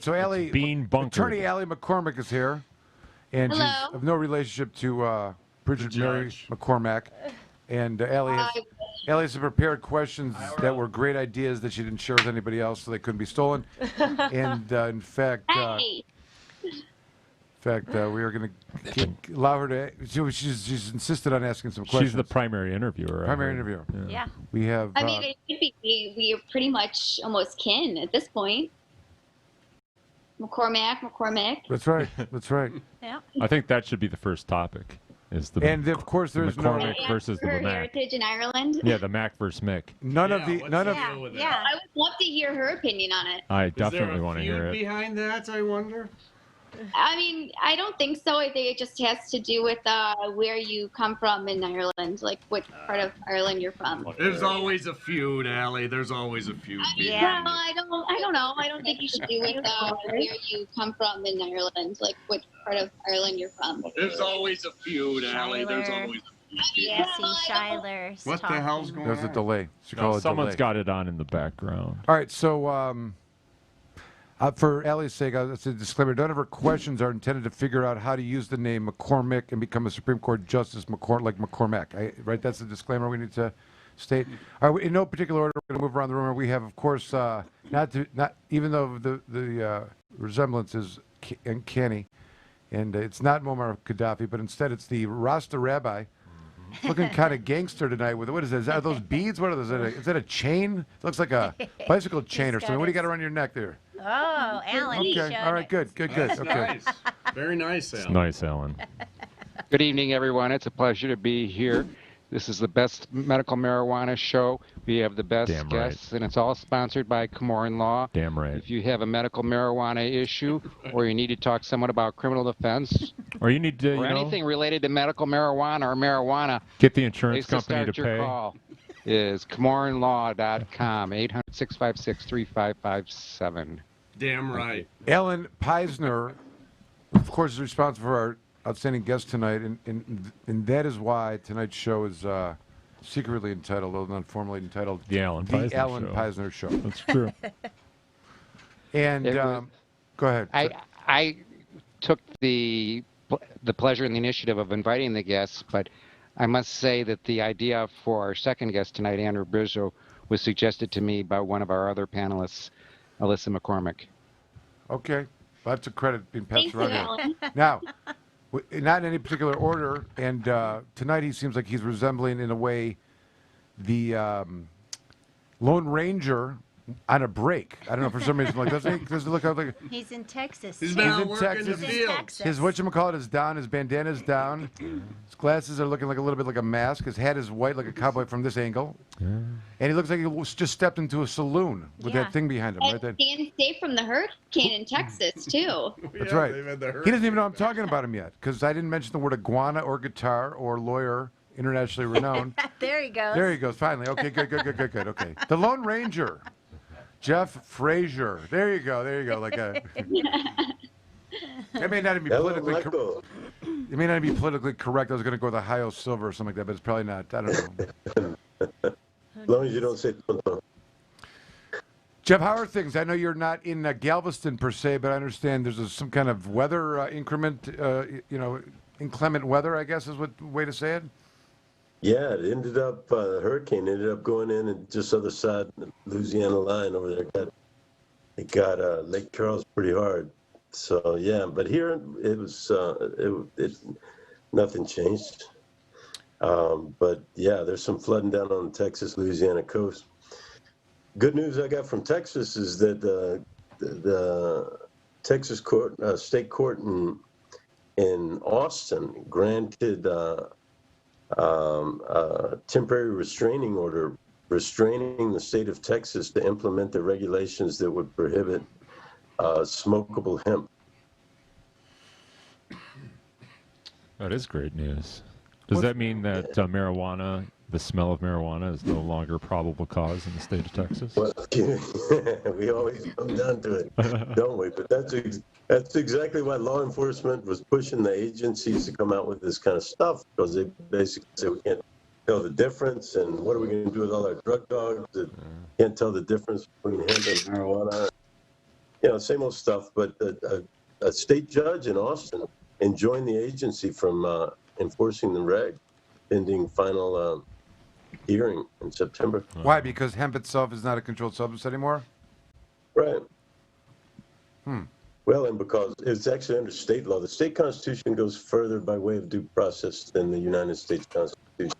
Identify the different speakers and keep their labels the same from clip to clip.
Speaker 1: So Allie,
Speaker 2: being bunkered.
Speaker 1: Attorney Allie McCormack is here, and
Speaker 3: Hello.
Speaker 1: she's of no relationship to Bridget Mary McCormack. And Allie has prepared questions that were great ideas that she didn't share with anybody else, so they couldn't be stolen. And in fact,
Speaker 3: Hey.
Speaker 1: we are going to allow her to. She's insisted on asking some questions.
Speaker 2: She's the primary interviewer.
Speaker 1: Primary interviewer.
Speaker 3: Yeah.
Speaker 1: We have.
Speaker 3: I mean, it could be, we are pretty much almost kin at this point. McCormack.
Speaker 1: That's right. That's right.
Speaker 3: Yeah.
Speaker 2: I think that should be the first topic. Is the
Speaker 1: And of course, there's no
Speaker 2: McCormack versus the
Speaker 3: her
Speaker 2: Mac.
Speaker 3: heritage in Ireland.
Speaker 2: Yeah, the Mac versus Mick.
Speaker 1: None of.
Speaker 3: I would love to hear her opinion on it.
Speaker 2: I definitely want to hear it.
Speaker 4: Behind that, I wonder.
Speaker 3: I mean, I don't think so. I think it just has to do with where you come from in Ireland, like what part of Ireland you're from.
Speaker 4: There's always a feud, Allie. There's always a feud.
Speaker 3: Yeah. Well, I don't know. I don't think you should do with where you come from in Ireland, like what part of Ireland you're from.
Speaker 4: There's always a feud, Allie. There's always a feud.
Speaker 5: Yes, Shiler's
Speaker 4: What the hell's going on?
Speaker 1: There's a delay.
Speaker 2: Someone's got it on in the background.
Speaker 1: All right, so for Allie's sake, it's a disclaimer. None of her questions are intended to figure out how to use the name McCormick and become a Supreme Court Justice like McCormack. Right? That's the disclaimer we need to state. All right, in no particular order, we're going to move around the room. We have, of course, not even though the resemblance is uncanny, and it's not Muammar Gaddafi, but instead it's the Rasta Rabbi. Looking kind of gangster tonight with what is it? Are those beads? What are those? Is that a chain? It looks like a bicycle chain or something. What do you got around your neck there?
Speaker 5: Oh, Alan.
Speaker 1: Okay. All right. Good.
Speaker 4: That's
Speaker 1: Okay.
Speaker 4: nice. Very nice, Alan.
Speaker 2: It's nice, Alan.
Speaker 6: Good evening, everyone. It's a pleasure to be here. This is the best medical marijuana show. We have the best
Speaker 2: Damn
Speaker 6: guests,
Speaker 2: right.
Speaker 6: and it's all sponsored by Camoran Law.
Speaker 2: Damn right.
Speaker 6: If you have a medical marijuana issue, or you need to talk to someone about criminal defense,
Speaker 2: or you need to,
Speaker 6: or anything related to medical marijuana or marijuana,
Speaker 2: get the insurance
Speaker 6: place
Speaker 2: company
Speaker 6: to
Speaker 2: to
Speaker 6: start your
Speaker 2: pay.
Speaker 6: call is CamoranLaw.com, 800-656-3557.
Speaker 4: Damn right.
Speaker 1: Ellen Peisner, of course, is responsible for our outstanding guest tonight, and that is why tonight's show is secretly entitled, although not formally entitled,
Speaker 2: The Alan
Speaker 1: Peisner Show.
Speaker 2: That's true.
Speaker 1: And go ahead.
Speaker 6: I took the pleasure and the initiative of inviting the guests, but I must say that the idea for our second guest tonight, Andrew Brisbo, was suggested to me by one of our other panelists, Alyssa McCormack.
Speaker 1: Okay. Lots of credit being passed
Speaker 3: Thank you,
Speaker 1: around here.
Speaker 3: Alan.
Speaker 1: Now, not in any particular order, and tonight he seems like he's resembling, in a way, the Lone Ranger on a break. I don't know, for some reason, like, does it look out like...
Speaker 5: He's in Texas.
Speaker 4: He's
Speaker 5: too.
Speaker 4: been
Speaker 1: He's
Speaker 4: out
Speaker 1: in
Speaker 4: working
Speaker 1: Texas.
Speaker 4: the
Speaker 5: He's in
Speaker 4: field.
Speaker 5: Texas.
Speaker 1: His whatchamacallit is down, his bandana's down, his glasses are looking like a little bit like a mask, his hat is white like a cowboy from this angle, and he looks like he just stepped into a saloon with
Speaker 5: Yeah.
Speaker 1: that thing behind him,
Speaker 3: And
Speaker 1: right there.
Speaker 3: staying safe from the hurricane in Texas, too.
Speaker 1: That's
Speaker 4: Yeah,
Speaker 1: right.
Speaker 4: they've had the
Speaker 1: He doesn't even know I'm talking about him yet, because I didn't mention the word iguana or guitar or lawyer, internationally renowned.
Speaker 5: There he goes.
Speaker 1: There he goes, finally. Okay, good. Okay. The Lone Ranger, Jeff Frazier. There you go. Like a... It may not even be politically correct. It may not be politically correct. I was going to go with Ohio Silver or something like that, but it's probably not. I don't know.
Speaker 7: As long as you don't say tonto.
Speaker 1: Jeff, how are things? I know you're not in Galveston per se, but I understand there's some kind of weather increment, inclement weather, I guess is what way to say it.
Speaker 7: Yeah, it ended up, the hurricane ended up going in and just other side of the Louisiana line over there. It got Lake Charles pretty hard. So, yeah, but here it was, nothing changed. But, yeah, there's some flooding down on the Texas-Louisiana coast. Good news I got from Texas is that the Texas court, state court in Austin granted temporary restraining order restraining the state of Texas to implement the regulations that would prohibit smokable hemp.
Speaker 2: That is great news. Does that mean that marijuana, the smell of marijuana, is no longer a probable cause in the state of Texas?
Speaker 7: Well, we always come down to it, don't we? But that's exactly why law enforcement was pushing the agencies to come out with this kind of stuff, because they basically say we can't tell the difference, and what are we going to do with all our drug dogs that can't tell the difference between hemp and marijuana? same old stuff. But a state judge in Austin enjoined the agency from enforcing the reg, pending final hearing in September.
Speaker 1: Why? Because hemp itself is not a controlled substance anymore?
Speaker 7: Right.
Speaker 1: Hmm.
Speaker 7: Well, and because it's actually under state law. The state constitution goes further by way of due process than the United States Constitution.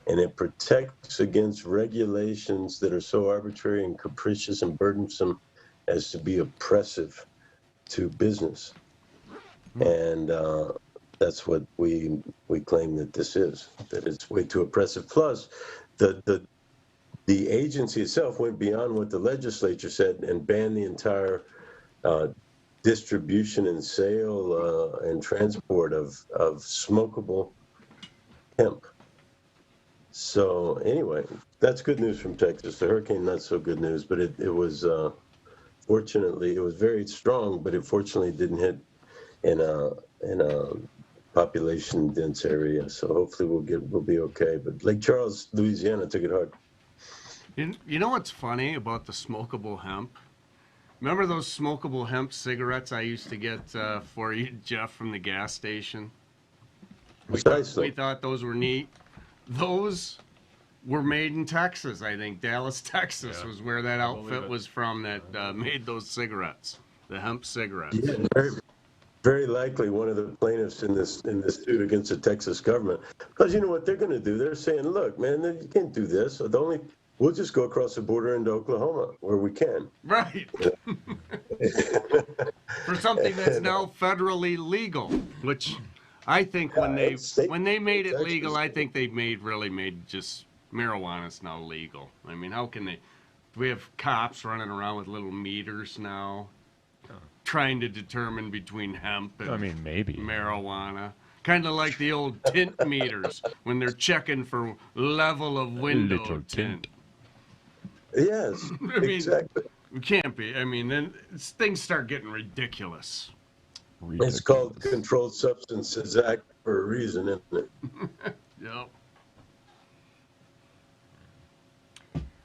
Speaker 7: And it protects against regulations that are so arbitrary and capricious and burdensome as to be oppressive to business. And that's what we claim that this is, that it's way too oppressive. Plus, the agency itself went beyond what the legislature said and banned the entire distribution and sale and transport of smokable hemp. So anyway, that's good news from Texas. The hurricane, not so good news, but it was fortunately, it was very strong, but it fortunately didn't hit in a population dense area. So hopefully we'll be okay. But Lake Charles, Louisiana took it hard.
Speaker 4: You know what's funny about the smokable hemp? Remember those smokable hemp cigarettes I used to get for you, Jeff, from the gas station? We thought those were neat. Those were made in Texas, I think. Dallas, Texas was where that outfit was from that made those cigarettes, the hemp cigarettes.
Speaker 7: Yeah, very, very likely one of the plaintiffs in this suit against the Texas government. Because you know what they're going to do? They're saying, look, man, you can't do this. We'll just go across the border into Oklahoma where we can.
Speaker 4: Right. For something that's now federally legal, which I think when they made it legal, I think they really made just marijuana's now legal. I mean, how can they? We have cops running around with little meters now, trying to determine between hemp and
Speaker 2: maybe
Speaker 4: marijuana. Kind of like the old tint meters when they're checking for level of window tint.
Speaker 7: Yes,
Speaker 4: I mean,
Speaker 7: exactly.
Speaker 4: It can't be. I mean, then things start getting ridiculous.
Speaker 7: It's called Controlled Substances Act for a reason, isn't it?
Speaker 4: Yep.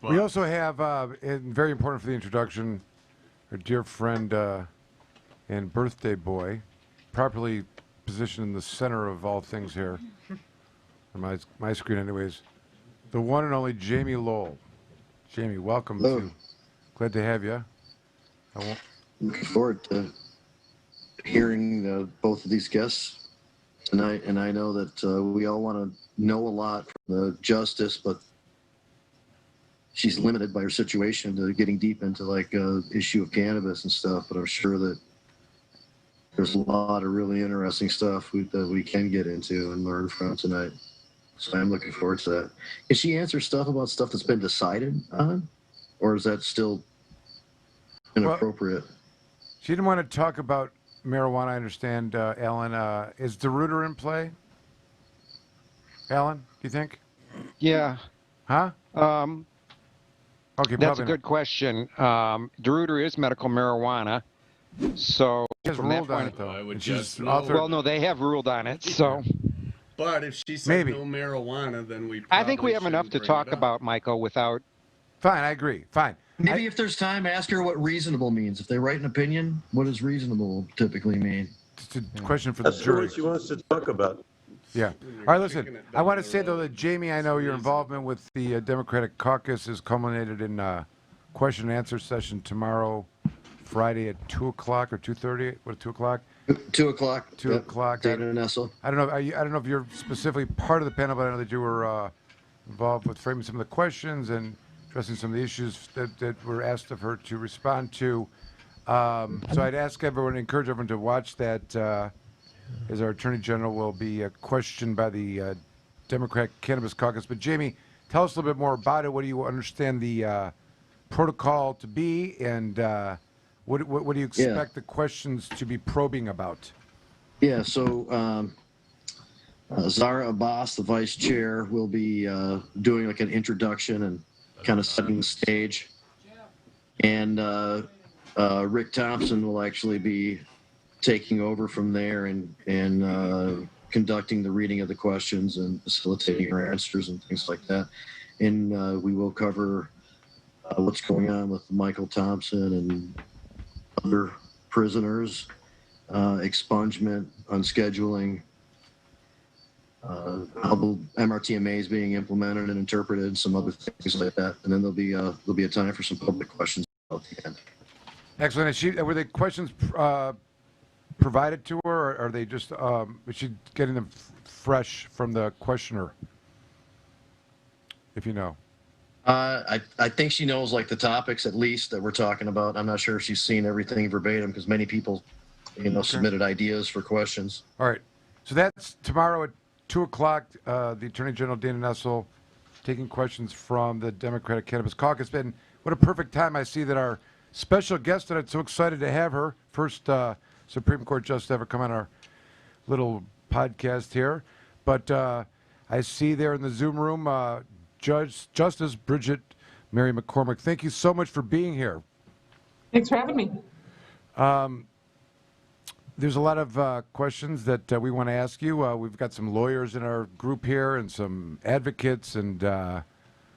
Speaker 1: We also have, and very important for the introduction, our dear friend and birthday boy, properly positioned in the center of all things here, on my screen anyways, the one and only Jamie Lowell. Jamie, welcome. Glad to have you.
Speaker 8: Looking forward to hearing both of these guests tonight, and I know that we all want to know a lot from the justice, but she's limited by her situation to getting deep into like issue of cannabis and stuff. But I'm sure that there's a lot of really interesting stuff that we can get into and learn from tonight. So I'm looking forward to that. Can she answer stuff about stuff that's been decided on, or is that still inappropriate?
Speaker 1: Well, she didn't want to talk about marijuana, I understand, Alan. Is DeRuiter in play? Alan, do you think?
Speaker 6: Yeah.
Speaker 1: Huh? Okay,
Speaker 6: that's a good question. DeRuiter is medical marijuana, so
Speaker 1: she has
Speaker 6: from that
Speaker 1: ruled on
Speaker 6: point,
Speaker 1: it, though.
Speaker 4: I would
Speaker 1: And she's
Speaker 4: guess no.
Speaker 1: authored-
Speaker 6: well, no, they have ruled on it. So
Speaker 4: But if she said
Speaker 1: Maybe.
Speaker 4: no marijuana, then we
Speaker 6: I think we
Speaker 4: probably
Speaker 6: have enough to
Speaker 4: shouldn't
Speaker 6: talk
Speaker 4: bring it up.
Speaker 6: about, Michael, without.
Speaker 1: Fine, I agree. Fine.
Speaker 8: Maybe if there's time, ask her what reasonable means. If they write an opinion, what does reasonable typically mean?
Speaker 1: It's a question for the
Speaker 7: That's
Speaker 1: jury.
Speaker 7: what she wants to talk about.
Speaker 1: Yeah. All right, listen. I want to say, though, that Jamie, I know your involvement with the Democratic caucus is culminated in a question and answer session tomorrow, Friday at 2 o'clock or 2:30. What, 2 o'clock?
Speaker 8: 2 o'clock.
Speaker 1: 2 o'clock.
Speaker 8: Dana and Nessel.
Speaker 1: I don't know. I don't know if you're specifically part of the panel, but I know that you were involved with framing some of the questions and addressing some of the issues that were asked of her to respond to. So I'd ask everyone, encourage everyone to watch that, as our Attorney General will be questioned by the Democratic Cannabis Caucus. But Jamie, tell us a little bit more about it. What do you understand the protocol to be, and what do you expect the questions to be probing about?
Speaker 8: Yeah, so Zara Abbas, the vice chair, will be doing like an introduction and kind of setting the stage. And Rick Thompson will actually be taking over from there and conducting the reading of the questions and facilitating our answers and things like that. And we will cover what's going on with Michael Thompson and other prisoners, expungement, unscheduling, how the MRTMA is being implemented and interpreted, some other things like that. And then there'll be a time for some public questions at the end.
Speaker 1: Excellent. Were the questions provided to her, or are they just is she getting them fresh from the questioner? If you know.
Speaker 8: I think she knows like the topics at least that we're talking about. I'm not sure if she's seen everything verbatim because many people, submitted ideas for questions.
Speaker 1: All right. So that's tomorrow at 2:00. The Attorney General Dana Nessel taking questions from the Democratic Cannabis Caucus. What a perfect time. I see that our special guest tonight, so excited to have her, first Supreme Court Justice ever come on our little podcast here. But I see there in the Zoom room Justice BRIDGET Mary McCormack. Thank you so much for being here.
Speaker 9: Thanks for having me.
Speaker 1: There's a lot of questions that we want to ask you. We've got some lawyers in our group here and some advocates and a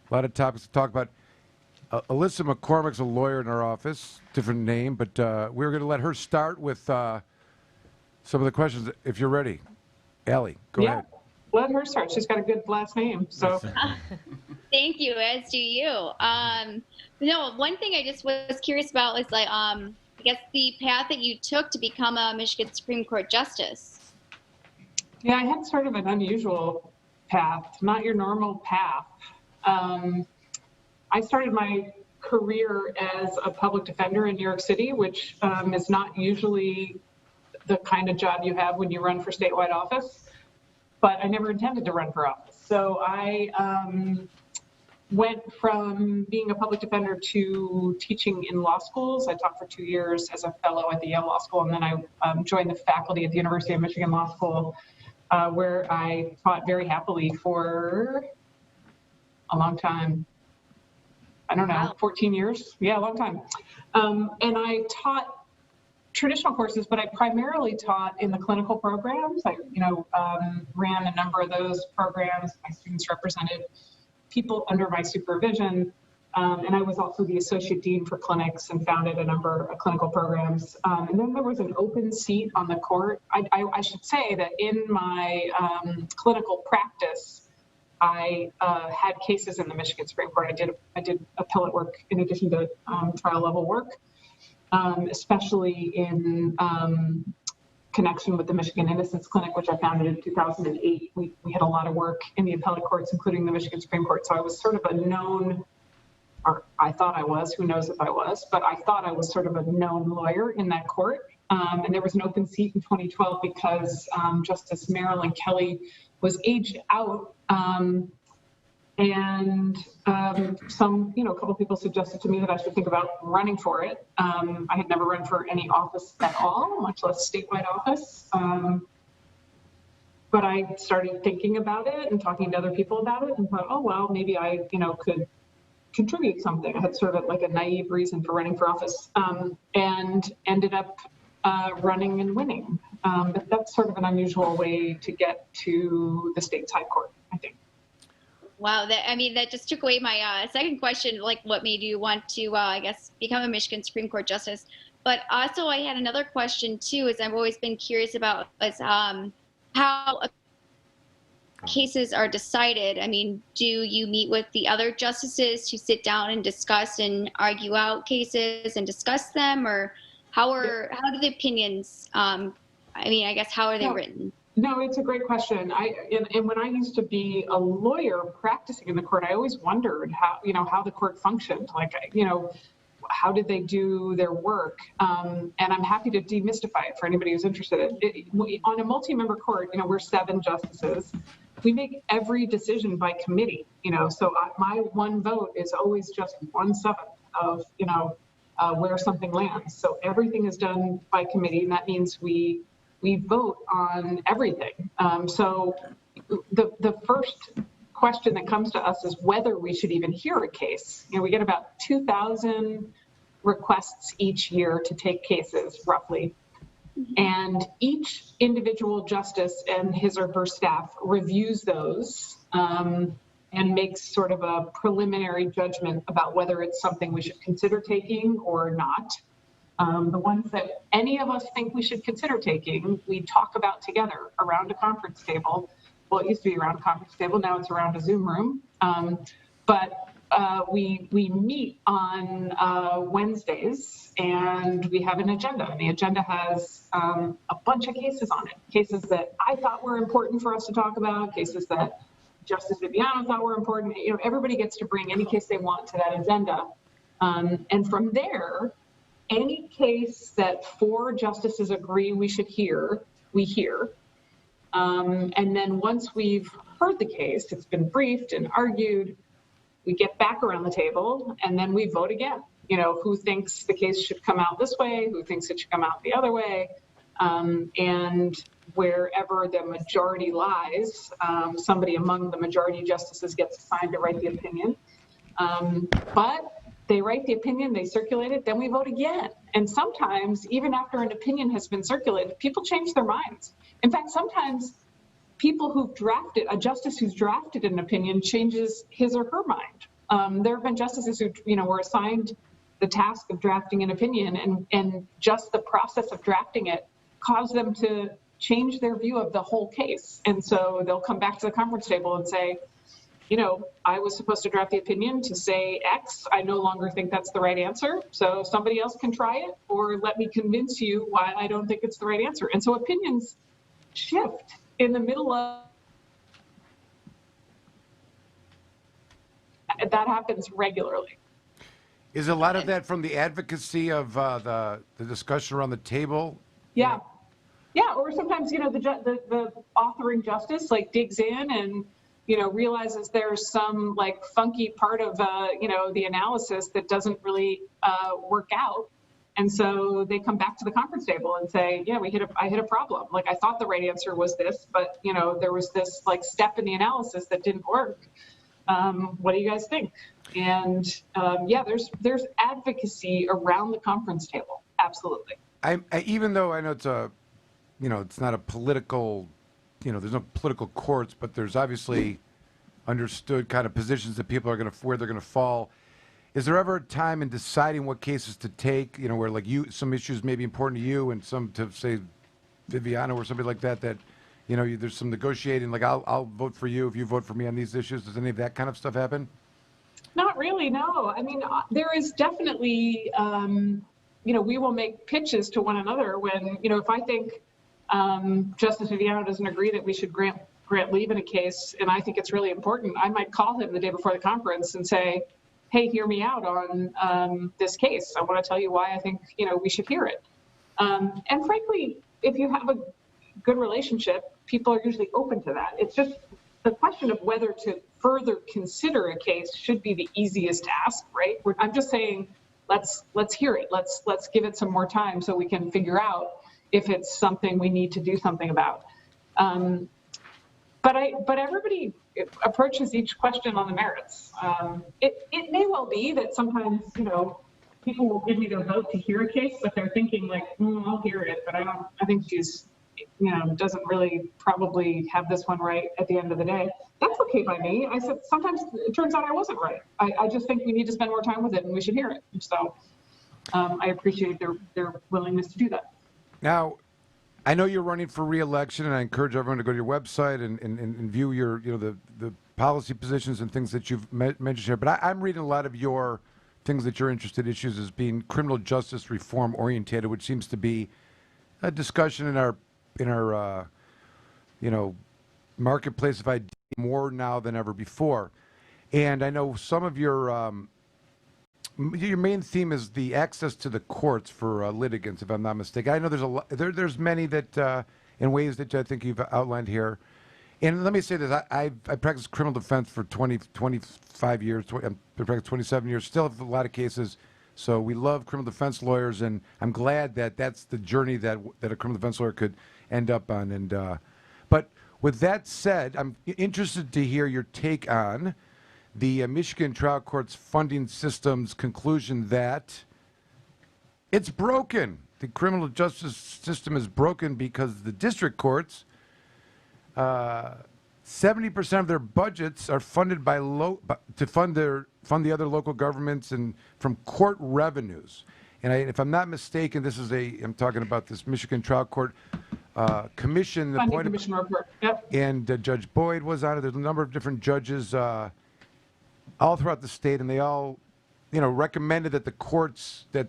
Speaker 1: lot of topics to talk about. Alyssa McCormack's a lawyer in our office, different name, but we're going to let her start with some of the questions if you're ready. Allie, go ahead.
Speaker 9: Let her start. She's got a good last name. So
Speaker 3: Thank you, as do you. One thing I just was curious about was I guess the path that you took to become a Michigan Supreme Court Justice.
Speaker 9: yeah, I had sort of an unusual path, not your normal path. I started my career as a public defender in New York City, which is not usually the kind of job you have when you run for statewide office. But I never intended to run for office. So I went from being a public defender to teaching in law schools. I taught for 2 years as a fellow at the Yale Law School, and then I joined the faculty at the University of Michigan Law School, where I taught very happily for a long time. I don't know,
Speaker 3: Wow.
Speaker 9: 14 years? Yeah, a long time. And I taught traditional courses, but I primarily taught in the clinical programs. I, ran a number of those programs. My students represented people under my supervision. And I was also the associate dean for clinics and founded a number of clinical programs. And then there was an open seat on the court. I should say that in my clinical practice, I had cases in the Michigan Supreme Court. I did appellate work in addition to trial level work. Especially in connection with the Michigan Innocence Clinic, which I founded in 2008. We had a lot of work in the appellate courts, including the Michigan Supreme Court. So I was sort of a known, or I thought I was, who knows if I was, but I thought I was sort of a known lawyer in that court. And there was an open seat in 2012 because Justice Marilyn Kelly was aged out. And a couple people suggested to me that I should think about running for it. I had never run for any office at all, much less statewide office. But I started thinking about it and talking to other people about it and thought, oh, well, maybe I, could contribute something. I had sort of like a naive reason for running for office and ended up running and winning. But that's sort of an unusual way to get to the state's high court, I think.
Speaker 3: Wow, that just took away my second question, like what made you want to, become a Michigan Supreme Court Justice. But also I had another question too, is I've always been curious about how cases are decided. I mean, do you meet with the other justices to sit down and discuss and argue out cases and discuss them, or how do the opinions, how are they written?
Speaker 9: No, it's a great question. And when I used to be a lawyer practicing in the court, I always wondered how the court functioned. Like, how did they do their work? And I'm happy to demystify it for anybody who's interested. On a multi-member court, we're 7 justices. We make every decision by committee. So my one vote is always just 1/7 of where something lands. So everything is done by committee, and that means we vote on everything. So the first question that comes to us is whether we should even hear a case. We get about 2,000 requests each year to take cases, roughly. And each individual justice and his or her staff reviews those and makes sort of a preliminary judgment about whether it's something we should consider taking or not. The ones that any of us think we should consider taking, we talk about together around a conference table. Well, it used to be around a conference table, now it's around a Zoom room. But we meet on Wednesdays, and we have an agenda. And the agenda has a bunch of cases on it. Cases that I thought were important for us to talk about, cases that Justice Viviano thought were important. You know, everybody gets to bring any case they want to that agenda. And from there, any case that 4 justices agree we should hear, we hear. And then once we've heard the case, it's been briefed and argued, we get back around the table and then we vote again. You know, who thinks the case should come out this way, who thinks it should come out the other way. And wherever the majority lies, somebody among the majority justices gets assigned to write the opinion. But they write the opinion, they circulate it, then we vote again. And sometimes, even after an opinion has been circulated, people change their minds. In fact, sometimes people who've drafted, a justice who's drafted an opinion changes his or her mind. There have been justices who, you know, were assigned the task of drafting an opinion, and just the process of drafting it caused them to change their view of the whole case. And so they'll come back to the conference table and say, you know, I was supposed to draft the opinion to say X. I no longer think that's the right answer. So somebody else can try it, or let me convince you why I don't think it's the right answer. And so opinions shift in the middle of, that happens regularly.
Speaker 1: Is a lot of that from the advocacy of the discussion around the table?
Speaker 9: Yeah. Yeah, or sometimes, you know, the authoring justice like digs in and, you know, realizes there's some like funky part of, you know, the analysis that doesn't really work out. And so they come back to the conference table and say, yeah, I hit a problem. Like, I thought the right answer was this, but, you know, there was this like step in the analysis that didn't work. What do you guys think? And yeah, there's advocacy around the conference table. Absolutely.
Speaker 1: I even though I know it's a, you know, it's not a political, you know, there's no political courts, but there's obviously understood kind of positions that people are going to, where they're going to fall. Is there ever a time in deciding what cases to take, you know, where like some issues may be important to you and some to say Viviano or somebody like that, you know, there's some negotiating, like I'll vote for you if you vote for me on these issues. Does any of that kind of stuff happen?
Speaker 9: Not really, no. I mean, there is definitely, you know, we will make pitches to one another when, you know, if I think Justice Viviano doesn't agree that we should grant leave in a case, and I think it's really important, I might call him the day before the conference and say, hey, hear me out on this case. I want to tell you why I think, you know, we should hear it. And frankly, if you have a good relationship, people are usually open to that. It's just the question of whether to further consider a case should be the easiest task, right? I'm just saying, let's hear it. Let's give it some more time so we can figure out if it's something we need to do something about. But everybody approaches each question on the merits. It may well be that sometimes, you know, people will give me their vote to hear a case, but they're thinking like, I'll hear it, but I think she's, you know, doesn't really probably have this one right at the end of the day. That's okay by me. I said, sometimes it turns out I wasn't right. I just think we need to spend more time with it and we should hear it. So I appreciate their willingness to do that.
Speaker 1: Now, I know you're running for re-election, and I encourage everyone to go to your website and view your, you know, the policy positions and things that you've mentioned here. But I'm reading a lot of your things that you're interested in, issues as being criminal justice reform oriented, which seems to be a discussion in our you know, marketplace of ideas more now than ever before. And I know some of your main theme is the access to the courts for litigants, if I'm not mistaken. I know there's many that in ways that I think you've outlined here. And let me say this: I practiced criminal defense for 25 years. I practiced 27 years. Still have a lot of cases. So we love criminal defense lawyers, and I'm glad that that's the journey that a criminal defense lawyer could end up on. And but with that said, I'm interested to hear your take on the Michigan trial court's funding system's conclusion that it's broken. The criminal justice system is broken because the district courts, 70% of their budgets are funded to fund the other local governments and from court revenues. And if I'm not mistaken, I'm talking about this Michigan Trial Court Commission.
Speaker 9: Funding
Speaker 1: appointed-
Speaker 9: Commission report. Yep.
Speaker 1: And Judge Boyd was on it. There's a number of different judges all throughout the state, and they all, recommended that the courts, that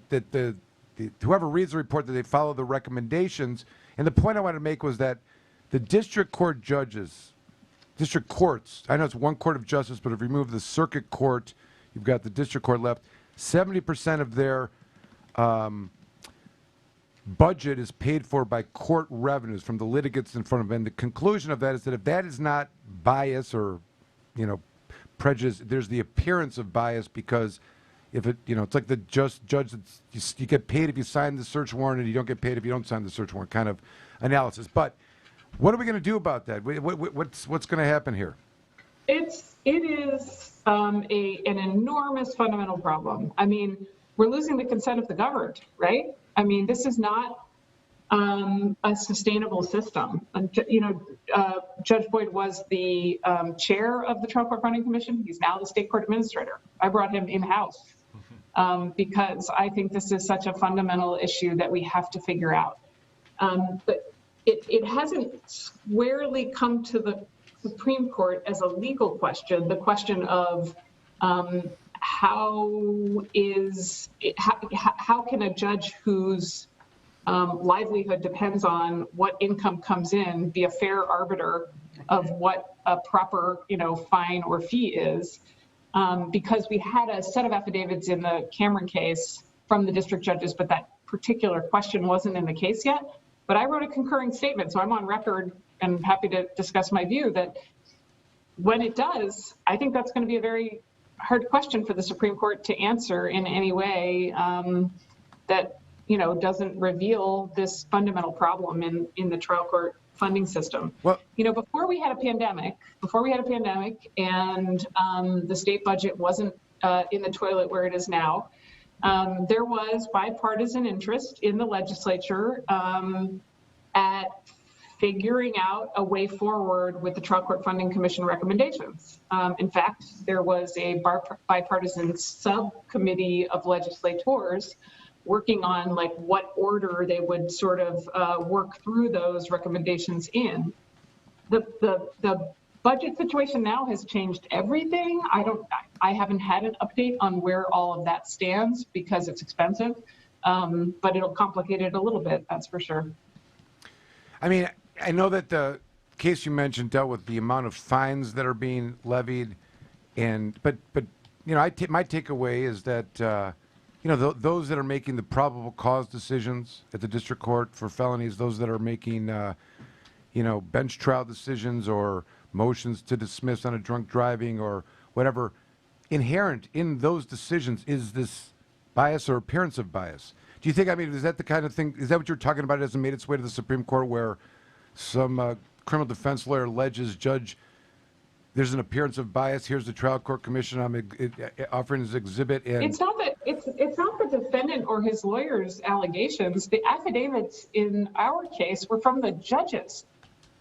Speaker 1: whoever reads the report, that they follow the recommendations. And the point I wanted to make was that the district court judges, district courts, I know it's one court of justice, but if you remove the circuit court, you've got the district court left, 70% of their budget is paid for by court revenues from the litigants in front of them. And the conclusion of that is that if that is not bias or, prejudice, there's the appearance of bias, because if it, it's like the judge that's, you get paid if you sign the search warrant and you don't get paid if you don't sign the search warrant kind of analysis. But what are we going to do about that? What's going to happen here?
Speaker 9: It is an enormous fundamental problem. I mean, we're losing the consent of the governed, right? I mean, this is not a sustainable system. Judge Boyd was the chair of the Trial Court Funding Commission. He's now the state court administrator. I brought him in-house because I think this is such a fundamental issue that we have to figure out. But it hasn't squarely come to the Supreme Court as a legal question, the question of how can a judge whose livelihood depends on what income comes in be a fair arbiter of what a proper, fine or fee is? Because we had a set of affidavits in the Cameron case from the district judges, but that particular question wasn't in the case yet. But I wrote a concurring statement, so I'm on record and happy to discuss my view that when it does, I think that's going to be a very hard question for the Supreme Court to answer in any way that doesn't reveal this fundamental problem in the trial court funding system.
Speaker 1: Well,
Speaker 9: before we had a pandemic, and the state budget wasn't in the toilet where it is now, there was bipartisan interest in the legislature at figuring out a way forward with the Trial Court Funding Commission recommendations. In fact, there was a bipartisan subcommittee of legislators working on what order they would sort of work through those recommendations in. The budget situation now has changed everything. I haven't had an update on where all of that stands because it's expensive, but it'll complicate it a little bit, that's for sure.
Speaker 1: I mean, I know that the case you mentioned dealt with the amount of fines that are being levied, but my takeaway is that those that are making the probable cause decisions at the district court for felonies, those that are making bench trial decisions or motions to dismiss on a drunk driving or whatever, inherent in those decisions is this bias or appearance of bias. Do you think, is that the kind of thing, is that what you're talking about? It hasn't made its way to the Supreme Court where some criminal defense lawyer alleges, Judge, there's an appearance of bias. Here's the trial court commission offering his exhibit. And
Speaker 9: it's not the defendant or his lawyer's allegations. The affidavits in our case were from the judges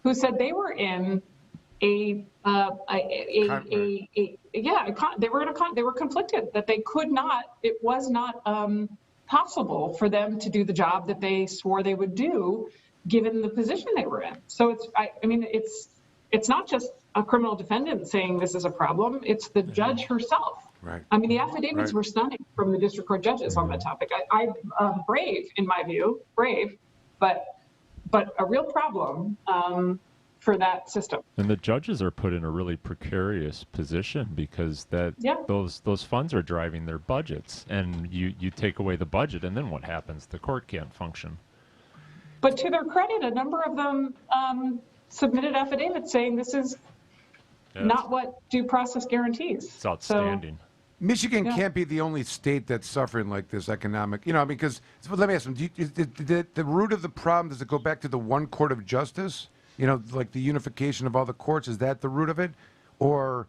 Speaker 9: who said they were in they were conflicted, that they could not, it was not possible for them to do the job that they swore they would do given the position they were in. So it's not just a criminal defendant saying this is a problem, it's the judge herself.
Speaker 1: Right.
Speaker 9: The affidavits were stunning from the district court judges on that topic. I'm brave, in my view, but a real problem for that system.
Speaker 2: And the judges are put in a really precarious position because those funds are driving their budgets, and you take away the budget, and then what happens? The court can't function.
Speaker 9: But to their credit, a number of them submitted affidavits saying this is not what due process guarantees.
Speaker 2: It's outstanding.
Speaker 9: So,
Speaker 1: Michigan can't be the only state that's suffering like this economic, because let me ask them, the root of the problem, does it go back to the one court of justice? Like the unification of all the courts, is that the root of it? Or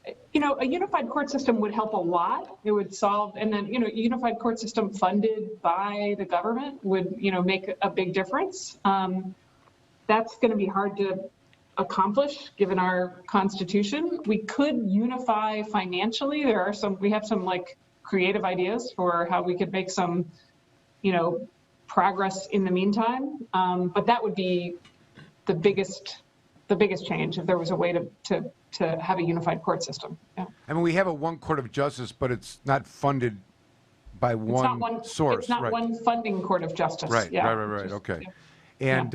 Speaker 9: a unified court system would help a lot. It would solve, and then, a unified court system funded by the government would, make a big difference. That's going to be hard to accomplish given our constitution. We could unify financially. We have some creative ideas for how we could make some, progress in the meantime. But that would be the biggest change if there was a way to have a unified court system. Yeah.
Speaker 1: I mean, we have a one court of justice, but it's not funded by one source.
Speaker 9: It's not
Speaker 1: right.
Speaker 9: one funding court of justice.
Speaker 1: Right,
Speaker 9: yeah.
Speaker 1: right. Okay.
Speaker 9: Yeah.
Speaker 1: And,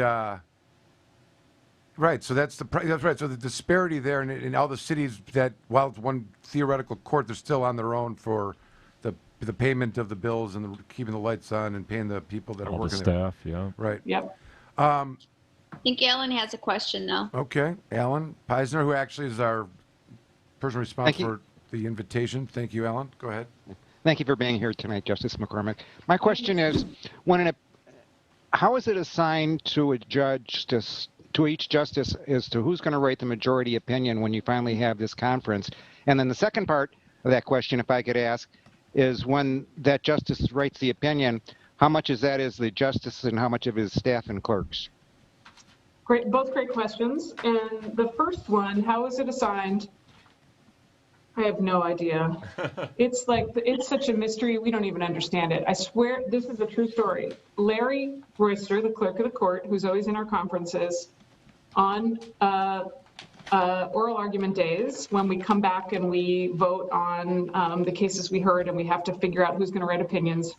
Speaker 1: right, so that's right. So the disparity there in all the cities that, while it's one theoretical court, they're still on their own for the payment of the bills and keeping the lights on and paying the people that are working
Speaker 2: the
Speaker 1: there.
Speaker 2: staff, yeah.
Speaker 1: Right.
Speaker 9: Yep.
Speaker 3: I think Alan has a question though.
Speaker 1: Okay, Alan Peisner, who actually is our person responsible for the invitation. Thank you, Alan. Go ahead.
Speaker 6: Thank you for being here tonight, Justice McCormack. My question is, how is it assigned to a judge, to each justice, as to who's going to write the majority opinion when you finally have this conference? And then the second part of that question, if I could ask, is when that justice writes the opinion, how much is the justice and how much of his staff and clerks?
Speaker 9: Great, both great questions. And the first one, how is it assigned? I have no idea. It's such a mystery. We don't even understand it. I swear this is a true story. Larry Royster, the clerk of the court, who's always in our conferences, on oral argument days, when we come back and we vote on the cases we heard and we have to figure out who's going to write opinions,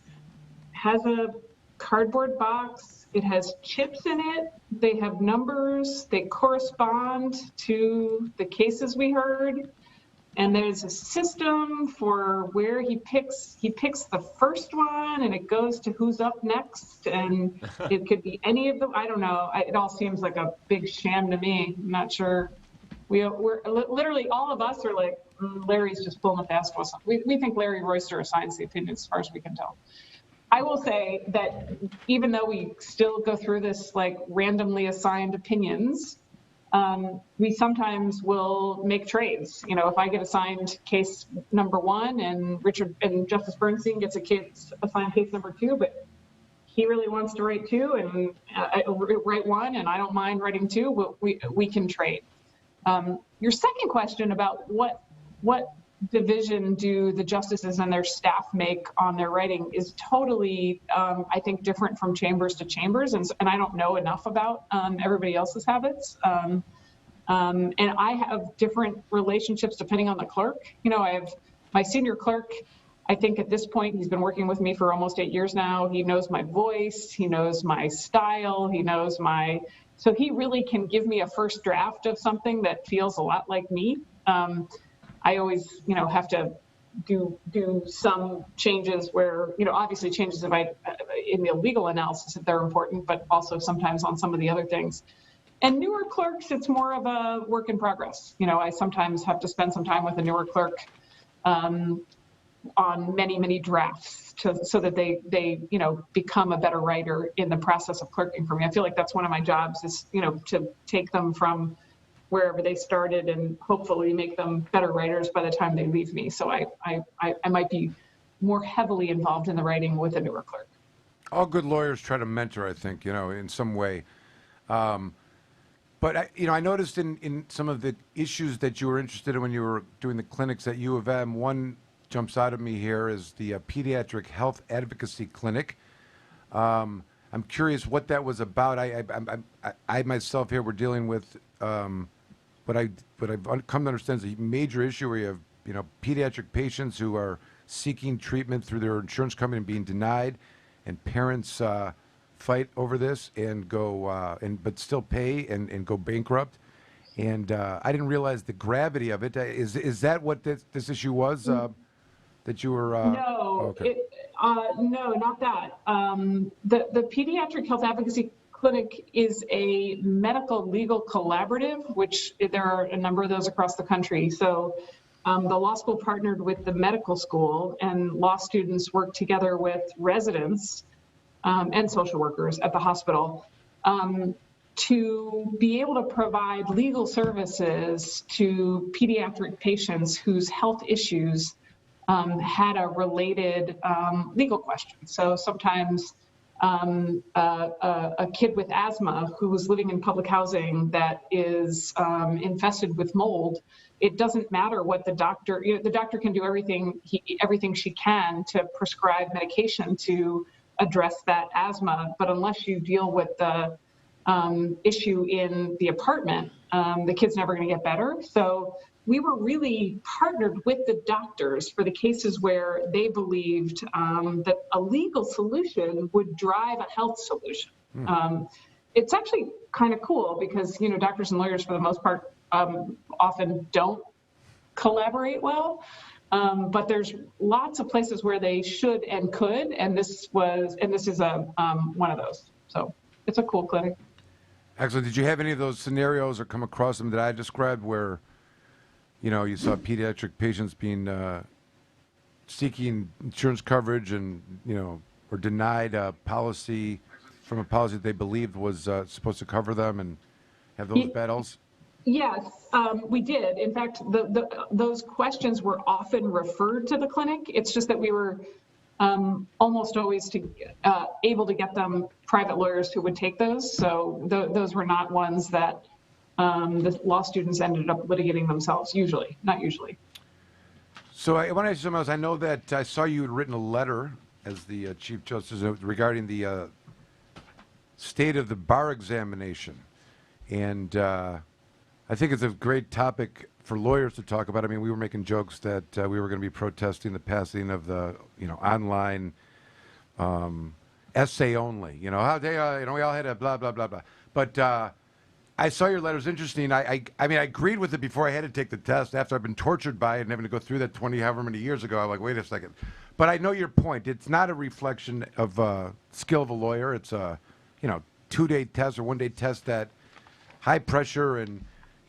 Speaker 9: has a cardboard box. It has chips in it. They have numbers. They correspond to the cases we heard. And there's a system for where he picks the first one, and it goes to who's up next, and it could be any of them. I don't know. It all seems like a big sham to me. I'm not sure. We're literally, all of us are like, Larry's just pulling a fast one. We think Larry Royster assigns the opinion, as far as we can tell. I will say that even though we still go through this like randomly assigned opinions, we sometimes will make trades. If I get assigned case number 1 and Justice Bernstein gets assigned case number 2, but he really wants to write 2 and write 1, and I don't mind writing 2, we can trade. Your second question about what division do the justices and their staff make on their writing is totally, I think, different from chambers to chambers, and I don't know enough about everybody else's habits. And I have different relationships depending on the clerk. I have my senior clerk. I think at this point, he's been working with me for almost 8 years now. He knows my voice, he knows my style, so he really can give me a first draft of something that feels a lot like me. I always, have to do some changes where, obviously changes in the legal analysis if they're important, but also sometimes on some of the other things. And newer clerks, it's more of a work in progress. I sometimes have to spend some time with a newer clerk on many, many drafts so that they become a better writer in the process of clerking for me. I feel like that's one of my jobs is, to take them from wherever they started and hopefully make them better writers by the time they leave me. So I might be more heavily involved in the writing with a newer clerk.
Speaker 1: All good lawyers try to mentor, I think, in some way. But I noticed in some of the issues that you were interested in when you were doing the clinics at U of M, one jumps out at me here is the Pediatric Health Advocacy Clinic. I'm curious what that was about. I myself here were dealing with what I've come to understand is a major issue where you have pediatric patients who are seeking treatment through their insurance company and being denied, and parents fight over this and go but still pay and go bankrupt. And I didn't realize the gravity of it. Is that what this issue was that you were?
Speaker 9: No,
Speaker 1: okay.
Speaker 9: No, not that. The Pediatric Health Advocacy Clinic is a medical legal collaborative, which there are a number of those across the country. So the law school partnered with the medical school, and law students work together with residents and social workers at the hospital to be able to provide legal services to pediatric patients whose health issues had a related legal question. So sometimes a kid with asthma who was living in public housing that is infested with mold, it doesn't matter what the doctor, the doctor can do everything she can to prescribe medication to address that asthma, but unless you deal with the issue in the apartment, the kid's never going to get better. So we were really partnered with the doctors for the cases where they believed that a legal solution would drive a health solution. It's actually kind of cool because, doctors and lawyers for the most part often don't collaborate well. But there's lots of places where they should and could, and this is one of those. So it's a cool clinic.
Speaker 1: Excellent. Did you have any of those scenarios or come across them that I described where, you saw pediatric patients being seeking insurance coverage and, or denied a policy from a policy that they believed was supposed to cover them and have those battles?
Speaker 9: Yes, we did. In fact, those questions were often referred to the clinic. It's just that we were almost always able to get them private lawyers who would take those. So those were not ones that the law students ended up litigating themselves, not usually.
Speaker 1: So I want to ask you something else. I know that I saw you had written a letter as the Chief Justice regarding the state of the bar examination. And I think it's a great topic for lawyers to talk about. I mean, we were making jokes that we were going to be protesting the passing of the, online essay only. How they, we all had a blah, blah, blah, blah. But I saw your letter. It was interesting. I mean, I agreed with it before I had to take the test. After I've been tortured by it and having to go through that 20 however many years ago, I'm like, wait a second. But I know your point. It's not a reflection of skill of a lawyer. It's a, 2-day test or 1-day test that high pressure and,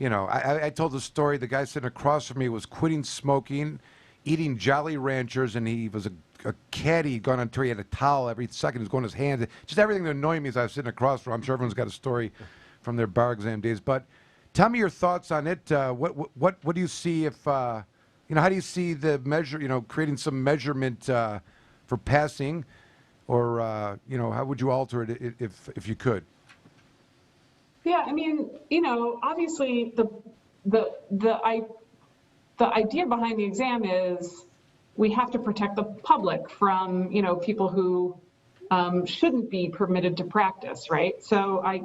Speaker 1: I told the story. The guy sitting across from me was quitting smoking, eating Jolly Ranchers, and he was a caddy. He'd gone on tour. He had a towel every second. He was going in his hands. Just everything that annoyed me as I was sitting across from him. I'm sure everyone's got a story from their bar exam days. But tell me your thoughts on it. What do you see if, how do you see the measure, creating some measurement for passing? Or, how would you alter it if you could?
Speaker 9: Yeah, I mean, obviously the idea behind the exam is we have to protect the public from, people who shouldn't be permitted to practice, right? So I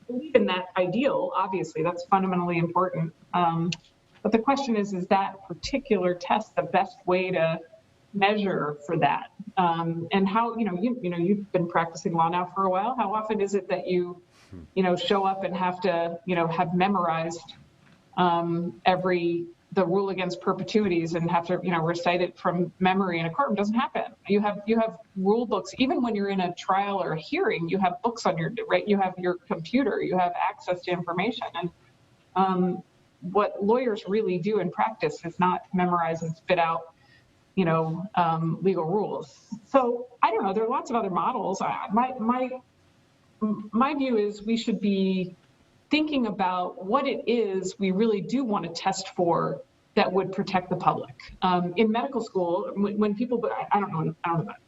Speaker 9: believe in that ideal. Obviously, that's fundamentally important. But the question is that particular test the best way to measure for that? And how, you've been practicing law now for a while. How often is it that you show up and have to, have memorized the rule against perpetuities and have to, recite it from memory in a courtroom? Doesn't happen. You have rule books. Even when you're in a trial or a hearing, you have books on you have your computer, you have access to information. And what lawyers really do in practice is not memorize and spit out, legal rules. So I don't know, there are lots of other models. My view is we should be thinking about what it is we really do want to test for that would protect the public. In medical school, when people, I don't know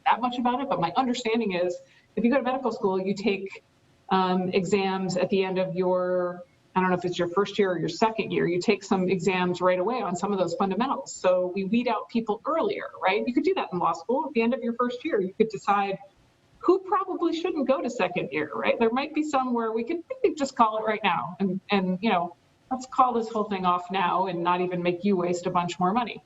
Speaker 9: that much about it, but my understanding is if you go to medical school, you take exams at the end of your, I don't know if it's your first year or your second year, you take some exams right away on some of those fundamentals. So we weed out people earlier, right? You could do that in law school. At the end of your first year, you could decide who probably shouldn't go to second year, right? There might be some where we could just call it right now and let's call this whole thing off now and not even make you waste a bunch more money.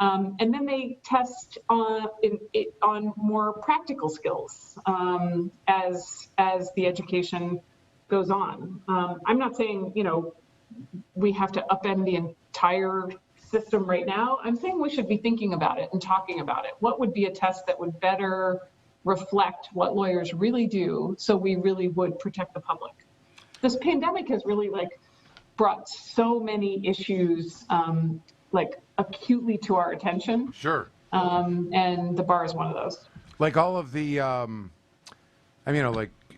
Speaker 9: And then they test on more practical skills as the education goes on. I'm not saying, we have to upend the entire system right now. I'm saying we should be thinking about it and talking about it. What would be a test that would better reflect what lawyers really do so we really would protect the public? This pandemic has really brought so many issues acutely to our attention.
Speaker 1: Sure.
Speaker 9: And the bar is one of those.
Speaker 1: Like all of the,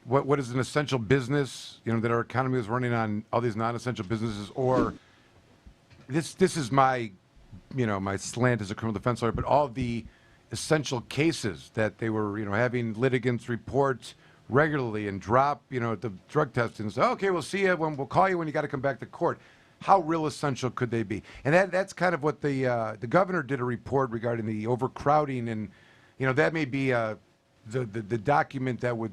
Speaker 1: what is an essential business, that our economy is running on all these non-essential businesses, or this is my, my slant as a criminal defense lawyer, but all of the essential cases that they were, having litigants report regularly and drop, the drug testing and say, okay, we'll see you we'll call you when you got to come back to court. How real essential could they be? And that's kind of what the governor did a report regarding the overcrowding, and that may be the document that would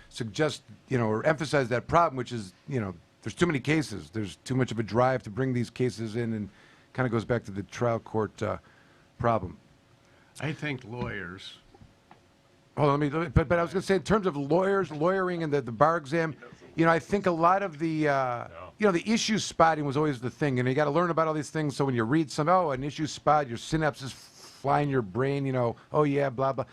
Speaker 1: suggest or emphasize that problem, which is there's too many cases. There's too much of a drive to bring these cases in, and kind of goes back to the trial court problem.
Speaker 4: I think lawyers.
Speaker 1: Hold on, but I was going to say, in terms of lawyering and the bar exam, I think a lot of the, the issue spotting was always the thing. And you got to learn about all these things. So when you read an issue spot, your synapses fly in your brain, oh yeah, blah, blah.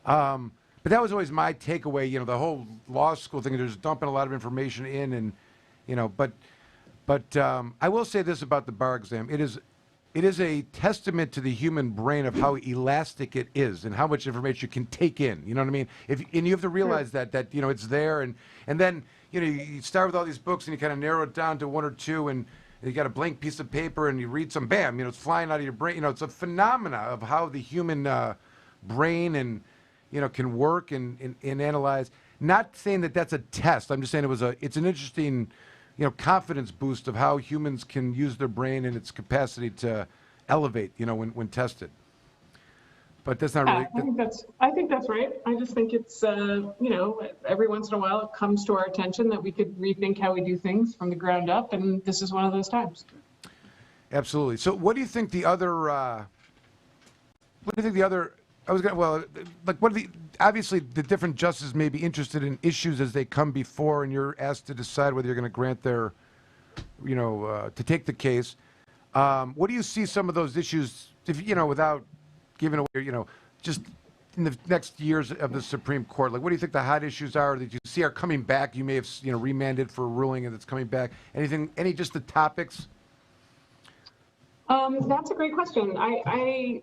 Speaker 1: But that was always my takeaway, the whole law school thing, they're just dumping a lot of information in, and, but I will say this about the bar exam. It is a testament to the human brain of how elastic it is and how much information you can take in. You know what I mean? And you have to realize that it's there, and then you start with all these books and you kind of narrow it down to one or two, and you got a blank piece of paper and you read some, bam, it's flying out of your brain. It's a phenomena of how the human brain and can work and analyze. Not saying that that's a test. I'm just saying it's an interesting confidence boost of how humans can use their brain and its capacity to elevate, when tested. But that's not really.
Speaker 9: I think that's right. I just think it's, every once in a while it comes to our attention that we could rethink how we do things from the ground up, and this is one of those times.
Speaker 1: Absolutely. So, what do you think the other? Obviously, the different justices may be interested in issues as they come before, and you're asked to decide whether you're going to grant their, to take the case. What do you see some of those issues, without giving away, just in the next years of the Supreme Court? Like, what do you think the hot issues are that you see are coming back? You may have, remanded for a ruling and it's coming back. Just the topics?
Speaker 9: That's a great question. I'm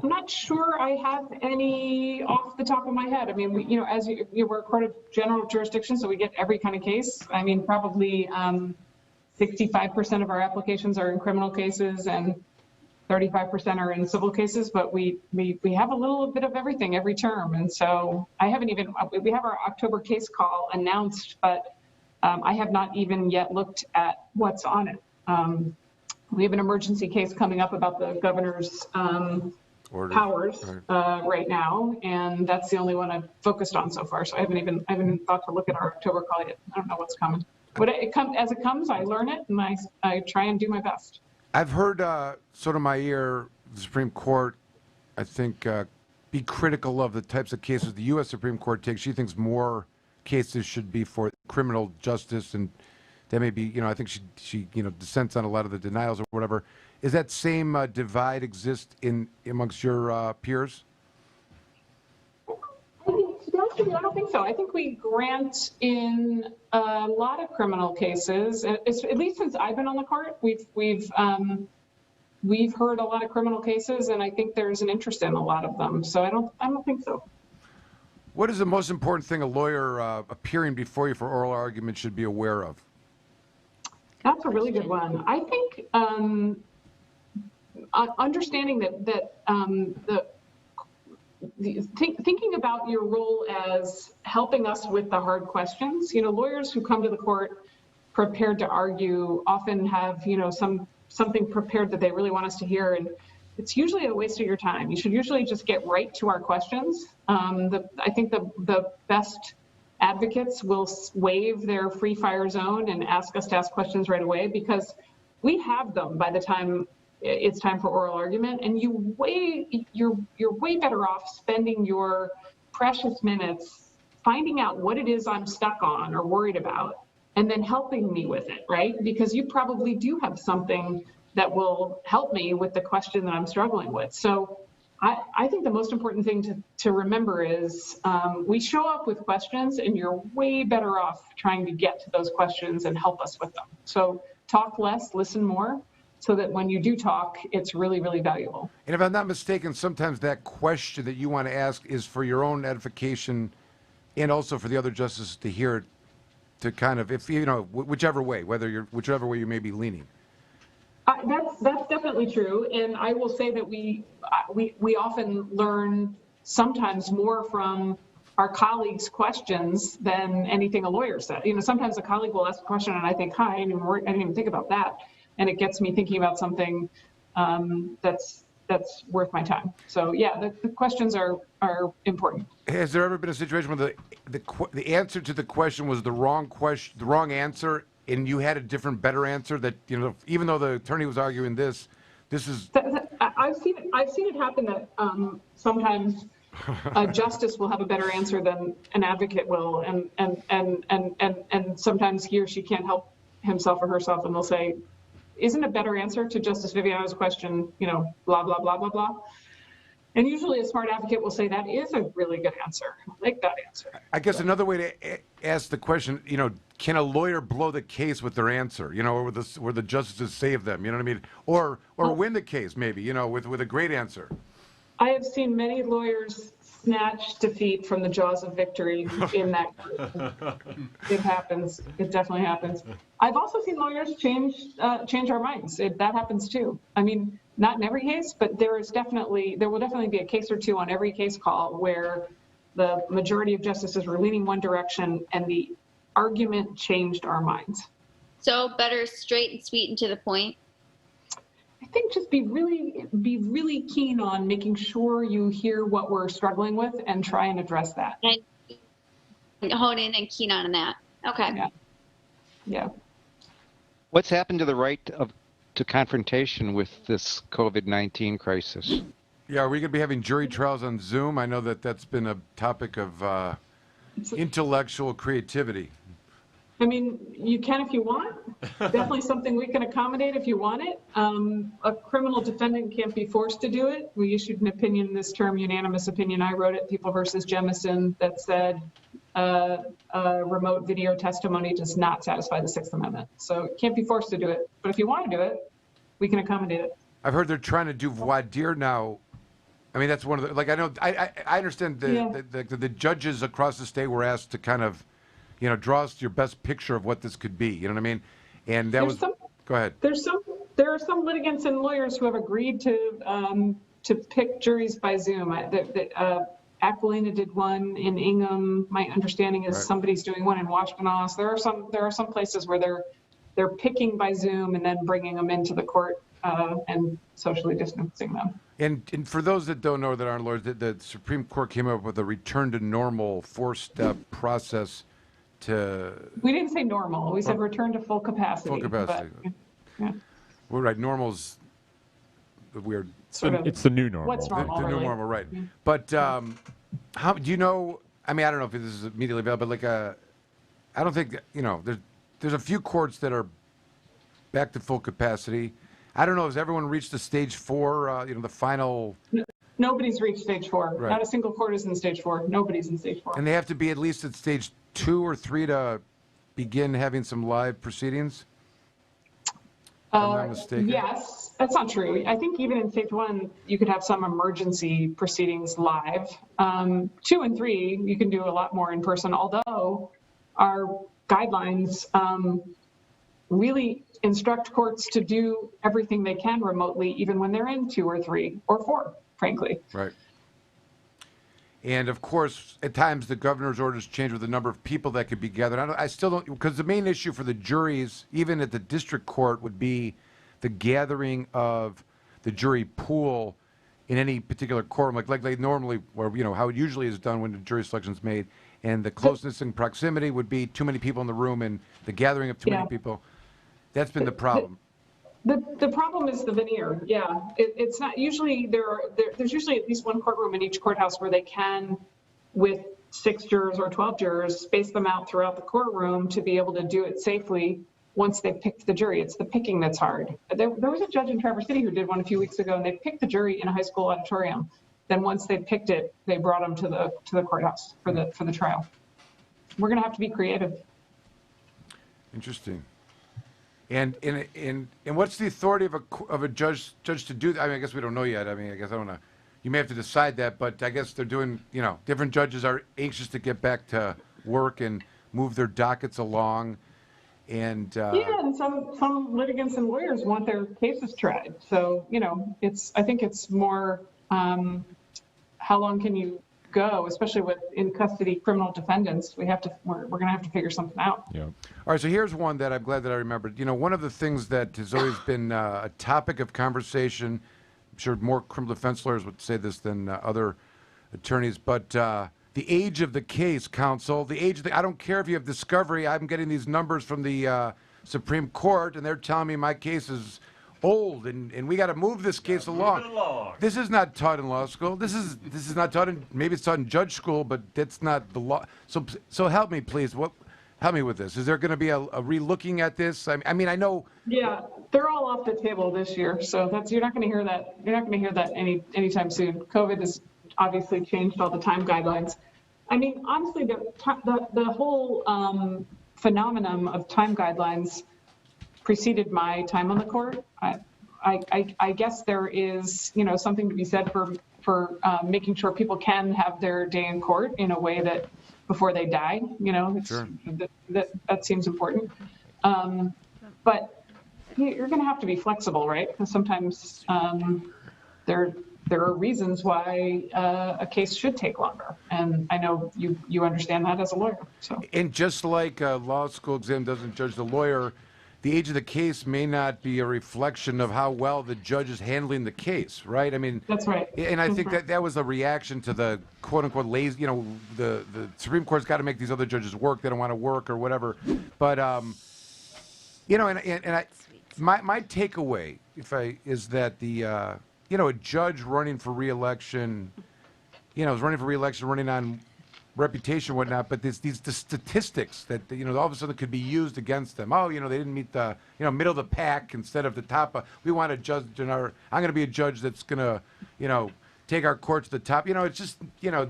Speaker 9: not sure I have any off the top of my head. I mean, we're a court of general jurisdiction, so we get every kind of case. I mean, probably 65% of our applications are in criminal cases and 35% are in civil cases, but we have a little bit of everything every term. And so we have our October case call announced, but I have not even yet looked at what's on it. We have an emergency case coming up about the governor's powers right now, and that's the only one I've focused on so far. So I haven't even thought to look at our October call yet. I don't know what's coming. But as it comes, I learn it and I try and do my best.
Speaker 1: I've heard sort of my ear, the Supreme Court, I think, be critical of the types of cases the U.S. Supreme Court takes. She thinks more cases should be for criminal justice, and that may be, I think she dissents on a lot of the denials or whatever. Is that same divide exist amongst your peers?
Speaker 9: To be honest with you, I don't think so. I think we grant in a lot of criminal cases, at least since I've been on the court, we've heard a lot of criminal cases, and I think there's an interest in a lot of them. So I don't think so.
Speaker 1: What is the most important thing a lawyer appearing before you for oral argument should be aware of?
Speaker 9: That's a really good one. I think understanding thinking about your role as helping us with the hard questions. Lawyers who come to the court prepared to argue often have something prepared that they really want us to hear, and it's usually a waste of your time. You should usually just get right to our questions. I think the best advocates will waive their free fire zone and ask us to ask questions right away, because we have them by the time it's time for oral argument, and you're way better off spending your precious minutes finding out what it is I'm stuck on or worried about, and then helping me with it, right? Because you probably do have something that will help me with the question that I'm struggling with. So I think the most important thing to remember is we show up with questions, and you're way better off trying to get to those questions and help us with them. So talk less, listen more, so that when you do talk, it's really, really valuable.
Speaker 1: And if I'm not mistaken, sometimes that question that you want to ask is for your own edification and also for the other justices to hear it, to kind of, if whichever way, whichever way you may be leaning.
Speaker 9: That's definitely true, and I will say that we often learn sometimes more from our colleagues' questions than anything a lawyer said. You know, sometimes a colleague will ask a question, and I think, "Hi, I didn't even think about that," and it gets me thinking about something that's worth my time. So yeah, the questions are important.
Speaker 1: Has there ever been a situation where the answer to the question was the wrong question, the wrong answer, and you had a different, better answer that, you know, even though the attorney was arguing this is...
Speaker 9: I've seen it happen that sometimes a justice will have a better answer than an advocate will, and sometimes he or she can't help himself or herself, and they'll say, "Isn't a better answer to Justice Viviano's question, you know, blah, blah, blah, blah, blah." And usually a smart advocate will say, "That is a really good answer. I like that answer."
Speaker 1: I guess another way to ask the question, you know, can a lawyer blow the case with their answer, you know, or where the justices save them, you know what I mean? Or win the case, maybe, you know, with a great answer.
Speaker 9: I have seen many lawyers snatch defeat from the jaws of victory in that group. It happens. It definitely happens. I've also seen lawyers change our minds. That happens too. I mean, not in every case, but there will definitely be a case or two on every case call where the majority of justices were leaning one direction and the argument changed our minds.
Speaker 3: So better straight and sweet and to the point.
Speaker 9: I think just be really keen on making sure you hear what we're struggling with and try and address that.
Speaker 3: And hone in and keen on that. Okay.
Speaker 9: Yeah.
Speaker 6: What's happened to the right to confrontation with this COVID-19 crisis?
Speaker 1: Yeah, are we going to be having jury trials on Zoom? I know that's been a topic of intellectual creativity.
Speaker 9: I mean, you can if you want. Definitely something we can accommodate if you want it. A criminal defendant can't be forced to do it. We issued an opinion this term, unanimous opinion. I wrote it, People versus Jemison, that said remote video testimony does not satisfy the Sixth Amendment. So it can't be forced to do it. But if you want to do it, we can accommodate it.
Speaker 1: I've heard they're trying to do voir dire now. I mean, that's one of the, like, I know, I understand the judges across the state were asked to kind of, you know, draw us your best picture of what this could be. You know what I mean? And that go ahead.
Speaker 9: There are some litigants and lawyers who have agreed to pick juries by Zoom. Aquilina did one in Ingham. My understanding is somebody's doing one in Washtenaw. There are some places where they're picking by Zoom and then bringing them into the court and socially distancing them.
Speaker 1: And for those that don't know, that aren't lawyers, the Supreme Court came up with a return to normal 4-step process to...
Speaker 9: We didn't say normal. We said return to full capacity.
Speaker 1: Full capacity.
Speaker 9: But, yeah.
Speaker 1: We're right. Normal's weird.
Speaker 2: It's the new normal.
Speaker 9: What's normal?
Speaker 1: The new normal, right? Yeah. But how do you know? I mean, I don't know if this is immediately available, but I don't think you know. There's a few courts that are back to full capacity. I don't know. Has everyone reached the stage 4? You know, the final.
Speaker 9: Nobody's reached stage 4.
Speaker 1: Right.
Speaker 9: Not a single court is in stage 4. Nobody's in stage 4.
Speaker 1: And they have to be at least at stage 2 or 3 to begin having some live proceedings. If I'm not mistaken.
Speaker 9: Yes, that's not true. I think even in stage 1, you could have some emergency proceedings live. 2 and 3, you can do a lot more in person, although our guidelines really instruct courts to do everything they can remotely, even when they're in 2 or 3 or 4, frankly.
Speaker 1: Right. And of course, at times the governor's orders change with the number of people that could be gathered. I still don't, because the main issue for the juries, even at the district court, would be the gathering of the jury pool in any particular quorum, like they normally, or you know how it usually is done when the jury selection is made. And the closeness and proximity would be too many people in the room, and the gathering of too many people. That's been the problem.
Speaker 9: The problem is the veneer. Yeah, it's not usually there's usually at least one courtroom in each courthouse where they can, with 6 jurors or 12 jurors, space them out throughout the courtroom to be able to do it safely once they've picked the jury. It's the picking that's hard. There was a judge in Traverse City who did one a few weeks ago, and they picked the jury in a high school auditorium. Then once they picked it, they brought them to the courthouse for the trial. We're going to have to be creative.
Speaker 1: Interesting. And what's the authority of a judge to do that? I mean, I guess we don't know yet. I mean, I guess I don't know. You may have to decide that, but I guess they're doing, you know, different judges are anxious to get back to work and move their dockets along. And
Speaker 9: Yeah, and some litigants and lawyers want their cases tried. So, I think it's more, how long can you go, especially with in custody criminal defendants? We're going to have to figure something out.
Speaker 2: Yeah.
Speaker 1: all right, so here's one that I'm glad that I remembered. One of the things that has always been a topic of conversation, I'm sure more criminal defense lawyers would say this than other attorneys, but the age of the case, counsel, I don't care if you have discovery. I'm getting these numbers from the Supreme Court, and they're telling me my case is old, and we got to move this case along. This is not taught in law school. This is not taught in, maybe it's taught in judge school, but that's not the law. So help me, please. Help me with this. Is there going to be a re-looking at this? I mean, I know.
Speaker 9: Yeah, they're all off the table this year, so you're not going to hear that. You're not going to hear that anytime soon. COVID has obviously changed all the time guidelines. I mean, honestly, the whole phenomenon of time guidelines preceded my time on the court. I guess there is, something to be said for making sure people can have their day in court in a way that before they die,
Speaker 1: Sure.
Speaker 9: that seems important. But you're going to have to be flexible, right? Because sometimes there are reasons why a case should take longer, and I know you understand that as a lawyer. So,
Speaker 1: and just like a law school exam doesn't judge the lawyer, the age of the case may not be a reflection of how well the judge is handling the case, right? I mean,
Speaker 9: that's right.
Speaker 1: And I think that was a reaction to the quote unquote lazy. The Supreme Court's got to make these other judges work. They don't want to work or whatever. But my takeaway is that a judge running for re-election, is running for re-election, running on reputation and whatnot, but the statistics that, all of a sudden could be used against them. Oh, they didn't meet the, middle of the pack instead of the top. We want a judge I'm going to be a judge that's going to, take our court to the top. It's just,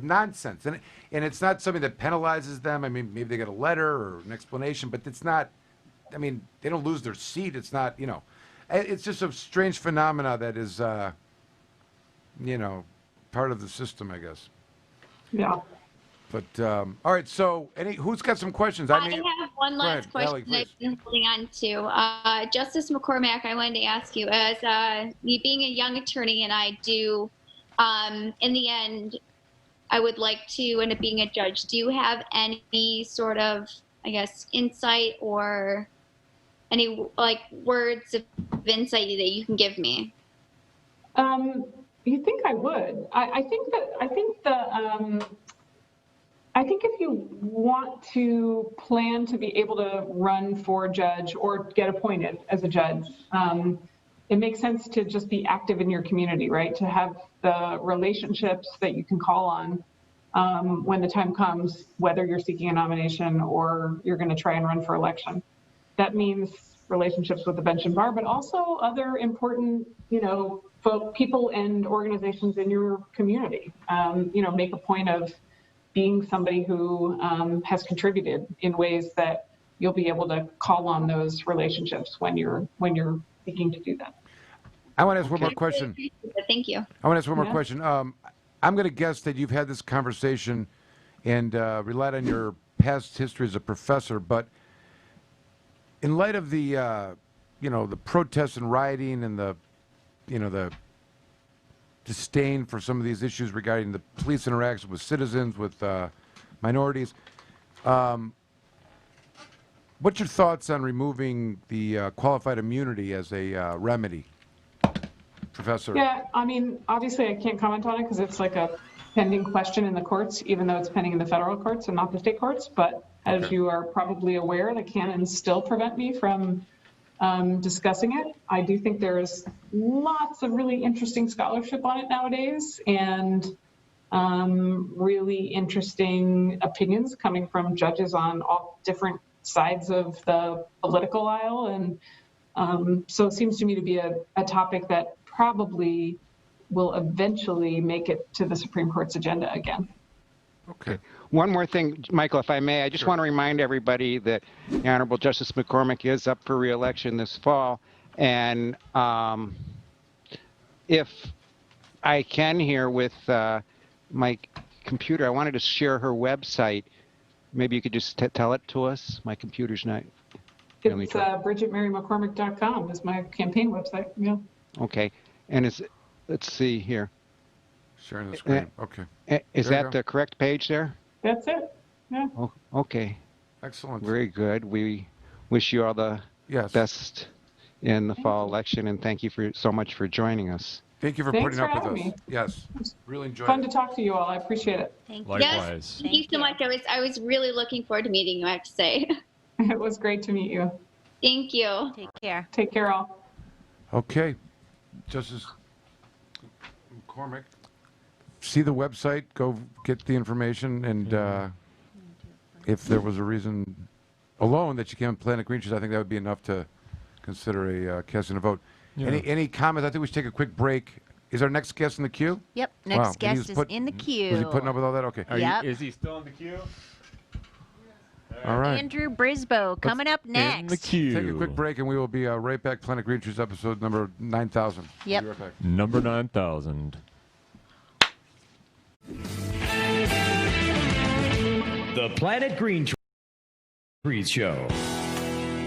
Speaker 1: nonsense. And it's not something that penalizes them. I mean, maybe they get a letter or an explanation, but it's not, they don't lose their seat. It's not, it's just a strange phenomena that is, part of the system, I guess.
Speaker 9: Yeah.
Speaker 1: But all right, so who's got some questions?
Speaker 3: I have one last question
Speaker 1: Allie,
Speaker 3: I've been holding on to. Justice McCormack, I wanted to ask you, as me being a young attorney, and I do, in the end, I would like to end up being a judge. Do you have any sort of, I guess, insight or any words of insight that you can give me?
Speaker 9: You think I would? I think if you want to plan to be able to run for judge or get appointed as a judge, it makes sense to just be active in your community, right? To have the relationships that you can call on when the time comes, whether you're seeking a nomination or you're going to try and run for election. That means relationships with the bench and bar, but also other important, people and organizations in your community. Make a point of being somebody who has contributed in ways that you'll be able to call on those relationships when you're seeking to do that.
Speaker 1: I want to ask one more question.
Speaker 3: Thank you.
Speaker 1: I want to ask one more question. I'm going to guess that you've had this conversation and relied on your past history as a professor, but in light of the, the protests and rioting and the disdain for some of these issues regarding the police interaction with citizens, with minorities, what's your thoughts on removing the qualified immunity as a remedy, Professor?
Speaker 9: Yeah, obviously I can't comment on it because it's like a pending question in the courts, even though it's pending in the federal courts and not the state courts. But as you are probably aware, the canons still prevent me from discussing it. I do think there's lots of really interesting scholarship on it nowadays, and really interesting opinions coming from judges on all different sides of the political aisle. And so it seems to me to be a topic that probably will eventually make it to the Supreme Court's agenda again.
Speaker 1: Okay.
Speaker 6: One more thing, Michael, if I may, I just want to remind everybody that the Honorable Justice McCormack is up for re-election this fall. And if I can here with my computer, I wanted to share her website. Maybe you could just tell it to us. My computer's not. Family
Speaker 9: It's
Speaker 6: Trust.
Speaker 9: BridgetMaryMcCormack.com is my campaign website. Yeah.
Speaker 6: Okay. And let's see here.
Speaker 1: Sharing the screen. Okay.
Speaker 6: Is
Speaker 1: There you
Speaker 6: that
Speaker 1: go.
Speaker 6: the correct page there?
Speaker 9: That's it. Yeah.
Speaker 6: Oh, okay.
Speaker 1: Excellent.
Speaker 6: Very good. We wish you all the
Speaker 1: Yes.
Speaker 6: best in the
Speaker 9: Thank
Speaker 6: fall
Speaker 9: you.
Speaker 6: election, and thank you so much for joining us.
Speaker 1: Thank you for
Speaker 9: Thanks
Speaker 1: putting
Speaker 9: for
Speaker 1: up with us.
Speaker 9: having me.
Speaker 1: Yes. Really enjoyed
Speaker 9: Fun
Speaker 1: it.
Speaker 9: to talk to you all. I appreciate it.
Speaker 5: Thank you.
Speaker 3: Yes,
Speaker 2: Likewise.
Speaker 3: thank you so much. I was really looking forward to meeting you, I have to say.
Speaker 9: It was great to meet you.
Speaker 3: Thank you.
Speaker 5: Take care.
Speaker 9: Take care, all.
Speaker 1: Okay. Justice McCormack, see the website, go get the information, and if there was a reason alone that you came on Planet Green Trees, I think that would be enough to consider a casting a vote.
Speaker 2: Yeah.
Speaker 1: Any comments? I think we should take a quick break. Is our next guest in the queue?
Speaker 5: Yep.
Speaker 1: Wow,
Speaker 5: Next
Speaker 1: and he
Speaker 5: guest
Speaker 1: was
Speaker 5: is in the queue.
Speaker 1: Was he putting up with all that? Okay.
Speaker 5: Yep.
Speaker 2: Is he still in the queue?
Speaker 1: All right.
Speaker 5: Andrew Brisbo coming up next.
Speaker 2: In the queue.
Speaker 1: Take a quick break, and we will be right back. Planet Green Trees episode number 9,000.
Speaker 5: Yep.
Speaker 1: We'll be right back.
Speaker 2: Number 9,000.
Speaker 10: The Planet Green Trees Show.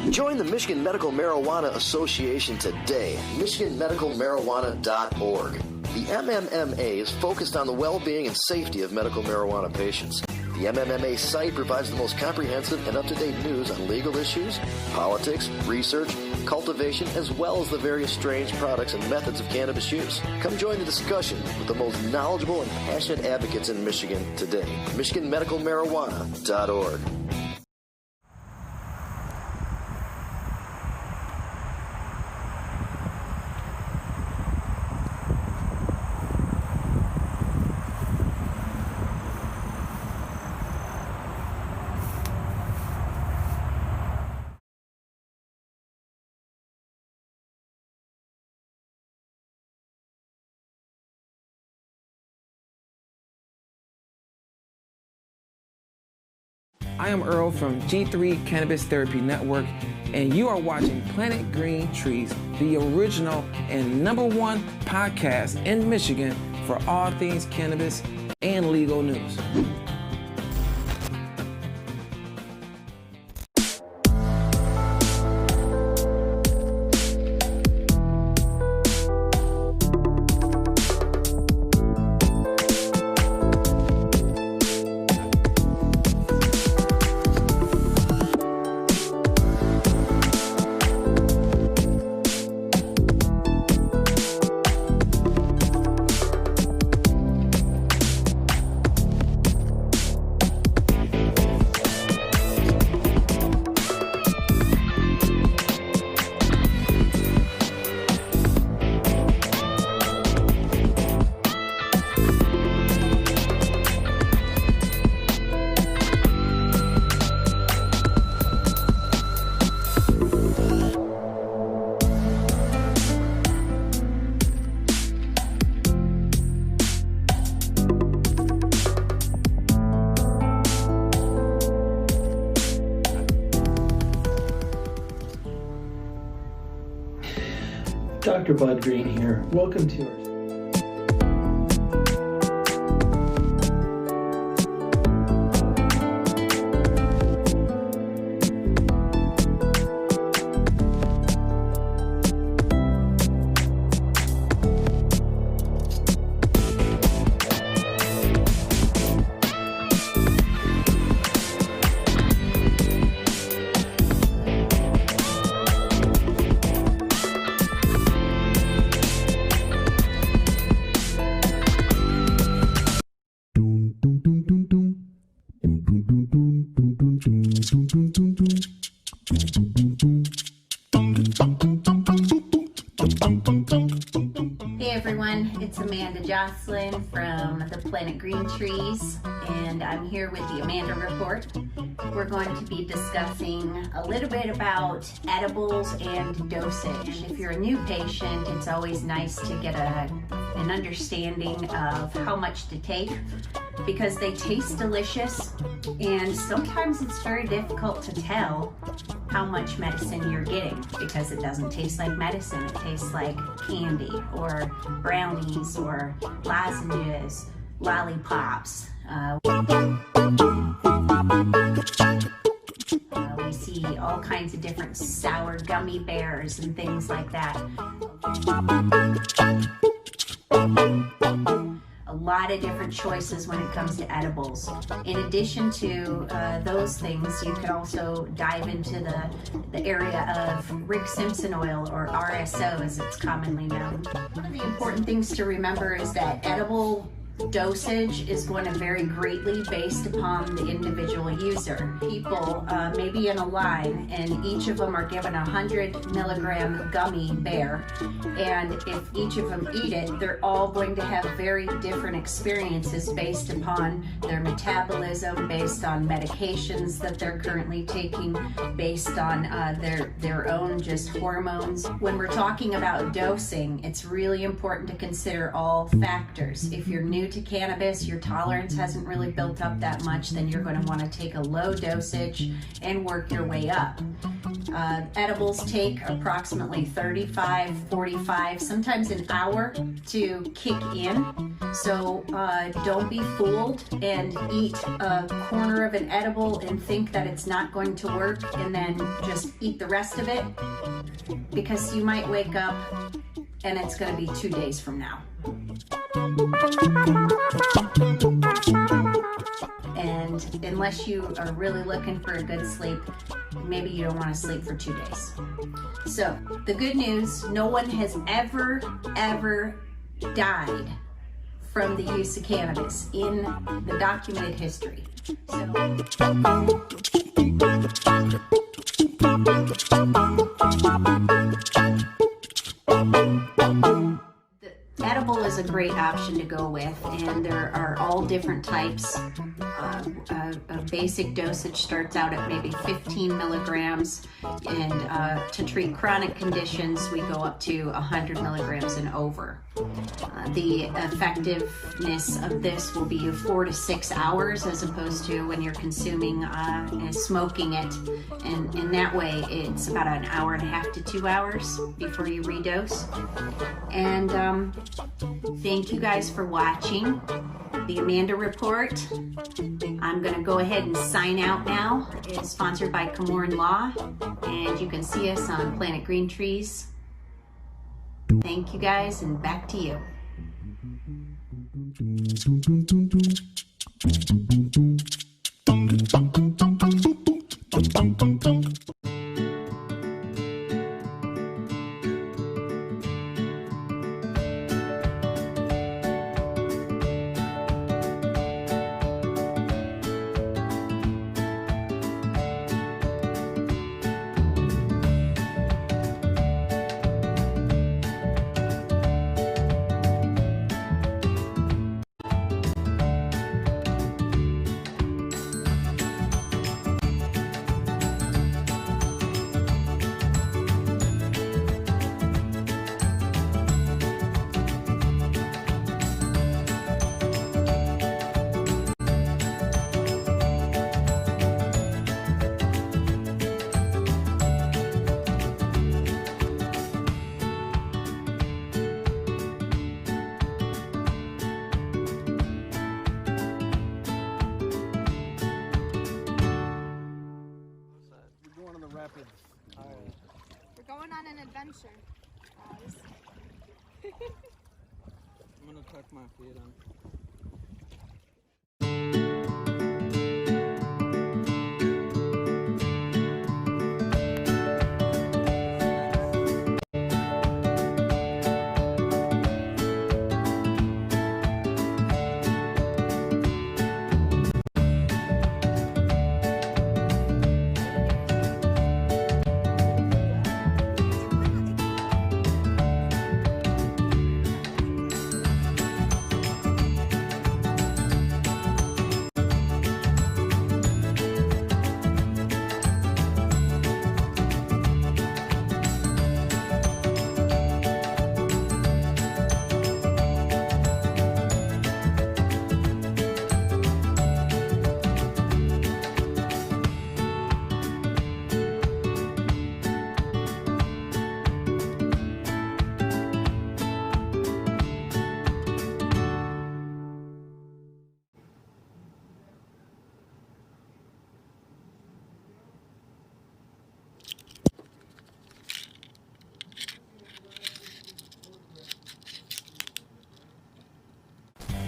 Speaker 11: Join the Michigan Medical Marijuana Association today. MichiganMedicalMarijuana.org. The MMMA is focused on the well-being and safety of medical marijuana patients. The MMMA site provides the most comprehensive and up-to-date news on legal issues, politics, research, cultivation, as well as the various strange products and methods of cannabis use. Come join the discussion with the most knowledgeable and passionate advocates in Michigan today. MichiganMedicalMarijuana.org.
Speaker 12: I am Earl from G3 Cannabis Therapy Network, and you are watching Planet Green Trees, the original and #1 podcast in Michigan for all things cannabis and legal news.
Speaker 13: Dr. Bud Green here. Welcome to our
Speaker 5: Hey everyone, it's Amanda Jocelyn from the Planet Green Trees, and I'm here with the Amanda Report. We're going to be discussing a little bit about edibles and dosage. And if you're a new patient, it's always nice to get an understanding of how much to take, because they taste delicious, and sometimes it's very difficult to tell how much medicine you're getting, because it doesn't taste like medicine. It tastes like candy or brownies or lozenges, lollipops. We see all kinds of different gummy bears and things like that. A lot of different choices when it comes to edibles. In addition to those things, you can also dive into the area of Rick Simpson oil, or RSO as it's commonly known. One of the important things to remember is that edible dosage is going to vary greatly based upon the individual user. People may be in a line and each of them are given 100 milligram gummy bear, and if each of them eat it, they're all going to have very different experiences based upon their metabolism, based on medications that they're currently taking, based on their own just hormones. When we're talking about dosing, it's really important to consider all factors. If you're new to cannabis, your tolerance hasn't really built up that much, then you're going to want to take a low dosage and work your way up. Edibles take approximately 35, 45, sometimes an hour to kick in. So don't be fooled and eat a corner of an edible and think that it's not going to work and then just eat the rest of it, because you might wake up and it's going to be 2 days from now. And unless you are really looking for a good sleep, maybe you don't want to sleep for 2 days. So the good news, no one has ever died from the use of cannabis in the documented history. Edible is a great option to go with, and there are all different types. A basic dosage starts out at maybe 15 milligrams, and to treat chronic conditions, we go up to 100 milligrams and over. The effectiveness of this will be 4 to 6 hours, as opposed to when you're consuming and smoking it, and in that way it's about an hour and a half to 2 hours before you redose. And thank you guys for watching the Amanda Report. I'm going to go ahead and sign out now. It's sponsored by Comorn Law, and you can see us on Planet Green Trees. Thank you guys, and back to you.
Speaker 14: We're going on an adventure, guys.
Speaker 15: I'm gonna tuck my feet on.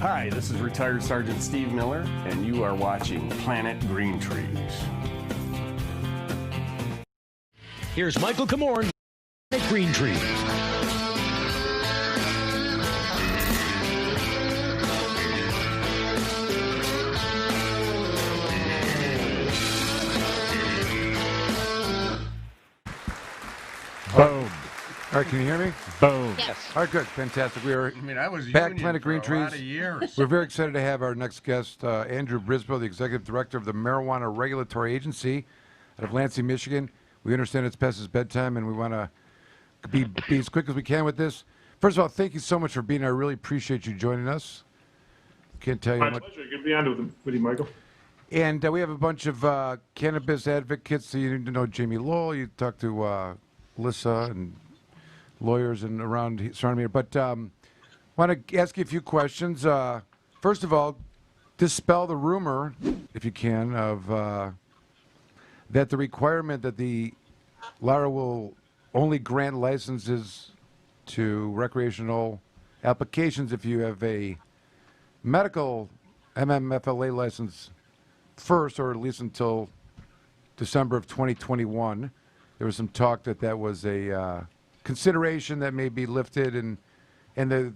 Speaker 16: Hi, this is retired Sergeant Steve Miller, and you are watching Planet Green Trees.
Speaker 10: Here's Michael Camorn at Green Trees.
Speaker 2: Boom.
Speaker 1: All right, can you hear me?
Speaker 2: Boom.
Speaker 3: Yes.
Speaker 1: All right, good, fantastic. We are
Speaker 4: I was
Speaker 1: back,
Speaker 4: union
Speaker 1: Planet
Speaker 4: for
Speaker 1: Green
Speaker 4: a
Speaker 1: Trees.
Speaker 4: lot of years.
Speaker 1: We're very excited to have our next guest, Andrew Brisbo, the Executive Director of the Marijuana Regulatory Agency out of Lansing, Michigan. We understand it's past his bedtime, and we want to be as quick as we can with this. First of all, thank you so much for being here. I really appreciate you joining us. Can't tell you how
Speaker 17: My
Speaker 1: much.
Speaker 17: pleasure. Good to be on with you, Michael.
Speaker 1: And we have a bunch of cannabis advocates. So you need to know Jamie Lowell. You talk to Lissa and lawyers and around surrounding me. But want to ask you a few questions. First of all, dispel the rumor, if you can, of that the requirement that the LARA will only grant licenses to recreational applications if you have a medical MMFLA license first, or at least until December of 2021. There was some talk that was a consideration that may be lifted, and the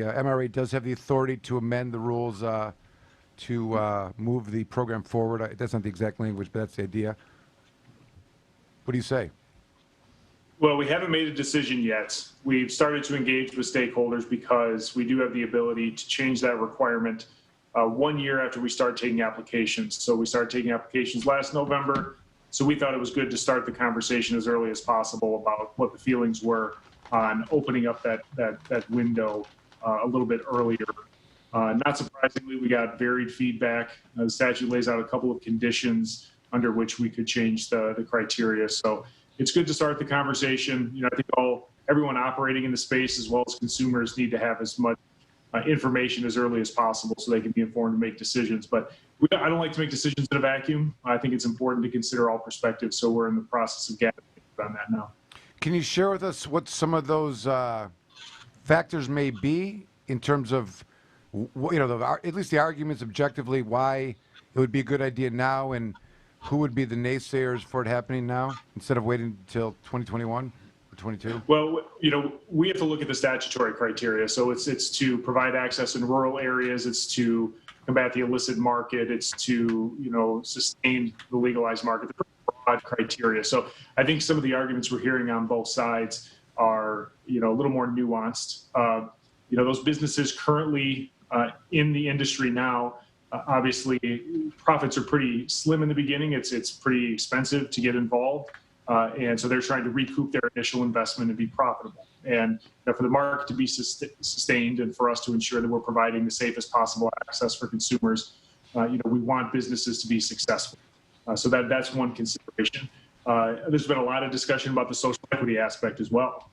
Speaker 1: MRA does have the authority to amend the rules to move the program forward. That's not the exact language, but that's the idea. What do you say?
Speaker 17: Well, we haven't made a decision yet. We've started to engage with stakeholders because we do have the ability to change that requirement 1 year after we start taking applications. So we started taking applications last November. So we thought it was good to start the conversation as early as possible about what the feelings were on opening up that window a little bit earlier. Not surprisingly, we got varied feedback. The statute lays out a couple of conditions under which we could change the criteria. So it's good to start the conversation. I think everyone operating in the space as well as consumers need to have as much information as early as possible so they can be informed and make decisions. But I don't like to make decisions in a vacuum. I think it's important to consider all perspectives. So we're in the process of gathering on that now.
Speaker 1: Can you share with us what some of those factors may be in terms of, at least the arguments objectively why it would be a good idea now, and who would be the naysayers for it happening now instead of waiting until 2021 or 22?
Speaker 17: Well, we have to look at the statutory criteria. So it's to provide access in rural areas. It's to combat the illicit market. It's to, sustain the legalized market. The broad criteria. So I think some of the arguments we're hearing on both sides are, a little more nuanced. Those businesses currently in the industry now, obviously profits are pretty slim in the beginning. It's pretty expensive to get involved. And so they're trying to recoup their initial investment and be profitable. And for the market to be sustained and for us to ensure that we're providing the safest possible access for consumers, we want businesses to be successful. So that's one consideration. There's been a lot of discussion about the social equity aspect as well.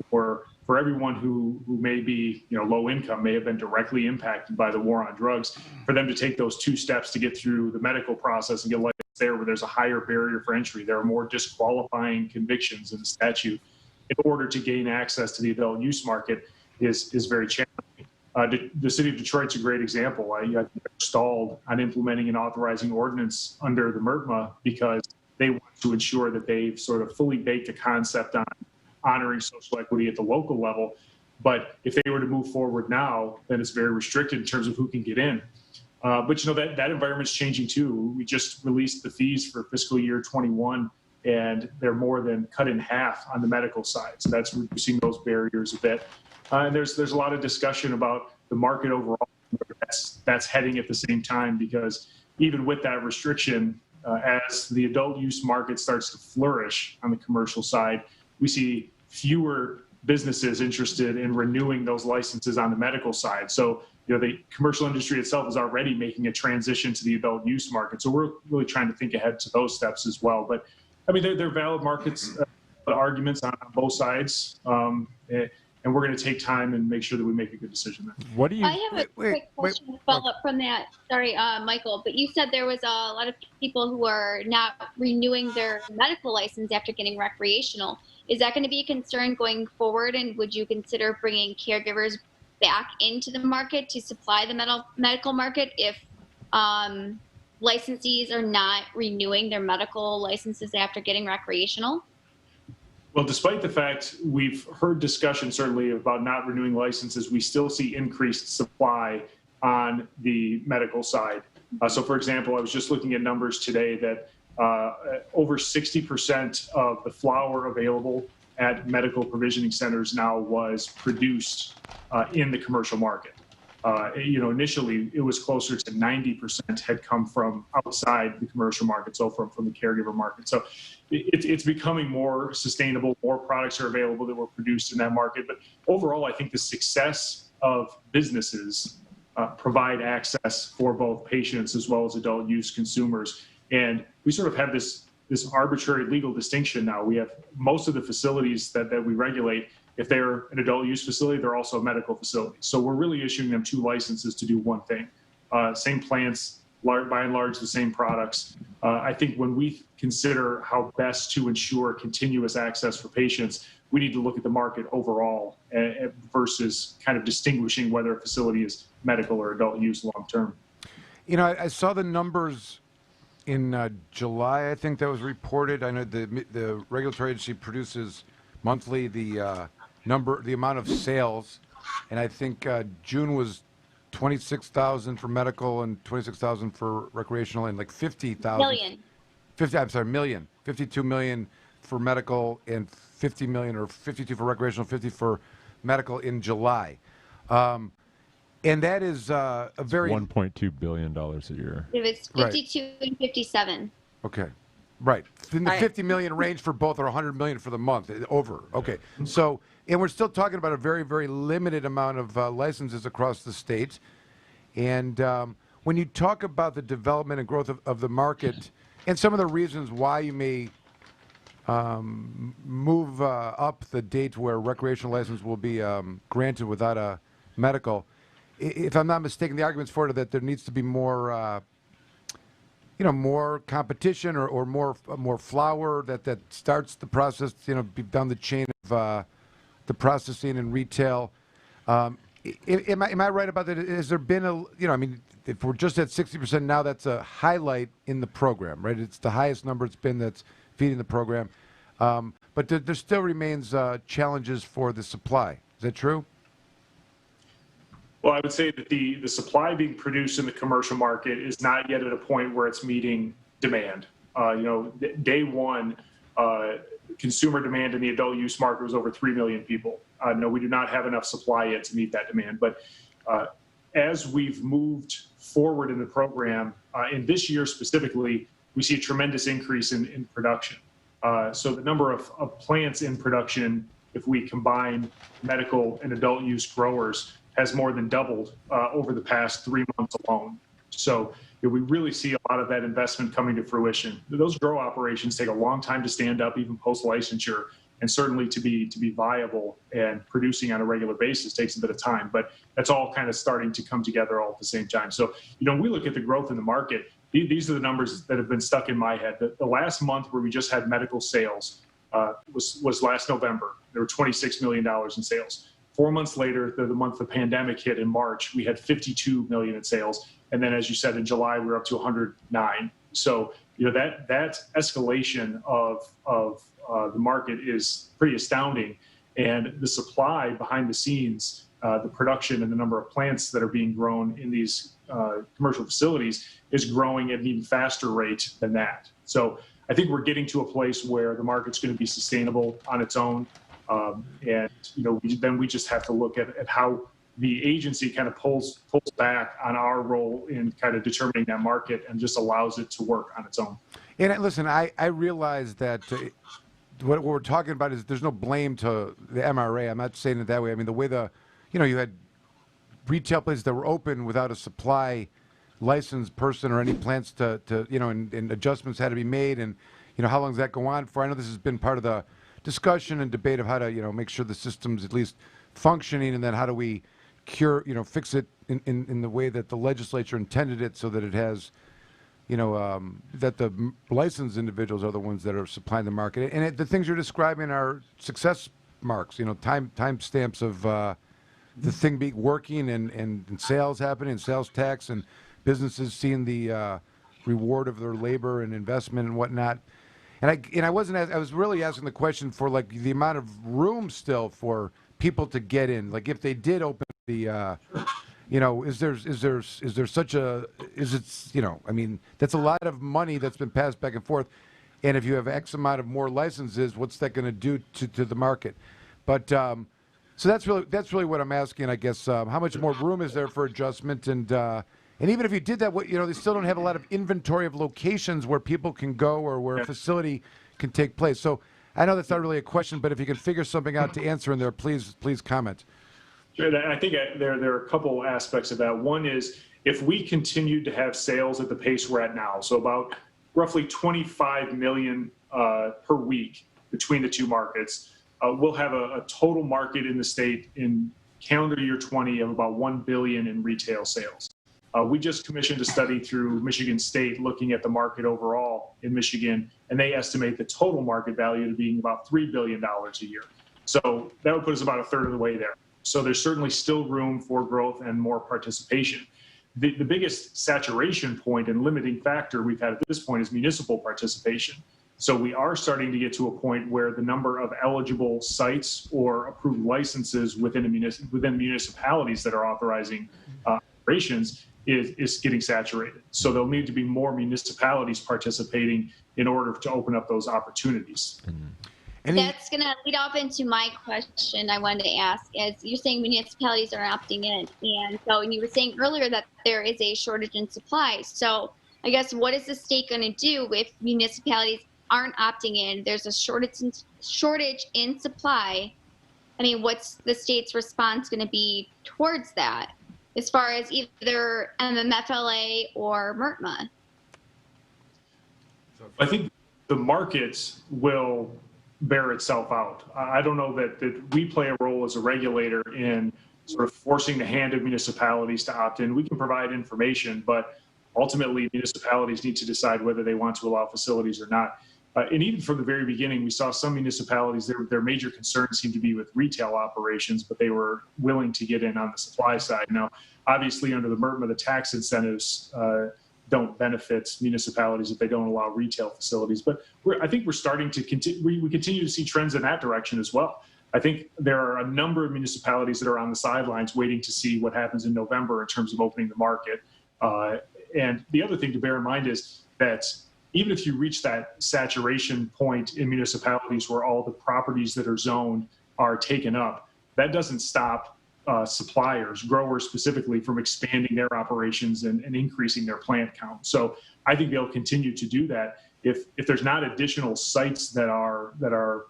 Speaker 17: For everyone who may be low income, may have been directly impacted by the war on drugs, for them to take those 2 steps to get through the medical process and get licensed there, where there's a higher barrier for entry, there are more disqualifying convictions in the statute in order to gain access to the adult use market is very challenging. The city of Detroit's a great example. I think they're stalled on implementing an authorizing ordinance under the MRTMA because they want to ensure that they've sort of fully baked a concept on honoring social equity at the local level. But if they were to move forward now, then it's very restricted in terms of who can get in. But that environment's changing too. We just released the fees for fiscal year 21, and they're more than cut in half on the medical side. So that's reducing those barriers a bit. And there's a lot of discussion about the market overall. That's heading at the same time, because even with that restriction, as the adult use market starts to flourish on the commercial side, we see fewer businesses interested in renewing those licenses on the medical side. So, the commercial industry itself is already making a transition to the adult use market. So we're really trying to think ahead to those steps as well. But I mean, they're valid markets, arguments on both sides. And we're going to take time and make sure that we make a good decision there.
Speaker 2: What do you?
Speaker 3: I have a quick question to follow up from that. Sorry, Michael, but you said there was a lot of people who are not renewing their medical license after getting recreational. Is that going to be a concern going forward? And would you consider bringing caregivers back into the market to supply the medical market if licensees are not renewing their medical licenses after getting recreational?
Speaker 17: Well, despite the fact we've heard discussion certainly about not renewing licenses, we still see increased supply on the medical side. So for example, I was just looking at numbers today that over 60% of the flower available at medical provisioning centers now was produced in the commercial market. Initially it was closer to 90% had come from outside the commercial market, so from the caregiver market. So it's becoming more sustainable. More products are available that were produced in that market. But overall, I think the success of businesses provide access for both patients as well as adult use consumers. And we sort of have this arbitrary legal distinction now. We have most of the facilities that we regulate. If they're an adult use facility, they're also a medical facility. So we're really issuing them 2 licenses to do one thing. Same plants, by and large, the same products. I think when we consider how best to ensure continuous access for patients, we need to look at the market overall versus kind of distinguishing whether a facility is medical or adult use long term.
Speaker 1: I saw the numbers in July, I think that was reported. I know the regulatory agency produces monthly the amount of sales, and I think June was 26,000 for medical and 26,000 for recreational, and like 50,000. Million. 52 million for medical and 50 million or 52 for recreational, 50 for medical in July. And that is a very
Speaker 2: $1.2 billion a year.
Speaker 3: It was 52 and 57.
Speaker 1: Okay. Right. In the 50 million range for both, or 100 million for the month. Over. Okay. So, and we're still talking about a very, very limited amount of licenses across the state. And when you talk about the development and growth of the market and some of the reasons why you may move up the date where recreational license will be granted without a medical, if I'm not mistaken, the argument's for it that there needs to be more more competition or more flower that starts the process, down the chain of the processing and retail. Am I right about that? Has there been if we're just at 60% now, that's a highlight in the program, right? It's the highest number it's been that's feeding the program. But there still remains challenges for the supply. Is that true?
Speaker 17: Well, I would say that the supply being produced in the commercial market is not yet at a point where it's meeting demand. Day one, consumer demand in the adult use market was over 3 million people. No, we do not have enough supply yet to meet that demand. But as we've moved forward in the program, in this year specifically, we see a tremendous increase in production. So the number of plants in production, if we combine medical and adult use growers, has more than doubled over the past 3 months alone. So we really see a lot of that investment coming to fruition. Those grow operations take a long time to stand up, even post-licensure, and certainly to be viable and producing on a regular basis takes a bit of time. But that's all kind of starting to come together all at the same time. So, we look at the growth in the market. These are the numbers that have been stuck in my head. The last month where we just had medical sales was last November. There were $26 million in sales. 4 months later, the month the pandemic hit in March, we had 52 million in sales. And then, as you said, in July, we were up to 109. So, that escalation of the market is pretty astounding. And the supply behind the scenes, the production and the number of plants that are being grown in these commercial facilities is growing at an even faster rate than that. So I think we're getting to a place where the market's going to be sustainable on its own. Then we just have to look at how the agency kind of pulls back on our role in kind of determining that market and just allows it to work on its own.
Speaker 1: And listen, I realize that what we're talking about is there's no blame to the MRA. I'm not saying it that way. I mean, the way you had retail places that were open without a supply licensed person or any plants to and adjustments had to be made, and how long does that go on for? I know this has been part of the discussion and debate of how to make sure the system's at least functioning, and then how do we fix it in the way that the legislature intended it, so that it has that the licensed individuals are the ones that are supplying the market. And the things you're describing are success marks, time stamps of the thing be working and sales happening, and sales tax, and businesses seeing the reward of their labor and investment and whatnot. And I was really asking the question for like the amount of room still for people to get in. Like if they did open the, is there such a, I mean, that's a lot of money that's been passed back and forth. And if you have X amount of more licenses, what's that going to do to the market? But so that's really what I'm asking, I guess. How much more room is there for adjustment? And even if you did that, they still don't have a lot of inventory of locations where people can go or where a facility can take place. So I know that's not really a question, but if you can figure something out to answer in there, please comment.
Speaker 17: Sure. I think there are a couple aspects of that. One is if we continue to have sales at the pace we're at now, so about roughly 25 million per week between the two markets, we'll have a total market in the state in calendar year 20 of about 1 billion in retail sales. We just commissioned a study through Michigan State looking at the market overall in Michigan, and they estimate the total market value to being about $3 billion a year. So that would put us about a third of the way there. So there's certainly still room for growth and more participation. The biggest saturation point and limiting factor we've had at this point is municipal participation. So we are starting to get to a point where the number of eligible sites or approved licenses within municipalities that are authorizing operations is getting saturated. So there'll need to be more municipalities participating in order to open up those opportunities.
Speaker 3: That's going to lead off into my question I wanted to ask. As you're saying municipalities are opting in, and so and you were saying earlier that there is a shortage in supply. So I guess what is the state going to do if municipalities aren't opting in? There's a shortage in supply. I mean, what's the state's response going to be towards that, as far as either MMFLA or MRTMA?
Speaker 17: I think the markets will bear itself out. I don't know that we play a role as a regulator in sort of forcing the hand of municipalities to opt in. We can provide information, but ultimately municipalities need to decide whether they want to allow facilities or not. And even from the very beginning, we saw some municipalities, their major concerns seemed to be with retail operations, but they were willing to get in on the supply side. Now, obviously under the MRTMA, the tax incentives don't benefit municipalities if they don't allow retail facilities. But I think we're starting to we continue to see trends in that direction as well. I think there are a number of municipalities that are on the sidelines waiting to see what happens in November in terms of opening the market. And the other thing to bear in mind is that even if you reach that saturation point in municipalities where all the properties that are zoned are taken up, that doesn't stop suppliers, growers specifically, from expanding their operations and increasing their plant count. So I think they'll continue to do that. If there's not additional sites that are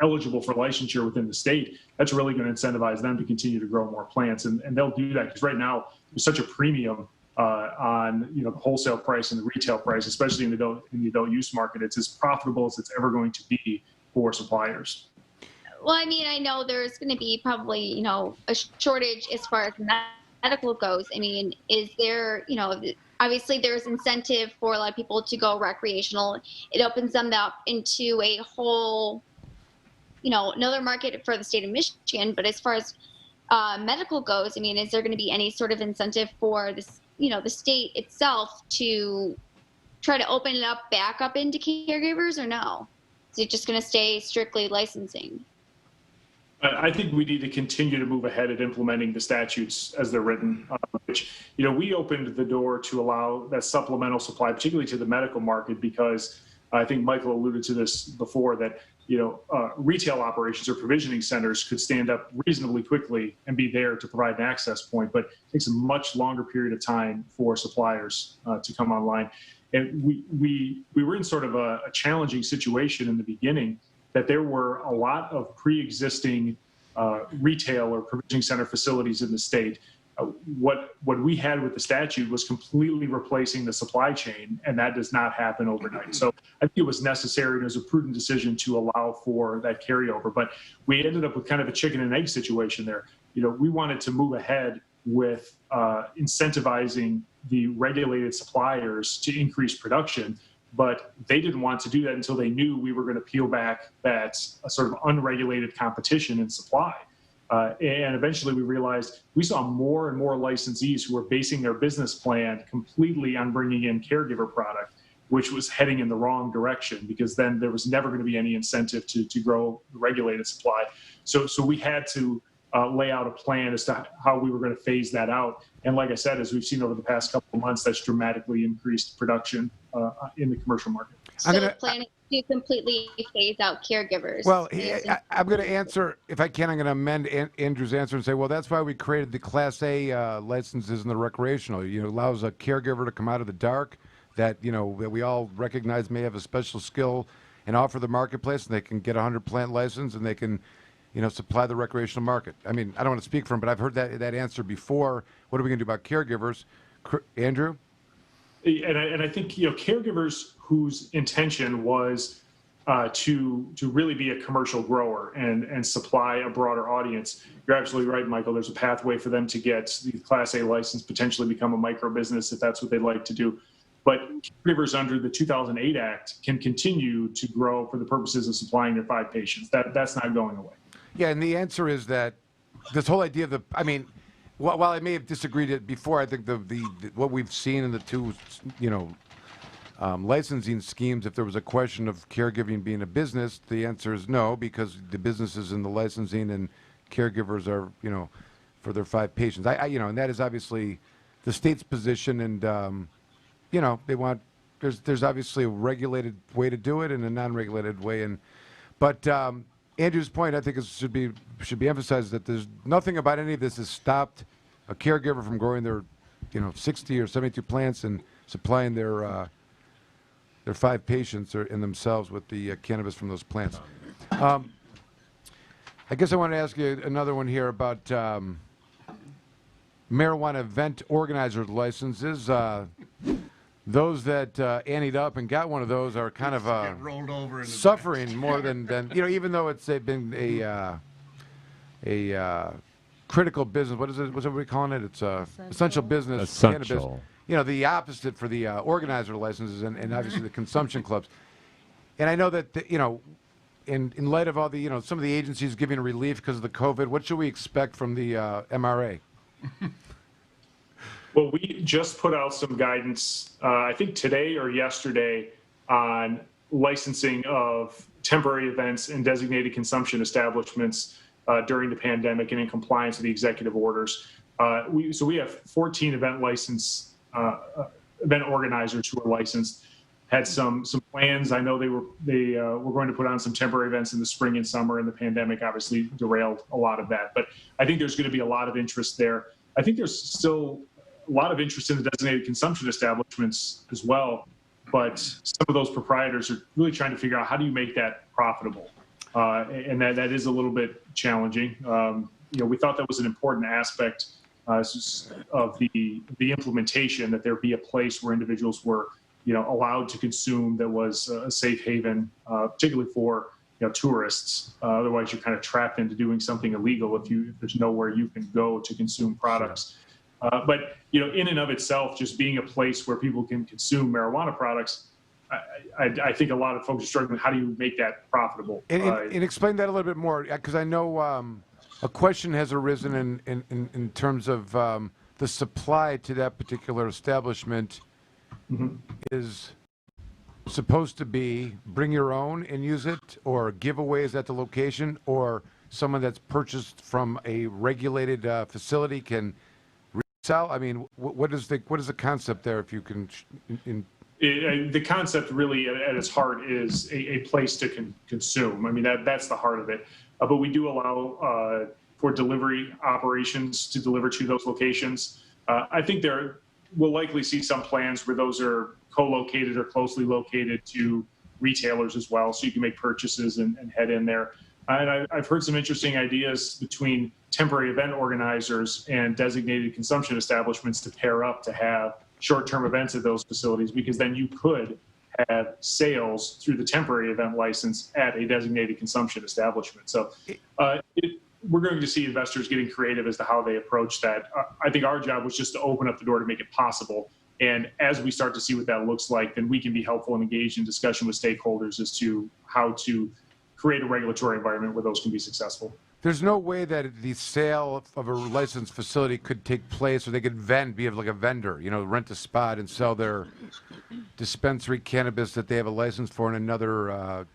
Speaker 17: eligible for licensure within the state, that's really going to incentivize them to continue to grow more plants, and they'll do that because right now there's such a premium on the wholesale price and the retail price, especially in the adult use market. It's as profitable as it's ever going to be for suppliers.
Speaker 3: Well, I mean, I know there's going to be probably, a shortage as far as medical goes. I mean, is there, obviously there's incentive for a lot of people to go recreational. It opens them up into a whole, another market for the state of Michigan. But as far as medical goes, I mean, is there going to be any sort of incentive for this, the state itself to try to open it up back up into caregivers, or no? Is it just going to stay strictly licensing?
Speaker 17: I think we need to continue to move ahead at implementing the statutes as they're written, which, we opened the door to allow that supplemental supply, particularly to the medical market, because I think Michael alluded to this before, that, retail operations or provisioning centers could stand up reasonably quickly and be there to provide an access point, but it takes a much longer period of time for suppliers to come online. And we were in sort of a challenging situation in the beginning, that there were a lot of pre-existing retail or provisioning center facilities in the state. What we had with the statute was completely replacing the supply chain, and that does not happen overnight. So I think it was necessary, and it was a prudent decision to allow for that carryover. But we ended up with kind of a chicken and egg situation there. We wanted to move ahead with incentivizing the regulated suppliers to increase production, but they didn't want to do that until they knew we were going to peel back that sort of unregulated competition in supply. And eventually we realized we saw more and more licensees who were basing their business plan completely on bringing in caregiver product, which was heading in the wrong direction, because then there was never going to be any incentive to grow the regulated supply. So we had to lay out a plan as to how we were going to phase that out. And like I said, as we've seen over the past couple of months, that's dramatically increased production in the commercial market.
Speaker 3: So planning to completely phase out caregivers.
Speaker 1: Well, I'm going to answer, if I can, I'm going to amend Andrew's answer and say, well, that's why we created the Class A licenses in the recreational. It allows a caregiver to come out of the dark that, that we all recognize may have a special skill and offer the marketplace, and they can get a 100-plant license, and they can, supply the recreational market. I mean, I don't want to speak for him, but I've heard that answer before. What are we going to do about caregivers? Andrew?
Speaker 17: And I think, caregivers whose intention was to really be a commercial grower and supply a broader audience. You're absolutely right, Michael. There's a pathway for them to get the Class A license, potentially become a micro business if that's what they'd like to do. But caregivers under the 2008 Act can continue to grow for the purposes of supplying their 5 patients. That's not going away.
Speaker 1: Yeah, and the answer is that this whole idea of while I may have disagreed it before, I think the what we've seen in the two, licensing schemes, if there was a question of caregiving being a business, the answer is no, because the business is in the licensing and caregivers are, for their 5 patients. And that is obviously the state's position, and they want there's obviously a regulated way to do it and a non-regulated way, but Andrew's point, I think, should be emphasized, that there's nothing about any of this has stopped a caregiver from growing their 60 or 72 plants and supplying their 5 patients and themselves with the cannabis from those plants. I guess I want to ask you another one here about marijuana event organizer licenses. Those that anteed up and got one of those are kind of
Speaker 4: rolled over in
Speaker 1: suffering more than even though it's been a critical business. What is it? What's we calling it? It's essential business.
Speaker 2: Essential.
Speaker 1: Cannabis. The opposite for the organizer licenses and obviously the consumption clubs. And I know that in light of all the some of the agencies giving relief because of the COVID, what should we expect from the MRA?
Speaker 17: Well, we just put out some guidance, I think today or yesterday, on licensing of temporary events and designated consumption establishments during the pandemic and in compliance with the executive orders. So we have 14 event organizers who are licensed. Had some plans. I know they were going to put on some temporary events in the spring and summer, and the pandemic obviously derailed a lot of that. But I think there's going to be a lot of interest there. I think there's still a lot of interest in the designated consumption establishments as well, but some of those proprietors are really trying to figure out how do you make that profitable, and that is a little bit challenging. We thought that was an important aspect of the implementation, that there be a place where individuals were allowed to consume that was a safe haven, particularly for tourists. Otherwise, you're kind of trapped into doing something illegal if there's nowhere you can go to consume products. But in and of itself, just being a place where people can consume marijuana products, I think a lot of folks are struggling. How do you make that profitable?
Speaker 1: And explain that a little bit more, because I know a question has arisen in terms of the supply to that particular establishment. Mm-hmm. Is supposed to be bring your own and use it, or giveaways at the location, or someone that's purchased from a regulated facility can resell. I mean, what is the concept there? If you can,
Speaker 17: the concept really at its heart is a place to consume. I mean, that's the heart of it. But we do allow for delivery operations to deliver to those locations. I think we'll likely see some plans where those are co-located or closely located to retailers as well, so you can make purchases and head in there. And I've heard some interesting ideas between temporary event organizers and designated consumption establishments to pair up to have short-term events at those facilities, because then you could have sales through the temporary event license at a designated consumption establishment. So we're going to see investors getting creative as to how they approach that. I think our job was just to open up the door to make it possible. And as we start to see what that looks like, then we can be helpful and engaged in discussion with stakeholders as to how to create a regulatory environment where those can be successful.
Speaker 1: There's no way that the sale of a licensed facility could take place, or they could be like a vendor, rent a spot and sell their dispensary cannabis that they have a license for in another,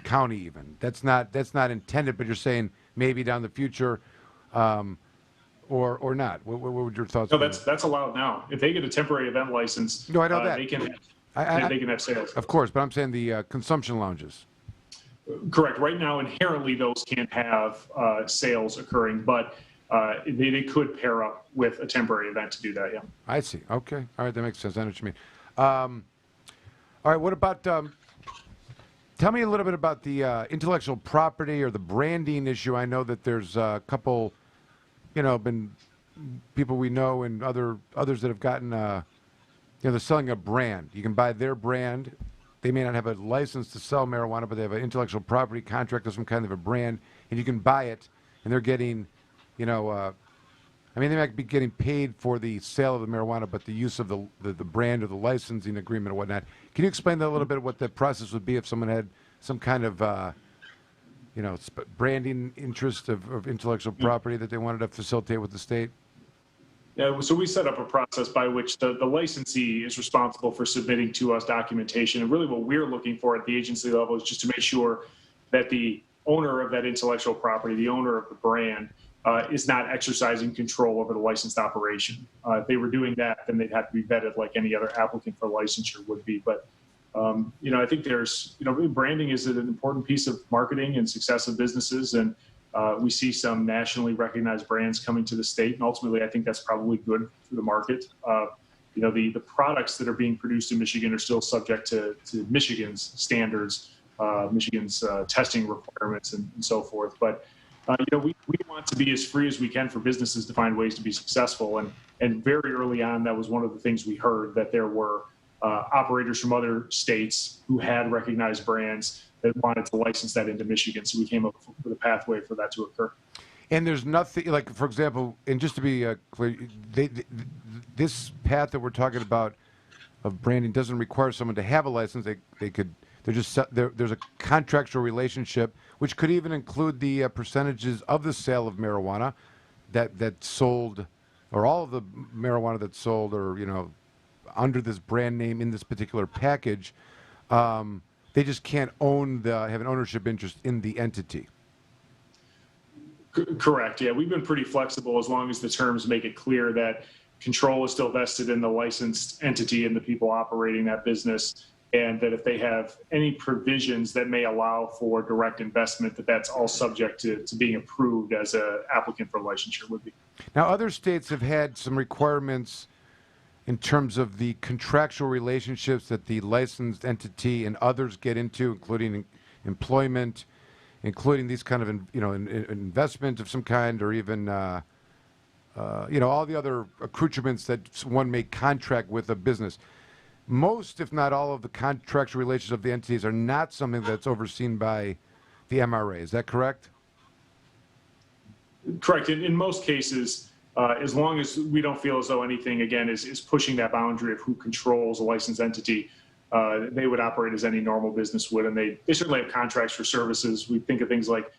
Speaker 1: county even. That's not intended, but you're saying maybe down the future, or not. What would your thoughts
Speaker 17: No,
Speaker 1: be?
Speaker 17: that's allowed now. If they get a temporary event license,
Speaker 1: No, I know that.
Speaker 17: they can have sales.
Speaker 1: Of course, but I'm saying the consumption lounges.
Speaker 17: Correct. Right now, inherently, those can't have sales occurring, but they could pair up with a temporary event to do that, yeah.
Speaker 1: I see. Okay. All right, that makes sense. I know what you mean. All right, what about, tell me a little bit about the intellectual property or the branding issue. I know that there's a couple, been people we know and others that have gotten, they're selling a brand. You can buy their brand. They may not have a license to sell marijuana, but they have an intellectual property contract or some kind of a brand, and you can buy it, and they're getting, they might be getting paid for the sale of the marijuana, but the use of the brand or the licensing agreement or whatnot. Can you explain that a little bit, what the process would be if someone had some kind of, branding interest of intellectual property that they wanted to facilitate with the state?
Speaker 17: Yeah, so we set up a process by which the licensee is responsible for submitting to us documentation. And really what we're looking for at the agency level is just to make sure that the owner of that intellectual property, the owner of the brand, is not exercising control over the licensed operation. If they were doing that, then they'd have to be vetted like any other applicant for licensure would be. But, I think there's, branding is an important piece of marketing and success of businesses. And we see some nationally recognized brands coming to the state, and ultimately, I think that's probably good for the market. The products that are being produced in Michigan are still subject to Michigan's standards, Michigan's testing requirements, and so forth. But we want to be as free as we can for businesses to find ways to be successful. And very early on, that was one of the things we heard, that there were operators from other states who had recognized brands that wanted to license that into Michigan. So we came up with a pathway for that to occur.
Speaker 1: And there's nothing, like, for example, and just to be clear, this path that we're talking about of branding doesn't require someone to have a license. There's a contractual relationship, which could even include the percentages of the sale of marijuana that sold, or all of the marijuana that's sold, or, under this brand name in this particular package. They just can't have an ownership interest in the entity.
Speaker 17: Correct. Yeah, we've been pretty flexible as long as the terms make it clear that control is still vested in the licensed entity and the people operating that business, and that if they have any provisions that may allow for direct investment, that's all subject to being approved as an applicant for licensure would be.
Speaker 1: Now, other states have had some requirements in terms of the contractual relationships that the licensed entity and others get into, including employment, including these kind of, investment of some kind, or even, all the other accoutrements that one may contract with a business. Most, if not all, of the contractual relations of the entities are not something that's overseen by the MRA. Is that correct?
Speaker 17: Correct. In most cases, as long as we don't feel as though anything, again, is pushing that boundary of who controls a licensed entity, they would operate as any normal business would. And they certainly have contracts for services. We think of things like,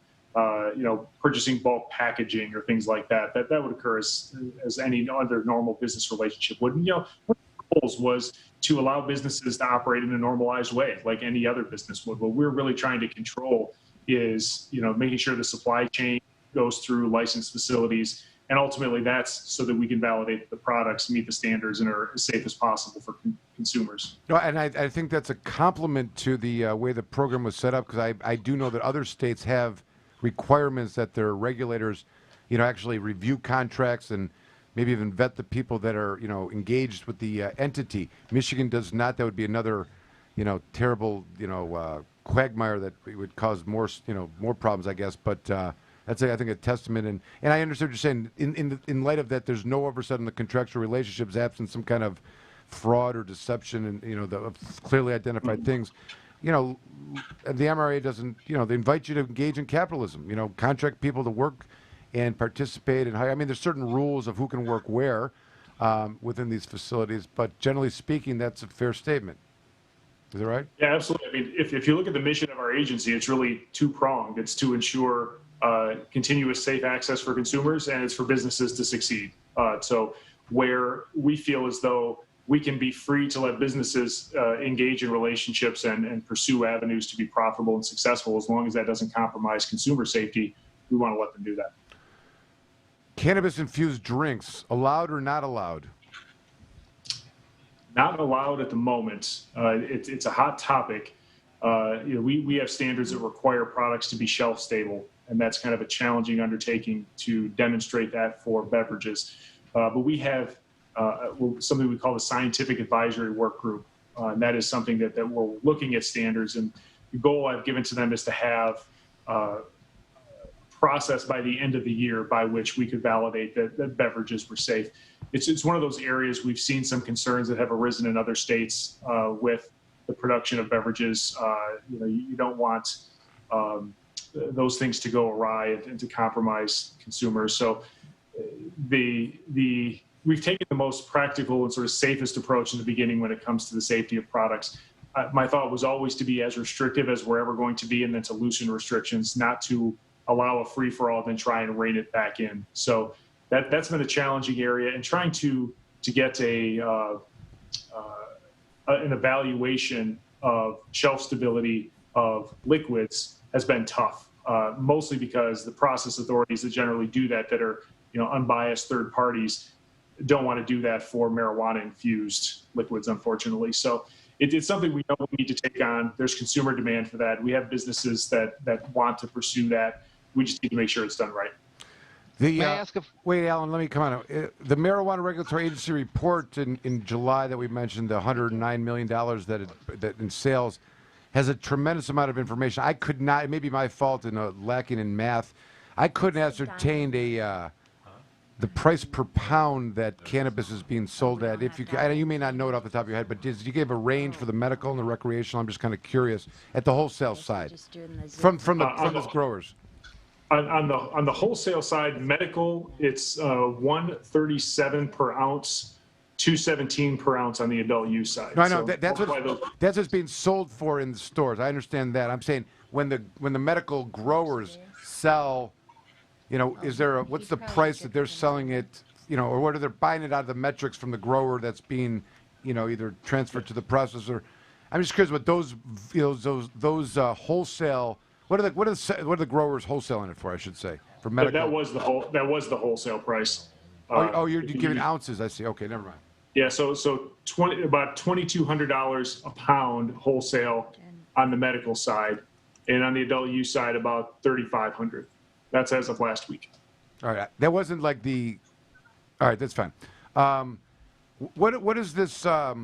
Speaker 17: purchasing bulk packaging or things like that. That would occur as any other normal business relationship would. And, one of the goals was to allow businesses to operate in a normalized way, like any other business would. What we're really trying to control is, making sure the supply chain goes through licensed facilities. And ultimately, that's so that we can validate that the products meet the standards and are as safe as possible for consumers.
Speaker 1: No, and I think that's a compliment to the way the program was set up, because I do know that other states have requirements that their regulators, actually review contracts and maybe even vet the people that are, engaged with the entity. Michigan does not. That would be another, terrible, quagmire that would cause more problems, I guess. But that's, I think, a testament. And I understand what you're saying. In light of that, there's no oversight on the contractual relationships, absent some kind of fraud or deception, and the clearly identified things. The MRA doesn't. They invite you to engage in capitalism. Contract people to work and participate and hire. I mean, there's certain rules of who can work where within these facilities, but generally speaking, that's a fair statement. Is that right?
Speaker 17: Yeah, absolutely. I mean, if you look at the mission of our agency, it's really two-pronged. It's to ensure continuous safe access for consumers, and it's for businesses to succeed. So where we feel as though we can be free to let businesses engage in relationships and pursue avenues to be profitable and successful, as long as that doesn't compromise consumer safety, we want to let them do that.
Speaker 1: Cannabis-infused drinks, allowed or not allowed?
Speaker 17: Not allowed at the moment. It's a hot topic. We have standards that require products to be shelf stable, and that's kind of a challenging undertaking to demonstrate that for beverages. But we have something we call the Scientific Advisory Work Group, and that is something that we're looking at standards. And the goal I've given to them is to have a process by the end of the year by which we could validate that beverages were safe. It's one of those areas we've seen some concerns that have arisen in other states with the production of beverages. You don't want those things to go awry and to compromise consumers. So we've taken the most practical and sort of safest approach in the beginning when it comes to the safety of products. My thought was always to be as restrictive as we're ever going to be, and then to loosen restrictions, not to allow a free-for-all, then try and rein it back in. So that's been a challenging area, and trying to get an evaluation of shelf stability of liquids has been tough, mostly because the process authorities that generally do that are unbiased third parties don't want to do that for marijuana-infused liquids, unfortunately. So it's something we know we need to take on. There's consumer demand for that. We have businesses that want to pursue that. We just need to make sure it's done right.
Speaker 1: Wait, Alan, let me come on. The Marijuana Regulatory Agency report in July that we mentioned, the $109 million that in sales, has a tremendous amount of information. I could not, it may be my fault in lacking in math, I couldn't ascertain the price per pound that cannabis is being sold at. If you may not know it off the top of your head, but did you give a range for the medical and the recreational? I'm just kind of curious at the wholesale side from the growers.
Speaker 17: On the wholesale side, medical, it's $137 per ounce, $217 per ounce on the adult use side.
Speaker 1: No, I know that's what's being sold for in the stores. I understand that. I'm saying when the medical growers sell, is there what's the price that they're selling it, or what are they buying it out of the metrics from the grower that's being, either transferred to the processor? I'm just curious what those wholesale. What are the growers wholesaling it for? I should say for medical.
Speaker 17: That was the wholesale price.
Speaker 1: You're giving ounces. I see. Okay, never mind.
Speaker 17: Yeah, so about $2,200 a pound wholesale on the medical side, and on the adult use side about $3,500. That's as of last week.
Speaker 1: All right, that wasn't like the. All right, that's fine. What is this? I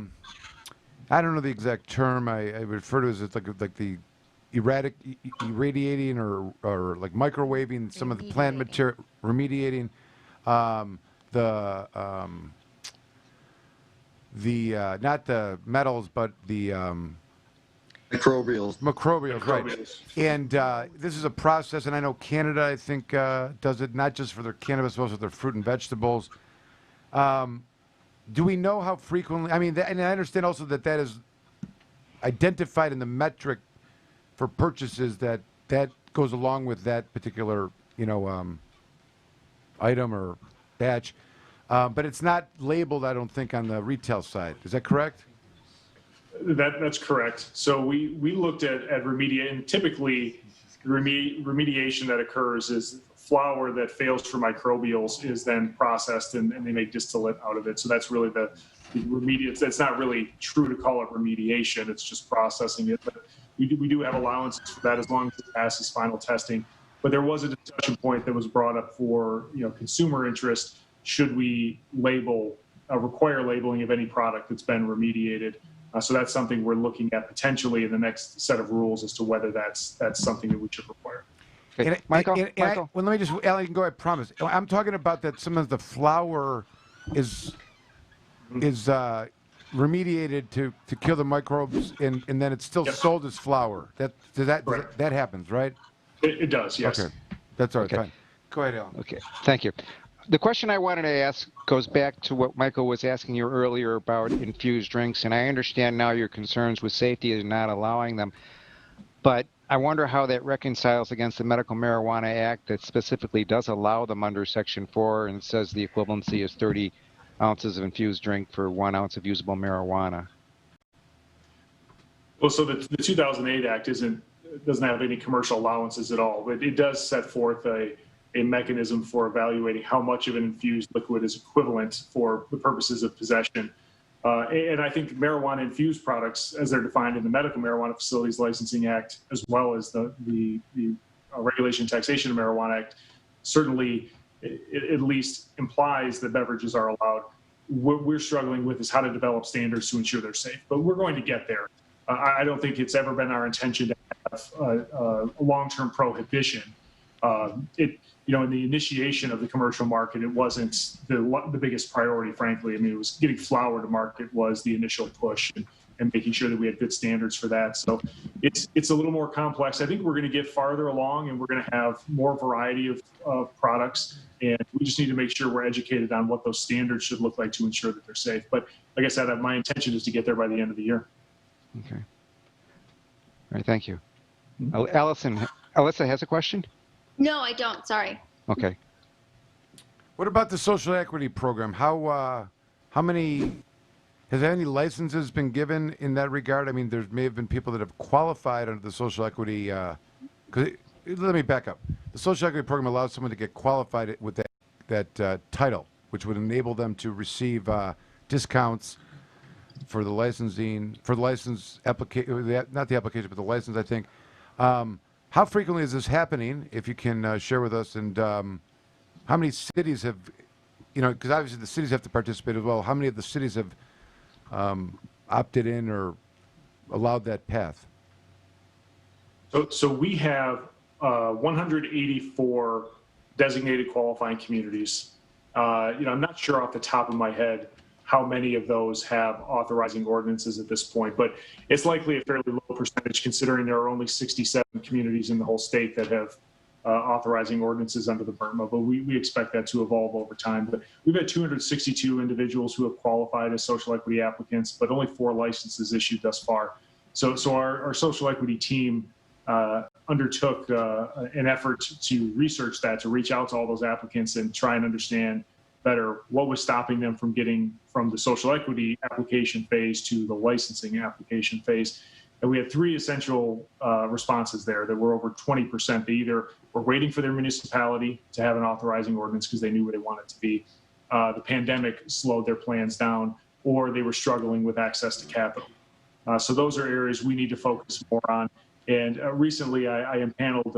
Speaker 1: don't know the exact term. I refer to it as like the irradiating or like microwaving some of the plant material, remediating not the metals, but the
Speaker 8: microbials,
Speaker 1: right? And this is a process, and I know Canada, I think, does it not just for their cannabis, but also their fruit and vegetables. Do we know how frequently? I mean, and I understand also that is identified in the metric for purchases that goes along with that particular item or batch, but it's not labeled, I don't think, on the retail side. Is that correct?
Speaker 17: That's correct. So we looked at remediation. Typically, remediation that occurs is flour that fails for microbials is then processed and they make distillate out of it. So that's really the remediation. It's not really true to call it remediation. It's just processing it. But we do have allowances for that as long as it passes final testing. But there was a discussion point that was brought up for consumer interest. Should we require labeling of any product that's been remediated? So that's something we're looking at potentially in the next set of rules as to whether that's something that we should require.
Speaker 6: Michael.
Speaker 1: Well, let me just, Alan, you can go. I promise. I'm talking about that. Sometimes the flour is remediated to kill the microbes, and then it's still sold as flour. That happens, right?
Speaker 17: It does. Yes.
Speaker 1: Okay, that's all right.
Speaker 6: Okay.
Speaker 1: Fine. Go ahead, Alan.
Speaker 6: Okay. Thank you. The question I wanted to ask goes back to what Michael was asking you earlier about infused drinks, and I understand now your concerns with safety and not allowing them. But I wonder how that reconciles against the Medical Marijuana Act that specifically does allow them under Section 4 and says the equivalency is 30 ounces of infused drink for 1 ounce of usable marijuana.
Speaker 17: Well, so the 2008 Act doesn't have any commercial allowances at all, but it does set forth a mechanism for evaluating how much of an infused liquid is equivalent for the purposes of possession. And I think marijuana infused products, as they're defined in the Medical Marijuana Facilities Licensing Act, as well as the Regulation and Taxation of Marijuana Act, certainly at least implies that beverages are allowed. What we're struggling with is how to develop standards to ensure they're safe, but we're going to get there. I don't think it's ever been our intention to have a long-term prohibition. In the initiation of the commercial market, it wasn't the biggest priority, frankly. I mean, it was getting flower to market was the initial push, and making sure that we had good standards for that. So it's a little more complex. I think we're going to get farther along, and we're going to have more variety of products, and we just need to make sure we're educated on what those standards should look like to ensure that they're safe. But like I said, my intention is to get there by the end of the year.
Speaker 6: Okay. All right, thank you. Alyssa has a question?
Speaker 3: No, I don't. Sorry.
Speaker 6: Okay.
Speaker 1: What about the social equity program? How many, has any licenses been given in that regard? I mean, there may have been people that have qualified under the social equity, let me back up. The social equity program allows someone to get qualified with that title, which would enable them to receive discounts for the licensing, for the license application, not the application, but the license, I think. How frequently is this happening, if you can share with us, and how many cities have, because obviously the cities have to participate as well, how many of the cities have opted in or allowed that path?
Speaker 17: So we have 184 designated qualifying communities. I'm not sure off the top of my head how many of those have authorizing ordinances at this point, but it's likely a fairly low percentage considering there are only 67 communities in the whole state that have authorizing ordinances under the BRMA, but we expect that to evolve over time. But we've had 262 individuals who have qualified as social equity applicants, but only 4 licenses issued thus far. So our social equity team undertook an effort to research that, to reach out to all those applicants and try and understand better what was stopping them from getting from the social equity application phase to the licensing application phase. And we had 3 essential responses there that were over 20%. They either were waiting for their municipality to have an authorizing ordinance because they knew where they wanted to be. The pandemic slowed their plans down, or they were struggling with access to capital. So those are areas we need to focus more on. And recently I impaneled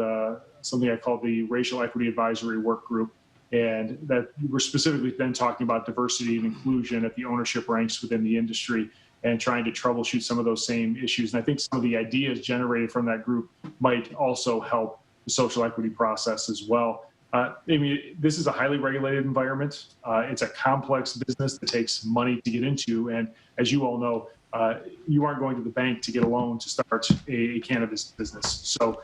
Speaker 17: something I call the Racial Equity Advisory Work Group. And that we're specifically then talking about diversity and inclusion at the ownership ranks within the industry and trying to troubleshoot some of those same issues. And I think some of the ideas generated from that group might also help the social equity process as well. This is a highly regulated environment. It's a complex business that takes money to get into. And as you all know, you aren't going to the bank to get a loan to start a cannabis business. So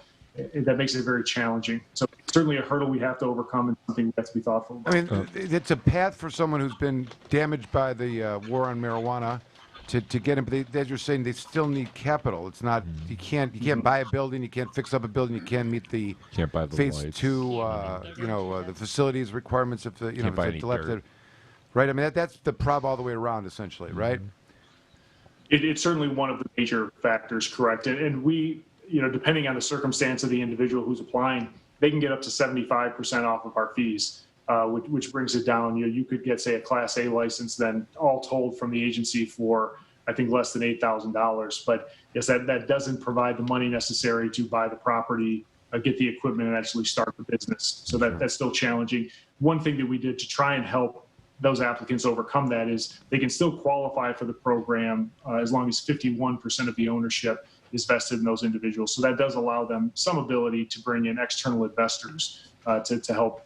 Speaker 17: that makes it very challenging. So it's certainly a hurdle we have to overcome and something we have to be thoughtful about.
Speaker 1: I mean, it's a path for someone who's been damaged by the war on marijuana to get in. But as you're saying, they still need capital. It's not, you can't buy a building, you can't fix up a building, you can't meet the phase 2, the facilities requirements if the, if it's dilapidated. Right? I mean, that's the problem all the way around, essentially, right?
Speaker 17: It's certainly one of the major factors, correct. And we, depending on the circumstance of the individual who's applying, they can get up to 75% off of our fees, which brings it down. You could get, say, a Class A license, then all told from the agency for, I think, less than $8,000. But yes, that doesn't provide the money necessary to buy the property, get the equipment, and actually start the business. So that's still challenging. One thing that we did to try and help those applicants overcome that is they can still qualify for the program as long as 51% of the ownership is vested in those individuals. So that does allow them some ability to bring in external investors to help,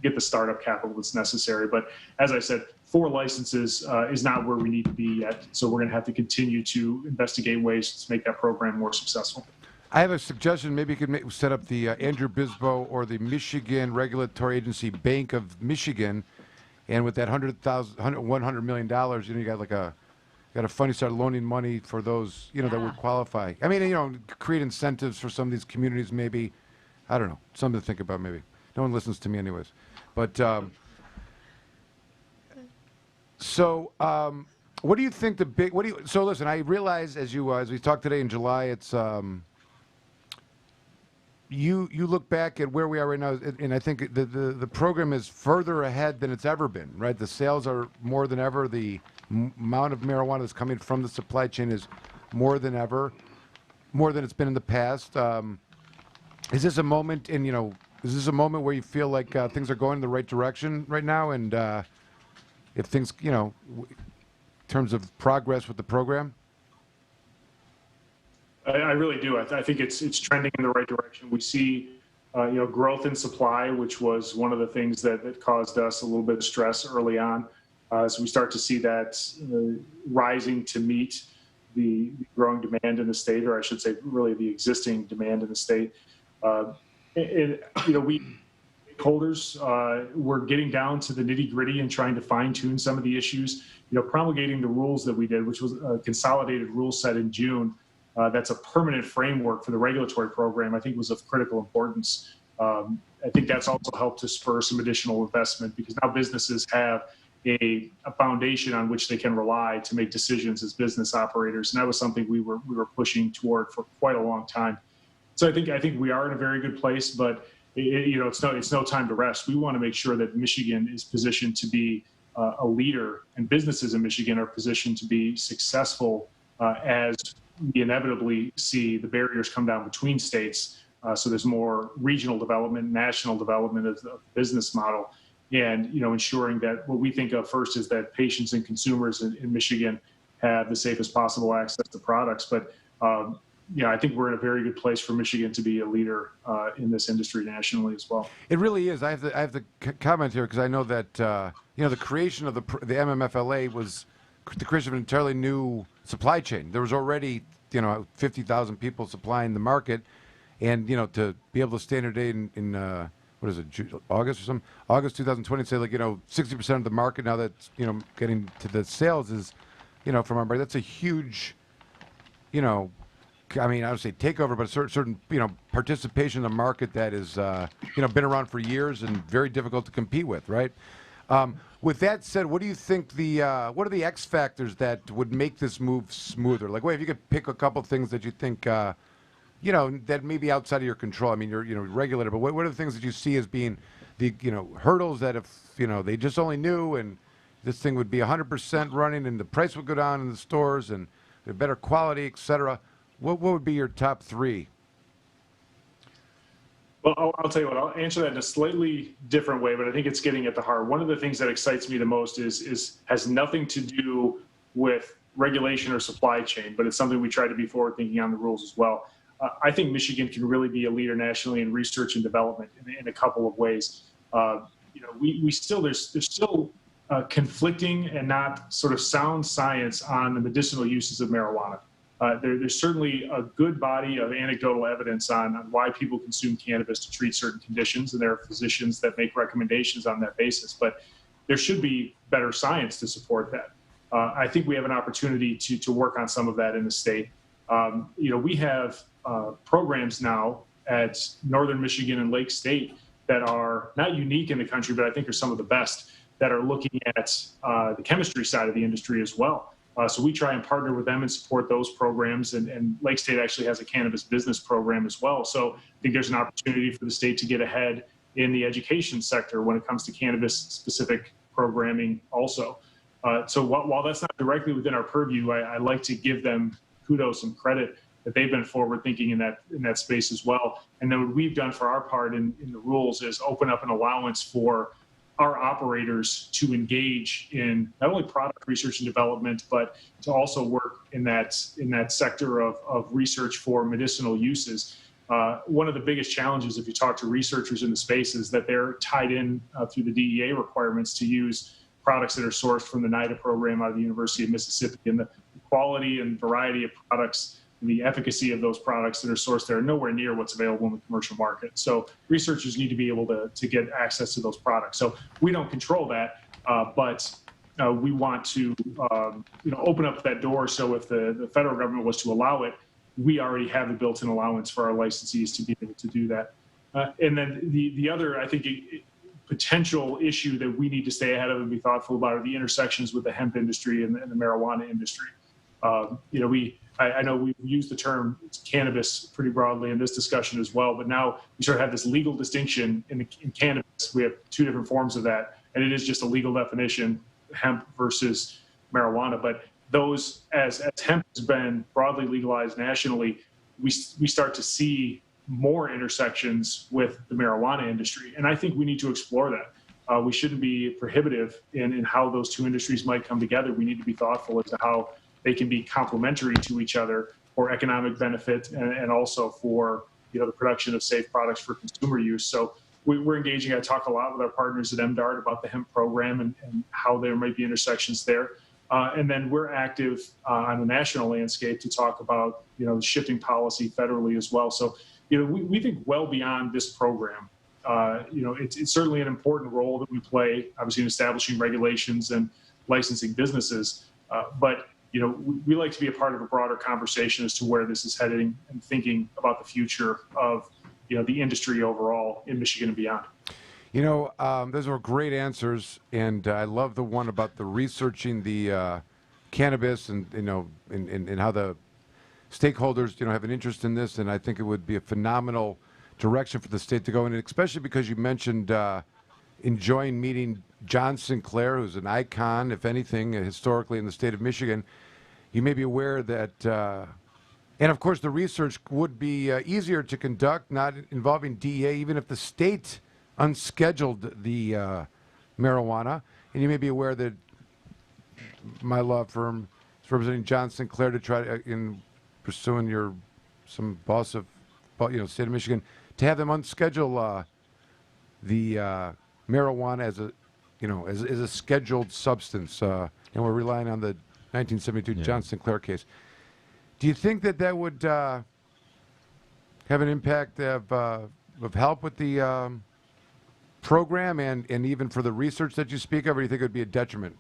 Speaker 17: get the startup capital that's necessary. But as I said, 4 licenses is not where we need to be yet. So we're going to have to continue to investigate ways to make that program more successful.
Speaker 1: I have a suggestion. Maybe you could set up the Andrew Brisbo or the Michigan Regulatory Agency Bank of Michigan, and with that $100 million, you got like a got a fund, you start loaning money for those, that would qualify. I mean, create incentives for some of these communities, maybe. I don't know, something to think about, maybe. No one listens to me anyways. But, what do you think so listen, I realize as we talked today in July, it's, you look back at where we are right now, and I think the program is further ahead than it's ever been, right? The sales are more than ever. The amount of marijuana that's coming from the supply chain is more than ever, more than it's been in the past. Is this a moment where you feel like things are going in the right direction right now? And if things, in terms of progress with the program?
Speaker 17: I really do. I think it's trending in the right direction. We see, growth in supply, which was one of the things that caused us a little bit of stress early on. So we start to see that rising to meet the growing demand in the state, or I should say, really the existing demand in the state. We stakeholders, we're getting down to the nitty gritty and trying to fine tune some of the issues. Promulgating the rules that we did, which was a consolidated rule set in June. That's a permanent framework for the regulatory program, I think was of critical importance. I think that's also helped to spur some additional investment because now businesses have a foundation on which they can rely to make decisions as business operators. And that was something we were pushing toward for quite a long time. So I think we are in a very good place, but it's no time to rest. We want to make sure that Michigan is positioned to be a leader, and businesses in Michigan are positioned to be successful as we inevitably see the barriers come down between states. So there's more regional development, national development of the business model, and ensuring that what we think of first is that patients and consumers in Michigan have the safest possible access to products. But I think we're in a very good place for Michigan to be a leader in this industry nationally as well.
Speaker 1: It really is. I have to comment here because I know that the creation of the MMFLA was the creation of an entirely new supply chain. There was already 50,000 people supplying the market, and to be able to stand today in what is it, August or something? August 2020, say 60% of the market now that's getting to the sales is from our market. That's a huge I would say takeover, but certain participation in the market that is been around for years and very difficult to compete with, right? With that said, what do you think what are the X factors that would make this move smoother? If you could pick a couple things that you think that may be outside of your control. I mean, you're regulator, but what are the things that you see as being the hurdles that if they just only knew and this thing would be 100% running and the price would go down in the stores and better quality, et cetera. What would be your top three?
Speaker 17: Well, I'll tell you what, I'll answer that in a slightly different way, but I think it's getting at the heart. One of the things that excites me the most has nothing to do with regulation or supply chain, but it's something we try to be forward thinking on the rules as well. I think Michigan can really be a leader nationally in research and development in a couple of ways. There's still conflicting and not sort of sound science on the medicinal uses of marijuana. There's certainly a good body of anecdotal evidence on why people consume cannabis to treat certain conditions, and there are physicians that make recommendations on that basis. But there should be better science to support that. I think we have an opportunity to work on some of that in the state. We have programs now at Northern Michigan and Lake State that are not unique in the country, but I think are some of the best that are looking at the chemistry side of the industry as well. So we try and partner with them and support those programs. And Lake State actually has a cannabis business program as well. So I think there's an opportunity for the state to get ahead in the education sector when it comes to cannabis-specific programming also. So while that's not directly within our purview, I like to give them kudos and credit that they've been forward-thinking in that space as well. And then what we've done for our part in the rules is open up an allowance for our operators to engage in not only product research and development, but to also work in that sector of research for medicinal uses. One of the biggest challenges, if you talk to researchers in the space, is that they're tied in through the DEA requirements to use products that are sourced from the NIDA program out of the University of Mississippi, and the quality and variety of products and the efficacy of those products that are sourced there are nowhere near what's available in the commercial market. So researchers need to be able to get access to those products. So we don't control that, but we want to open up that door. So if the federal government was to allow it, we already have a built-in allowance for our licensees to be able to do that. And then the other, I think, potential issue that we need to stay ahead of and be thoughtful about are the intersections with the hemp industry and the marijuana industry. I know we've used the term cannabis pretty broadly in this discussion as well, but now we sort of have this legal distinction in cannabis. We have two different forms of that, and it is just a legal definition, hemp versus marijuana. But those, as hemp has been broadly legalized nationally, we start to see more intersections with the marijuana industry. And I think we need to explore that. We shouldn't be prohibitive in how those two industries might come together. We need to be thoughtful as to how they can be complementary to each other for economic benefit and also for the production of safe products for consumer use. So we're engaging. I talk a lot with our partners at MDART about the hemp program and how there might be intersections there. And then we're active on the national landscape to talk about shifting policy federally as well. So we think well beyond this program. It's certainly an important role that we play, obviously, in establishing regulations and licensing businesses. But we like to be a part of a broader conversation as to where this is heading and thinking about the future of the industry overall in Michigan and beyond.
Speaker 1: Those were great answers, and I love the one about the researching the cannabis and and how the stakeholders have an interest in this, and I think it would be a phenomenal direction for the state to go in, and especially because you mentioned enjoying meeting John Sinclair, who's an icon, if anything, historically in the state of Michigan. You may be aware that, and of course the research would be easier to conduct, not involving DEA, even if the state unscheduled the marijuana. And you may be aware that my law firm is representing John Sinclair to try to, in pursuing some boss of state of Michigan, to have them unschedule the marijuana as a scheduled substance, and we're relying on the 1972 John Sinclair case. Do you think that would have an impact of help with the program and even for the research that you speak of, or do you think it would be a detriment?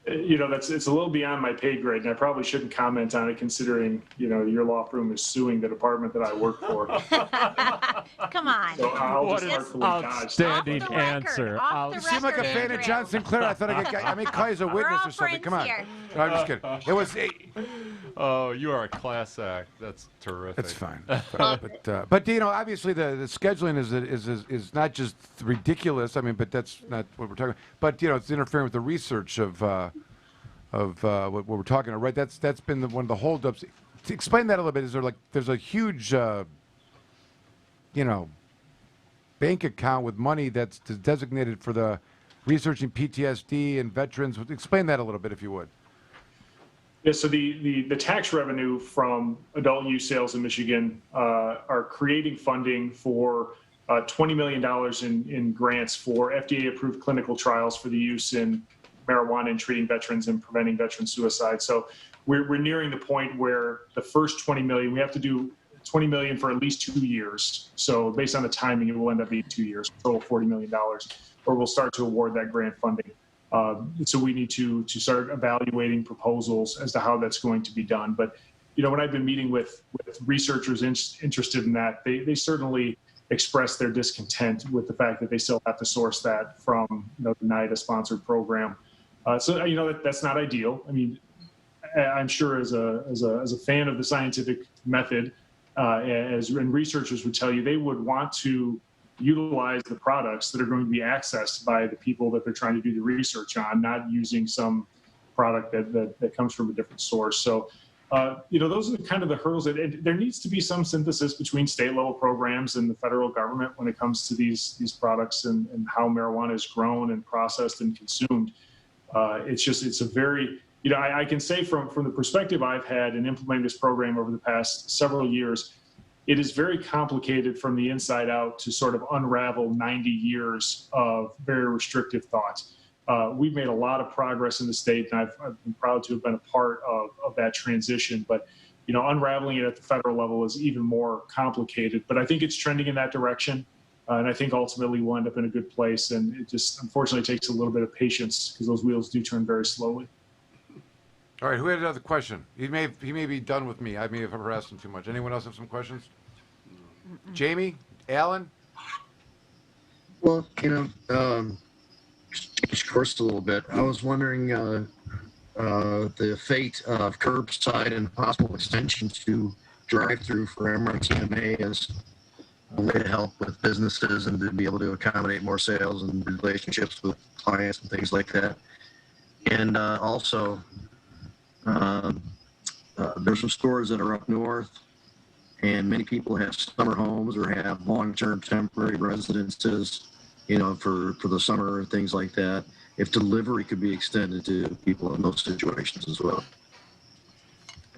Speaker 17: It's a little beyond my pay grade, and I probably shouldn't comment on it, considering your law firm is suing the department that I work for.
Speaker 18: Come on.
Speaker 17: So I'll
Speaker 2: What
Speaker 17: just
Speaker 2: an
Speaker 17: artfully dodge.
Speaker 2: outstanding answer.
Speaker 1: You seem like a fan of John Sinclair. I thought I may call you as a witness or something. Come on.
Speaker 18: Here.
Speaker 1: No, I'm just kidding. It was.
Speaker 2: Oh, you are a class act. That's terrific.
Speaker 1: That's fine. But obviously the scheduling is not just ridiculous. I mean, but that's not what we're talking about. But it's interfering with the research of what we're talking about, right? That's been one of the holdups. To explain that a little bit, there's a huge bank account with money that's designated for the researching PTSD and veterans. Explain that a little bit, if you would.
Speaker 17: Yeah, so the tax revenue from adult use sales in Michigan are creating funding for $20 million in grants for FDA-approved clinical trials for the use in marijuana in treating veterans and preventing veteran suicide. So we're nearing the point where the first $20 million, we have to do $20 million for at least 2 years. So based on the timing, it will end up being 2 years, total $40 million, or we'll start to award that grant funding. So we need to start evaluating proposals as to how that's going to be done. But when I've been meeting with researchers interested in that, they certainly express their discontent with the fact that they still have to source that from the NIDA-sponsored program. So that's not ideal. I mean, I'm sure as a fan of the scientific method, and researchers would tell you, they would want to utilize the products that are going to be accessed by the people that they're trying to do the research on, not using some product that comes from a different source. So, those are kind of the hurdles. There needs to be some synthesis between state level programs and the federal government when it comes to these products and how marijuana is grown and processed and consumed. It's a very, I can say from the perspective I've had in implementing this program over the past several years, it is very complicated from the inside out to sort of unravel 90 years of very restrictive thought. We've made a lot of progress in the state, and I've been proud to have been a part of that transition. But, unraveling it at the federal level is even more complicated. But I think it's trending in that direction. And I think ultimately we'll end up in a good place. And it just unfortunately takes a little bit of patience because those wheels do turn very slowly.
Speaker 1: All right, who had another question? He may be done with me. I may have harassed him too much. Anyone else have some questions? Jamie? Alan?
Speaker 8: Well, change course a little bit. I was wondering the fate of curbside and possible extension to drive-through for MRTMA as a way to help with businesses and to be able to accommodate more sales and relationships with clients and things like that. And also, there's some stores that are up north, and many people have summer homes or have long-term temporary residences, for the summer and things like that. If delivery could be extended to people in those situations as well.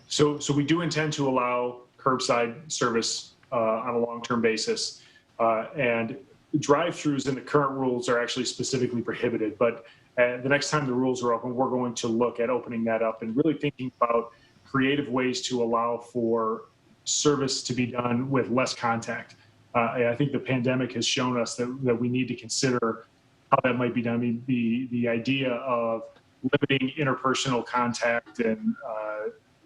Speaker 17: So we do intend to allow curbside service on a long-term basis, and drive-throughs in the current rules are actually specifically prohibited. But the next time the rules are open, we're going to look at opening that up and really thinking about creative ways to allow for service to be done with less contact. I think the pandemic has shown us that we need to consider how that might be done. I mean, the idea of limiting interpersonal contact and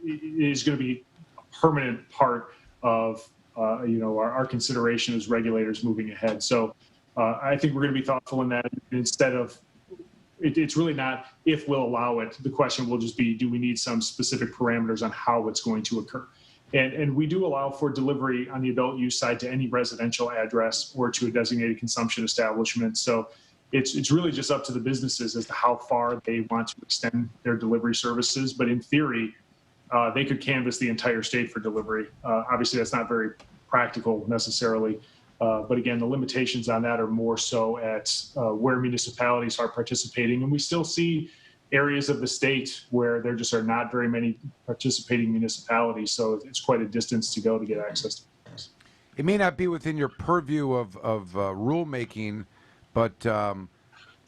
Speaker 17: is going to be a permanent part of our consideration as regulators moving ahead. So I think we're going to be thoughtful in that. Instead of it's really not if we'll allow it. The question will just be, do we need some specific parameters on how it's going to occur? And we do allow for delivery on the adult use side to any residential address or to a designated consumption establishment. So it's really just up to the businesses as to how far they want to extend their delivery services. But in theory, they could canvass the entire state for delivery. Obviously, that's not very practical necessarily. But again, the limitations on that are more so at where municipalities are participating. And we still see areas of the state where there just are not very many participating municipalities. So it's quite a distance to go to get access to things.
Speaker 1: It may not be within your purview of rulemaking, but the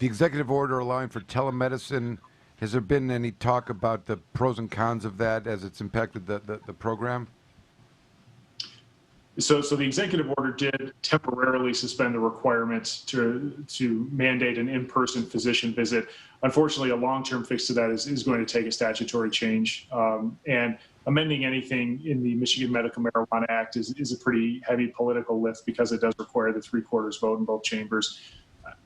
Speaker 1: executive order allowing for telemedicine, has there been any talk about the pros and cons of that as it's impacted the program?
Speaker 17: So the executive order did temporarily suspend the requirement to mandate an in-person physician visit. Unfortunately, a long-term fix to that is going to take a statutory change. And amending anything in the Michigan Medical Marijuana Act is a pretty heavy political lift because it does require the 3/4 vote in both chambers.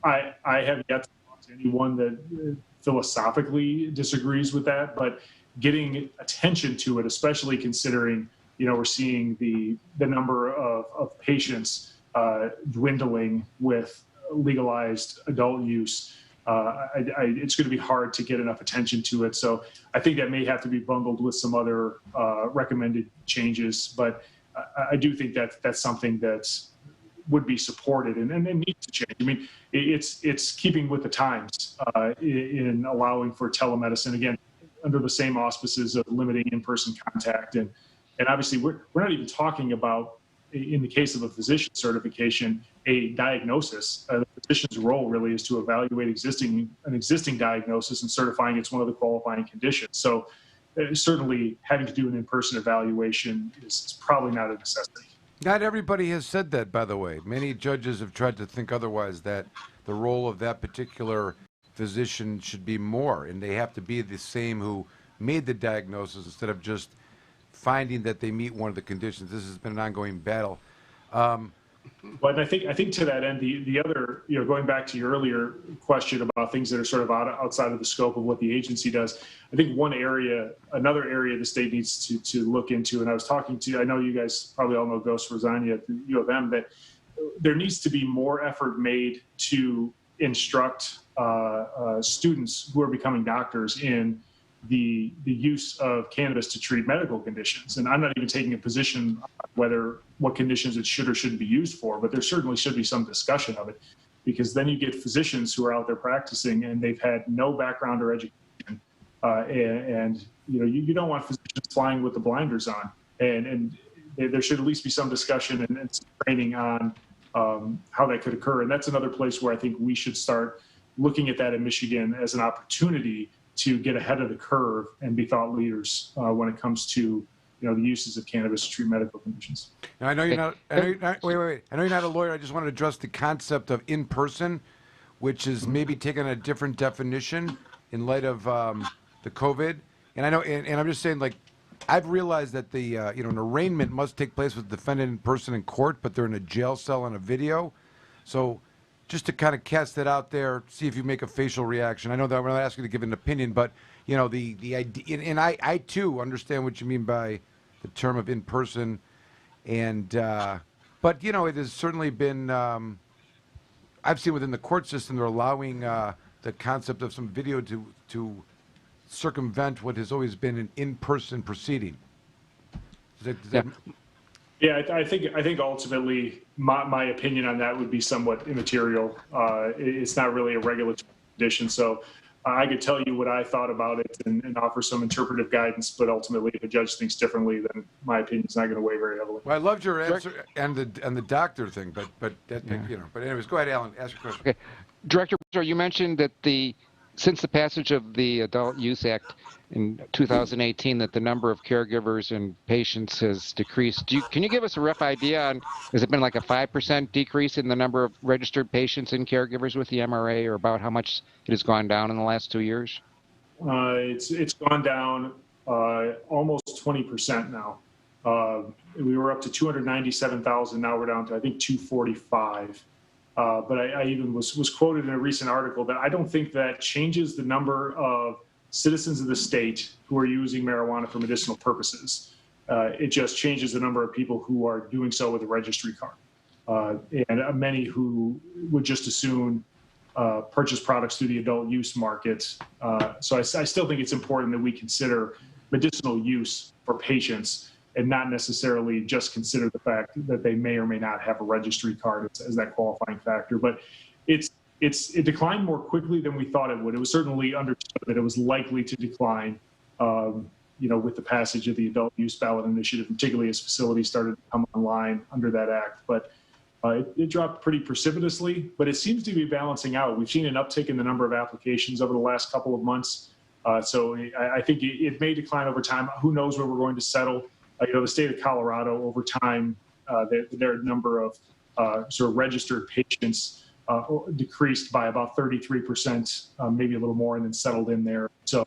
Speaker 17: I have yet to talk to anyone that philosophically disagrees with that, but getting attention to it, especially considering we're seeing the number of patients dwindling with legalized adult use. It's going to be hard to get enough attention to it. So I think that may have to be bundled with some other recommended changes. But I do think that that's something that would be supported and needs to change. I mean, it's keeping with the times in allowing for telemedicine, again, under the same auspices of limiting in-person contact. And obviously, we're not even talking about, in the case of a physician certification, a diagnosis. The physician's role really is to evaluate an existing diagnosis and certifying it's one of the qualifying conditions. So certainly having to do an in-person evaluation is probably not a necessity.
Speaker 1: Not everybody has said that, by the way. Many judges have tried to think otherwise, that the role of that particular physician should be more, and they have to be the same who made the diagnosis instead of just finding that they meet one of the conditions. This has been an ongoing battle.
Speaker 17: But I think to that end, the other, going back to your earlier question about things that are sort of outside of the scope of what the agency does, I think another area the state needs to look into, and I was talking to, I know you guys probably all know Ghost Rosania at the U of M, that there needs to be more effort made to instruct students who are becoming doctors in the use of cannabis to treat medical conditions. And I'm not even taking a position on what conditions it should or shouldn't be used for, but there certainly should be some discussion of it, because then you get physicians who are out there practicing and they've had no background or education. And you don't want physicians flying with the blinders on. And there should at least be some discussion and some training on how that could occur. And that's another place where I think we should start looking at that in Michigan as an opportunity to get ahead of the curve and be thought leaders when it comes to the uses of cannabis to treat medical conditions.
Speaker 1: Now, I know you're not. Wait. I know you're not a lawyer. I just want to address the concept of in person, which is maybe taking a different definition in light of the COVID. And I know, and I'm just saying, like, I've realized that the an arraignment must take place with the defendant in person in court, but they're in a jail cell on a video. So, just to kind of cast it out there, see if you make a facial reaction. I know that I'm not asking you to give an opinion, but the idea, and I too understand what you mean by the term of in person, and but it has certainly been. I've seen within the court system they're allowing the concept of some video to circumvent what has always been an in-person proceeding.
Speaker 17: Yeah, I think ultimately my opinion on that would be somewhat immaterial. It's not really a regulatory condition, so I could tell you what I thought about it and offer some interpretive guidance, but ultimately if a judge thinks differently, then my opinion is not going to weigh very heavily.
Speaker 1: Well, I loved your answer and the doctor thing, but anyways, go ahead, Alan, ask your question.
Speaker 6: Okay. Director, you mentioned that since the passage of the Adult Use Act in 2018, that the number of caregivers and patients has decreased. Can you give us a rough idea on, has it been like a 5% decrease in the number of registered patients and caregivers with the MRA, or about how much it has gone down in the last 2 years?
Speaker 17: It's gone down almost 20% now. We were up to 297,000. Now we're down to, I think, 245. But I even was quoted in a recent article that I don't think that changes the number of citizens of the state who are using marijuana for medicinal purposes. It just changes the number of people who are doing so with a registry card. And many who would just as soon purchase products through the adult use market. So I still think it's important that we consider medicinal use for patients and not necessarily just consider the fact that they may or may not have a registry card as that qualifying factor. But it declined more quickly than we thought it would. It was certainly understood that it was likely to decline, with the passage of the adult use ballot initiative, particularly as facilities started to come online under that act. But it dropped pretty precipitously, but it seems to be balancing out. We've seen an uptick in the number of applications over the last couple of months. So I think it may decline over time. Who knows where we're going to settle? The state of Colorado over time, their number of sort of registered patients decreased by about 33%, maybe a little more, and then settled in there. So,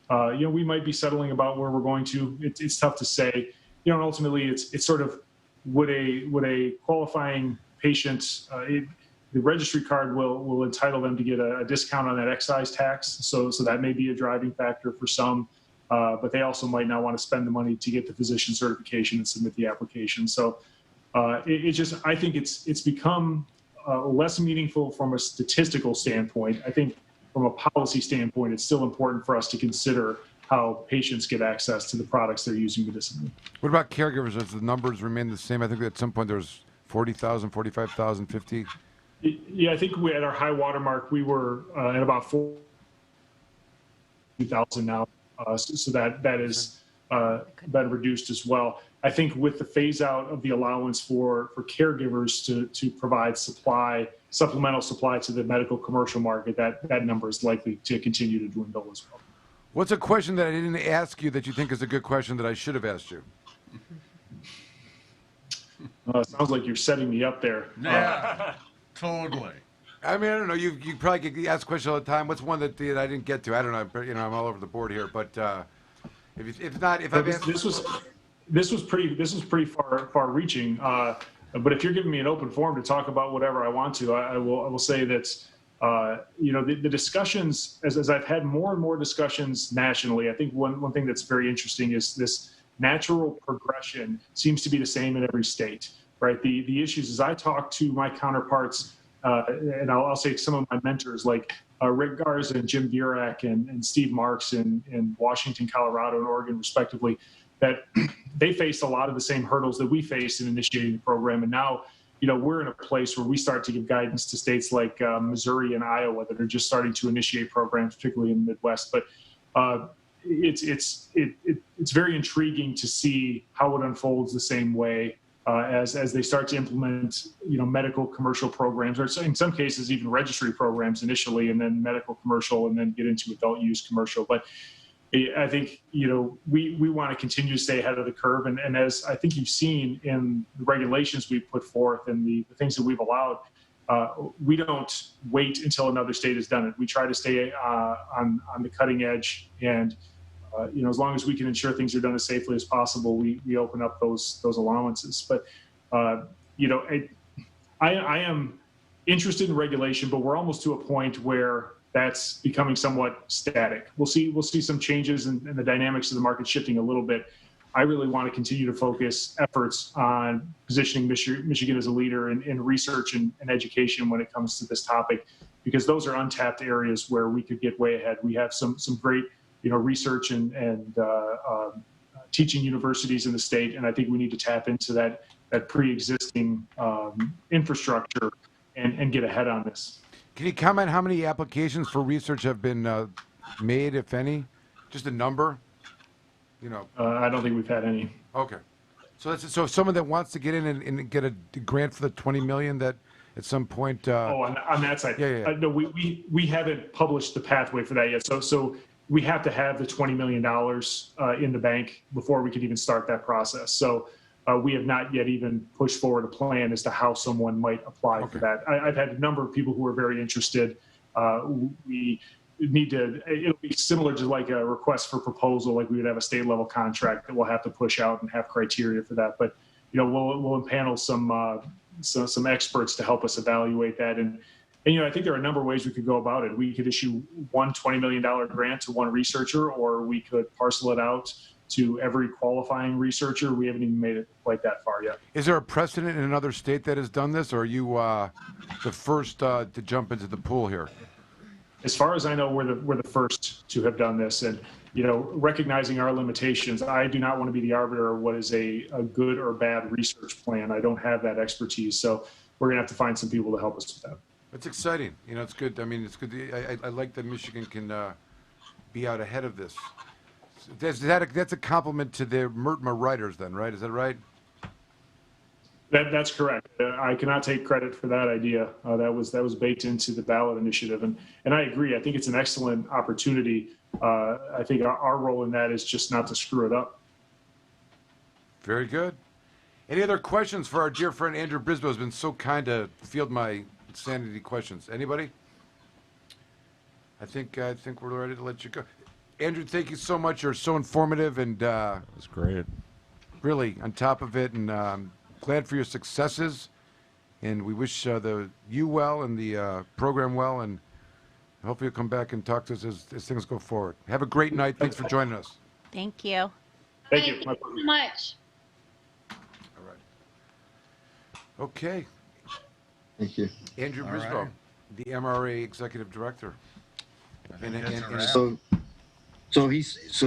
Speaker 17: we might be settling about where we're going to. It's tough to say. And ultimately, it's sort of would a qualifying patient, the registry card will entitle them to get a discount on that excise tax. So that may be a driving factor for some. But they also might not want to spend the money to get the physician certification and submit the application. So I think it's become less meaningful from a statistical standpoint. I think from a policy standpoint, it's still important for us to consider how patients get access to the products they're using medicinally.
Speaker 1: What about caregivers? Does the numbers remain the same? I think at some point there was 40,000, 45,000, 50.
Speaker 17: Yeah, I think at our high water mark, we were at about 40,000 now. So that is been reduced as well. I think with the phase out of the allowance for caregivers to provide supplemental supply to the medical commercial market, that number is likely to continue to dwindle as well.
Speaker 1: What's a question that I didn't ask you that you think is a good question that I should have asked you?
Speaker 17: Sounds like you're setting me up there.
Speaker 4: Yeah, totally.
Speaker 1: I mean, I don't know. You probably get asked questions all the time. What's one that I didn't get to? I don't know. I'm all over the board here. But
Speaker 17: this was pretty far-reaching. But if you're giving me an open forum to talk about whatever I want to, I will say that the discussions, as I've had more and more discussions nationally, I think one thing that's very interesting is this natural progression seems to be the same in every state, right? The issues, as I talk to my counterparts. And I'll say some of my mentors like Rick Garza and Jim Burak and Steve Marks in Washington, Colorado, and Oregon, respectively, that they faced a lot of the same hurdles that we faced in initiating the program. And now, we're in a place where we start to give guidance to states like Missouri and Iowa that are just starting to initiate programs, particularly in the Midwest. But it's very intriguing to see how it unfolds the same way. As they start to implement, medical commercial programs, or in some cases even registry programs initially, and then medical commercial, and then get into adult use commercial. But I think, we want to continue to stay ahead of the curve. And as I think you've seen in the regulations we've put forth and the things that we've allowed, we don't wait until another state has done it. We try to stay on the cutting edge. And, as long as we can ensure things are done as safely as possible, we open up those allowances. But, I am interested in regulation, but we're almost to a point where that's becoming somewhat static. We'll see some changes in the dynamics of the market shifting a little bit. I really want to continue to focus efforts on positioning Michigan as a leader in research and education when it comes to this topic, because those are untapped areas where we could get way ahead. We have some great research and teaching universities in the state, and I think we need to tap into that pre-existing infrastructure and get ahead on this.
Speaker 1: Can you comment how many applications for research have been made, if any? Just a number?
Speaker 17: I don't think we've had any.
Speaker 1: Okay. So if someone that wants to get in and get a grant for the $20 million that at some point.
Speaker 17: On that side.
Speaker 1: Yeah.
Speaker 17: No, we haven't published the pathway for that yet. So we have to have the $20 million in the bank before we can even start that process. So we have not yet even pushed forward a plan as to how someone might apply for that. I've had a number of people who are very interested. We need to, it'll be similar to like a request for proposal, like we would have a state level contract that we'll have to push out and have criteria for that. But, we'll impanel some experts to help us evaluate that. And I think there are a number of ways we could go about it. We could issue one $20 million grant to one researcher, or we could parcel it out to every qualifying researcher. We haven't even made it quite that far yet.
Speaker 1: Is there a precedent in another state that has done this, or are you the first to jump into the pool here?
Speaker 17: As far as I know, we're the first to have done this. And, recognizing our limitations, I do not want to be the arbiter of what is a good or bad research plan. I don't have that expertise. So we're going to have to find some people to help us with that.
Speaker 1: It's exciting. It's good. I mean, it's good. I like that Michigan can be out ahead of this. That's a compliment to the MRTMA writers then, right? Is that right?
Speaker 17: That's correct. I cannot take credit for that idea. That was baked into the ballot initiative. And I agree. I think it's an excellent opportunity. I think our role in that is just not to screw it up.
Speaker 1: Very good. Any other questions for our dear friend Andrew Brisbo, who's been so kind to field my sanity questions? Anybody? I think we're ready to let you go. Andrew, thank you so much. You're so informative and
Speaker 2: that's great.
Speaker 1: Really on top of it, and glad for your successes. And we wish you well and the program well, and hopefully you'll come back and talk to us as things go forward. Have a great night. Thanks for joining us.
Speaker 18: Thank you.
Speaker 17: Thank you.
Speaker 3: Thank you so much.
Speaker 1: All right. Okay.
Speaker 8: Thank you.
Speaker 1: Andrew Brisbo,
Speaker 19: right.
Speaker 1: the MRA Executive Director.
Speaker 8: So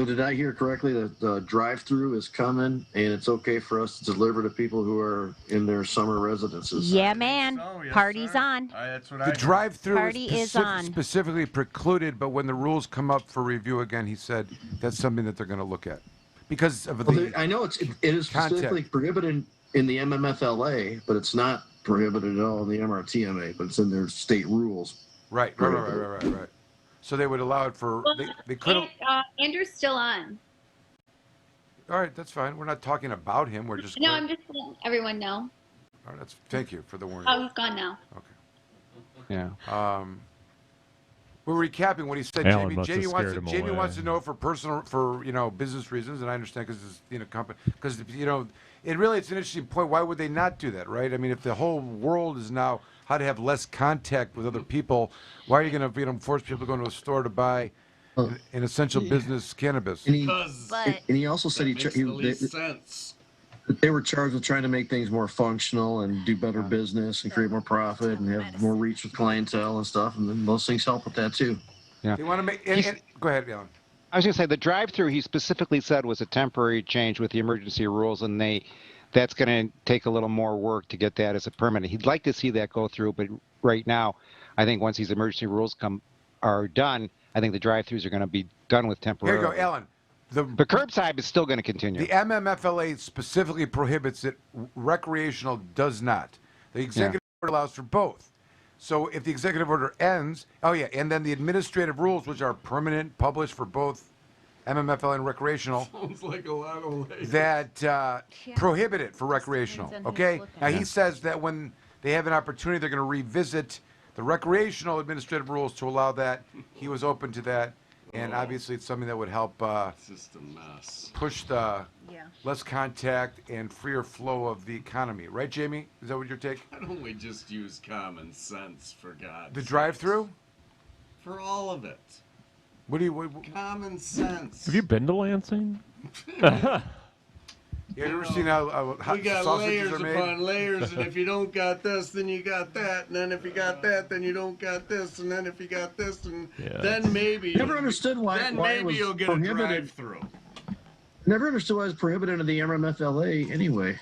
Speaker 8: did I hear correctly that the drive-through is coming and it's okay for us to deliver to people who are in their summer residences?
Speaker 18: Yeah, man.
Speaker 19: Yes,
Speaker 18: Party's
Speaker 19: sir.
Speaker 18: on.
Speaker 19: That's what
Speaker 1: The drive-through
Speaker 18: Party is on.
Speaker 1: specifically precluded, but when the rules come up for review again, he said that's something that they're going to look at because of the.
Speaker 8: I know it is specifically prohibited in the MMFLA, but it's not prohibited at all in the MRTMA, but it's in their state rules.
Speaker 1: Right. So they would allow it for. They could.
Speaker 3: Andrew's still on.
Speaker 1: All right, that's fine. We're not talking about him. We're just.
Speaker 3: No, I'm just letting everyone know.
Speaker 1: All right,
Speaker 3: Thank
Speaker 1: you for the warning.
Speaker 3: Oh, he's gone now.
Speaker 1: Okay.
Speaker 6: Yeah.
Speaker 1: We're recapping what he said.
Speaker 2: Alan
Speaker 1: Jamie,
Speaker 2: must have scared him
Speaker 1: Jamie
Speaker 2: away.
Speaker 1: wants to know for business reasons, and I understand because it's company because it really it's an interesting point. Why would they not do that, right? I mean, if the whole world is now how to have less contact with other people, why are you going to force people to go into a store to buy an essential business cannabis?
Speaker 8: And he also said they were charged with trying to make things more functional and do better business and create more profit and have more reach with clientele and stuff. And then those things help with that too.
Speaker 6: Yeah.
Speaker 1: They want to make. Go ahead, Alan.
Speaker 6: I was going to say the drive-through he specifically said was a temporary change with the emergency rules, and that's going to take a little more work to get that as a permanent. He'd like to see that go through, but right now, I think once these emergency rules are done, I think the drive-throughs are going to be done with temporarily.
Speaker 1: Here you go, Alan.
Speaker 6: The curbside is still going to continue.
Speaker 1: The MMFLA specifically prohibits it. Recreational does not. The executive order allows for both. So if the executive order ends, and then the administrative rules, which are permanent, published for both MMFL and recreational,
Speaker 4: Sounds like a lot of ladies.
Speaker 1: that prohibit it for recreational. Okay? Now, he says that when they have an opportunity, they're going to revisit the recreational administrative rules to allow that. He was open to that. And obviously, it's something that would help
Speaker 4: it's just a mess.
Speaker 1: push the less contact and freer flow of the economy. Right, Jamie? Is that what your take?
Speaker 4: Why don't we just use common sense, for God's
Speaker 1: The
Speaker 4: sakes?
Speaker 1: drive-through?
Speaker 4: For all of it.
Speaker 1: What do you...
Speaker 4: Common sense.
Speaker 2: Have you been to Lansing?
Speaker 1: You ever seen how
Speaker 4: we got
Speaker 1: sausages
Speaker 4: layers
Speaker 1: are made?
Speaker 4: upon layers, and if you don't got this, then you got that, and then if you got that, then you don't got this, and then if you got this, and then maybe
Speaker 8: Never understood why it was
Speaker 4: you'll get
Speaker 8: prohibited.
Speaker 4: a drive-through.
Speaker 8: Never understood why it's prohibited in the MMFLA anyway.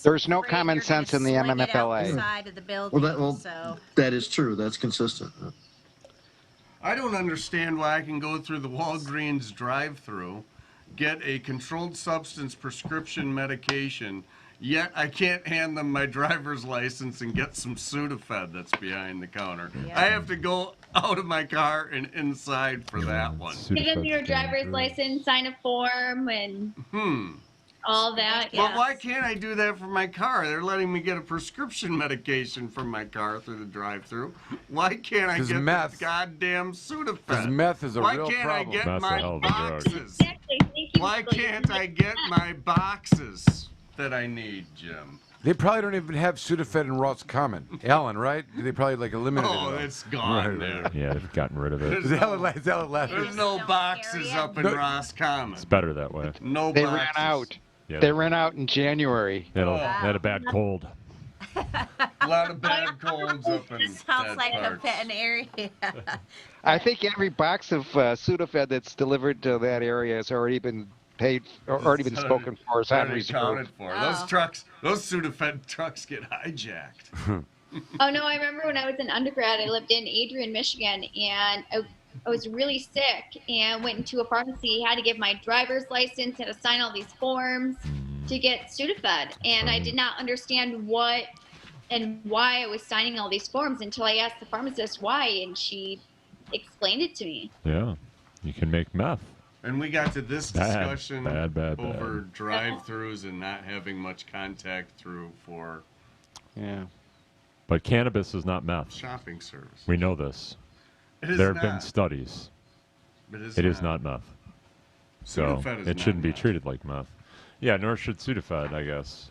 Speaker 6: There's no common sense in the MMFLA.
Speaker 18: Side of the building, so.
Speaker 8: That is true. That's consistent.
Speaker 4: I don't understand why I can go through the Walgreens drive-through, get a controlled substance prescription medication, yet I can't hand them my driver's license and get some Sudafed that's behind the counter. I have to go out of my car and inside for that one.
Speaker 3: Give them your driver's license, sign a form, and all that.
Speaker 4: But why can't I do that for my car? They're letting me get a prescription medication from my car through the drive-thru. Why can't I get
Speaker 1: meth.
Speaker 4: the goddamn Sudafed?
Speaker 1: Because meth is a
Speaker 4: Why
Speaker 1: real
Speaker 4: can't
Speaker 1: problem.
Speaker 4: I get
Speaker 2: Meth's a
Speaker 4: my
Speaker 2: hell of a drug.
Speaker 4: boxes? Why can't I get my boxes that I need, Jim?
Speaker 1: They probably don't even have Sudafed in Ross Common. Alan, right? They probably like eliminated
Speaker 4: Oh,
Speaker 1: it.
Speaker 4: it's gone there.
Speaker 2: Yeah, they've gotten rid of it.
Speaker 1: Is Alan laughing?
Speaker 4: There's no boxes up in Roscommon.
Speaker 2: It's better that way.
Speaker 4: No
Speaker 6: They
Speaker 4: boxes.
Speaker 6: ran out.
Speaker 2: Yeah,
Speaker 6: They ran out in January.
Speaker 2: They had a bad cold.
Speaker 4: A lot of bad colds up in
Speaker 18: Sounds
Speaker 4: that
Speaker 18: like
Speaker 4: part.
Speaker 18: an area.
Speaker 6: I think every box of Sudafed that's delivered to that area has already been paid, or already been spoken for. It's on
Speaker 4: Already
Speaker 6: reserve.
Speaker 4: counted for. Those trucks, those Sudafed trucks get hijacked.
Speaker 3: Oh no, I remember when I was in undergrad, I lived in Adrian, Michigan, and I was really sick and went into a pharmacy, had to give my driver's license, had to sign all these forms to get Sudafed. And I did not understand what and why I was signing all these forms until I asked the pharmacist why, and she explained it to me.
Speaker 2: Yeah, you can make meth.
Speaker 4: And we got to this
Speaker 2: Bad,
Speaker 4: discussion
Speaker 2: bad.
Speaker 4: over drive-thrus and not having much contact through for
Speaker 2: But cannabis is not meth.
Speaker 4: shopping service.
Speaker 2: We know this.
Speaker 4: It is
Speaker 2: There have been
Speaker 4: not.
Speaker 2: studies.
Speaker 4: It
Speaker 2: is not meth. So
Speaker 4: Sudafed is
Speaker 2: it
Speaker 4: not
Speaker 2: shouldn't be
Speaker 4: meth.
Speaker 2: treated like meth. Yeah, nor should Sudafed, I guess.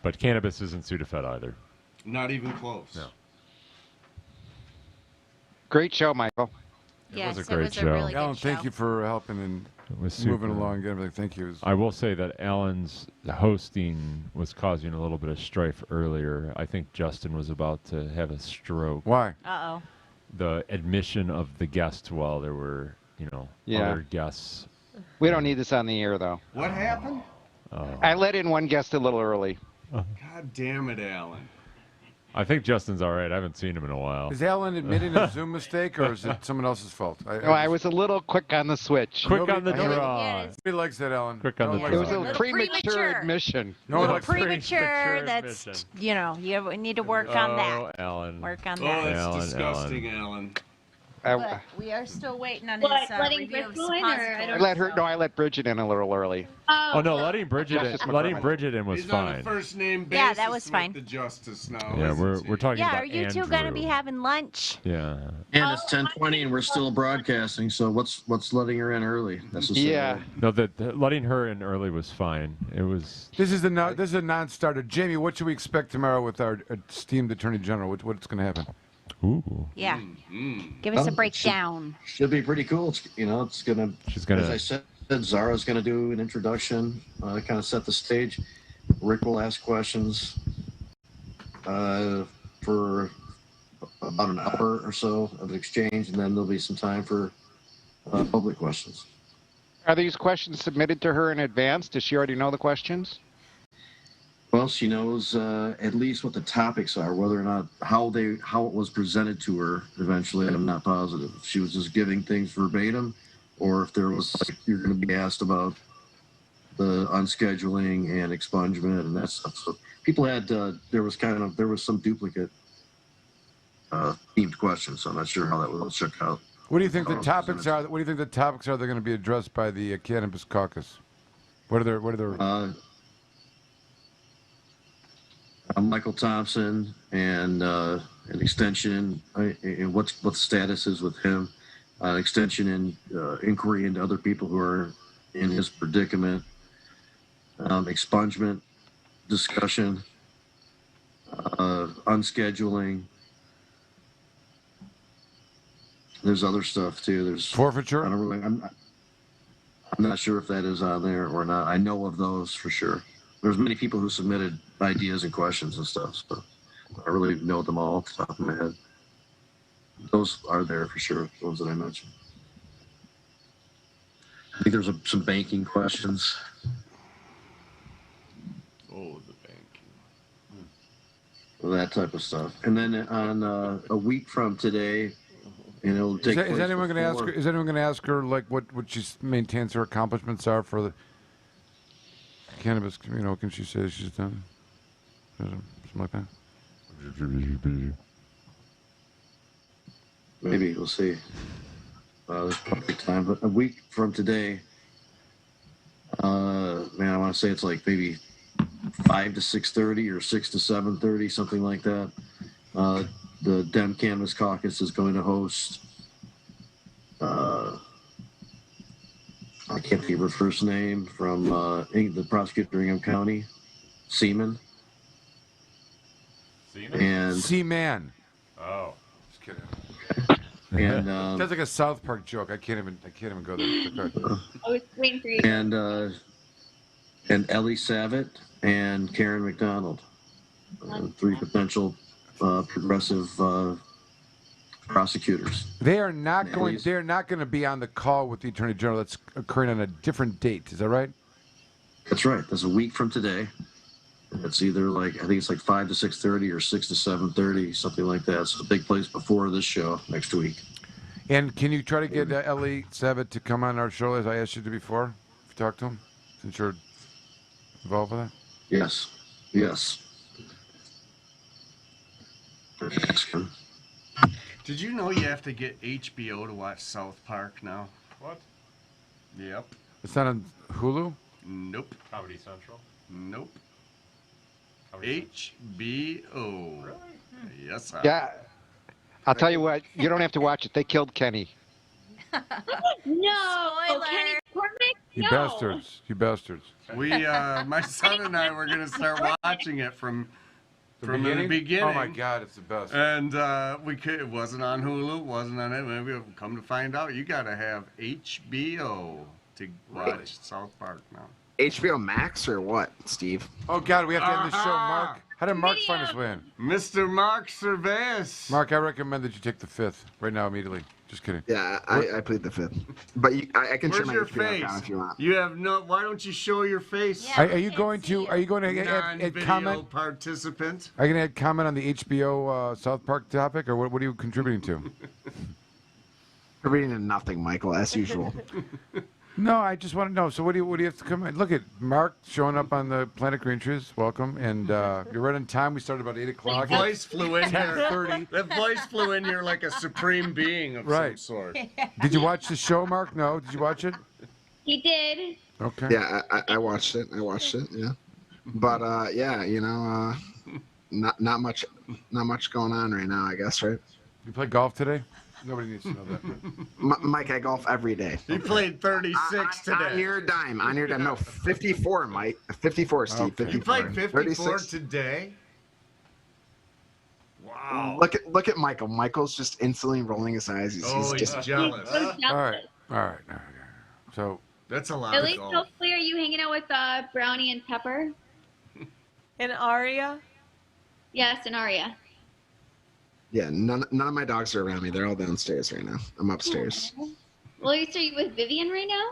Speaker 2: But cannabis isn't Sudafed either.
Speaker 4: Not even close.
Speaker 2: No.
Speaker 6: Great show, Michael.
Speaker 2: It was a great show.
Speaker 18: really
Speaker 1: Alan,
Speaker 18: good
Speaker 1: thank
Speaker 18: show.
Speaker 1: you for helping and
Speaker 2: It was
Speaker 1: moving
Speaker 2: super.
Speaker 1: along and everything. Thank you.
Speaker 2: I will say that Alan's hosting was causing a little bit of strife earlier. I think Justin was about to have a stroke.
Speaker 1: Why?
Speaker 18: Uh-oh.
Speaker 2: The admission of the guests while there were, other guests.
Speaker 6: We don't need this on the air, though.
Speaker 4: What happened?
Speaker 6: I let in one guest a little early.
Speaker 4: God damn it, Alan.
Speaker 2: I think Justin's all right. I haven't seen him in a while.
Speaker 1: Is Alan admitting a Zoom mistake, or is it someone else's fault?
Speaker 6: I was a little quick on the switch.
Speaker 2: Quick on the
Speaker 1: nobody-
Speaker 2: draw.
Speaker 1: Nobody likes that, Alan.
Speaker 2: Quick on
Speaker 1: No
Speaker 2: the
Speaker 1: one
Speaker 2: draw.
Speaker 6: It was
Speaker 1: likes
Speaker 6: a
Speaker 1: that.
Speaker 6: premature admission.
Speaker 1: No one
Speaker 18: Little
Speaker 1: likes
Speaker 18: premature. That's, you need to work on that.
Speaker 2: Alan.
Speaker 18: Work on
Speaker 4: Oh,
Speaker 18: that.
Speaker 4: that's
Speaker 2: Alan,
Speaker 4: disgusting, Alan.
Speaker 18: But we are still waiting on
Speaker 3: What,
Speaker 18: his
Speaker 3: letting
Speaker 18: review of
Speaker 3: Brisbo in, or I
Speaker 18: suppositories.
Speaker 3: don't
Speaker 6: I let her. No, I let Bridget in a little early.
Speaker 2: Oh no, letting Bridget
Speaker 6: Justice
Speaker 2: in was
Speaker 4: He's on a
Speaker 2: fine.
Speaker 4: first name basis
Speaker 18: Yeah, that was
Speaker 4: with
Speaker 18: fine.
Speaker 4: the justice now.
Speaker 2: Yeah,
Speaker 4: isn't
Speaker 2: we're
Speaker 4: he?
Speaker 2: talking
Speaker 18: Yeah,
Speaker 2: about
Speaker 18: are you two
Speaker 2: Andrew.
Speaker 18: gonna be having lunch?
Speaker 2: Yeah.
Speaker 8: And it's 10:20 and we're still broadcasting. So what's letting her in early? Necessarily?
Speaker 6: Yeah.
Speaker 2: No, the letting her in early was fine. It was.
Speaker 1: This is a non-starter. Jamie, what should we expect tomorrow with our esteemed Attorney General? What's going to happen?
Speaker 2: Ooh.
Speaker 18: Yeah. Give us a breakdown.
Speaker 8: Should be pretty cool. It's gonna.
Speaker 2: She's gonna.
Speaker 8: As I said, Zara's gonna do an introduction, kind of set the stage. Rick will ask questions for about an hour or so of exchange, and then there'll be some time for public questions.
Speaker 6: Are these questions submitted to her in advance? Does she already know the questions?
Speaker 8: Well, she knows at least what the topics are, whether or not how it was presented to her. Eventually, I'm not positive. If she was just giving things verbatim, or if there was you're going to be asked about the unscheduling and expungement and that stuff. So people had there was some duplicate themed questions. So I'm not sure how that will check out.
Speaker 1: What do you think the topics are? What do you think the topics are that are going to be addressed by the Cannabis Caucus? What are their?
Speaker 8: Michael Thompson and an extension, and what the status is with him, extension and inquiry into other people who are in his predicament, expungement discussion, unscheduling. There's other stuff too. There's
Speaker 1: forfeiture.
Speaker 8: I'm not sure if that is on there or not. I know of those for sure. There's many people who submitted ideas and questions and stuff, so I really know them all off the top of my head. Those are there for sure, the ones that I mentioned. I think there's some banking questions.
Speaker 4: Oh, the banking.
Speaker 8: That type of stuff. And then on a week from today, and it'll take place.
Speaker 1: Is anyone going to ask her? Is anyone going to ask her like what she maintains her accomplishments are for the cannabis? You know, can she say she's done something like that?
Speaker 8: Maybe we'll see. There's probably time, but a week from today, man, I want to say it's like maybe 5 to 6:30 or 6 to 7:30, something like that. The Dem Cannabis Caucus is going to host. I can't think of her first name from the prosecutor in Ingham County, Seaman. And
Speaker 1: Seaman.
Speaker 2: Oh,
Speaker 1: just kidding.
Speaker 8: And
Speaker 1: that's like a South Park joke. I can't even go there.
Speaker 3: I was waiting for you.
Speaker 8: And Ellie Savitt and Karen McDonald, 3 potential progressive prosecutors.
Speaker 1: They are not going to be on the call with the Attorney General. That's occurring on a different date. Is that right?
Speaker 8: That's right. That's a week from today. It's either I think it's like 5 to 6:30 or 6 to 7:30, something like that. So it'll take place before this show next week.
Speaker 1: And can you try to get Ellie Savitt to come on our show as I asked you to before? Have you talked to him since you're involved with that?
Speaker 8: Yes.
Speaker 4: Did you know you have to get HBO to watch South Park now?
Speaker 2: What?
Speaker 4: Yep.
Speaker 1: It's not on Hulu?
Speaker 4: Nope.
Speaker 2: Comedy Central?
Speaker 4: Nope. HBO.
Speaker 2: Really?
Speaker 4: Yes, sir.
Speaker 6: Yeah. I'll tell you what, you don't have to watch it. They killed Kenny.
Speaker 3: No, Kenny McCormack?
Speaker 1: You
Speaker 3: No.
Speaker 1: bastards. You bastards.
Speaker 4: We, my son and I were going to start watching it from the beginning.
Speaker 1: Oh, my God, it's the best.
Speaker 4: And it wasn't on Hulu, it wasn't on it. Maybe we've come to find out you got to have HBO to watch South Park now.
Speaker 19: HBO Max or what, Steve?
Speaker 1: Oh, God, we have to end the show. Mark, how did Mark find his way in?
Speaker 4: Mr. Mark Cervez.
Speaker 1: Mark, I recommend that you take the 5th right now immediately. Just kidding.
Speaker 19: Yeah, I plead the 5th. But I can share
Speaker 4: Where's
Speaker 19: my
Speaker 4: your
Speaker 19: HBO
Speaker 4: face?
Speaker 19: account if you want.
Speaker 4: You have no. Why don't you show your face?
Speaker 18: Yeah,
Speaker 1: Are you going to add
Speaker 4: Non-video
Speaker 1: comment?
Speaker 4: participant.
Speaker 1: Are you going to add comment on the HBO South Park topic, or what are you contributing to?
Speaker 19: You're reading to nothing, Michael, as usual.
Speaker 1: No, I just want to know. So what do you have to come in? Look at Mark showing up on the Planet Green Trees. Welcome. And you're right on time. We started about 8 o'clock.
Speaker 4: That voice flew in here.
Speaker 1: 10:30.
Speaker 4: That voice flew in here like a supreme being of some sort.
Speaker 1: Did you watch the show, Mark? No. Did you watch it?
Speaker 3: He did.
Speaker 1: Okay.
Speaker 19: Yeah, I watched it. Yeah. But yeah, not much going on right now, I guess, right?
Speaker 1: You play golf today? Nobody needs to know that.
Speaker 19: Mike, I golf every day.
Speaker 4: He played 36 today.
Speaker 19: On your dime. No, 54, Mike. 54, Steve.
Speaker 1: Okay.
Speaker 19: 54.
Speaker 4: You played 54
Speaker 19: 36.
Speaker 4: today? Wow.
Speaker 19: Look at Michael. Michael's just instantly rolling his eyes. He's just
Speaker 4: jealous.
Speaker 3: So
Speaker 1: All
Speaker 3: jealous.
Speaker 1: right. So
Speaker 4: that's a lot.
Speaker 3: At least hopefully, are you hanging out with Brownie and Pepper?
Speaker 20: And Aria?
Speaker 3: Yes, and Aria.
Speaker 19: Yeah, none of my dogs are around me. They're all downstairs right now. I'm upstairs.
Speaker 3: Well, are you with Vivian right now?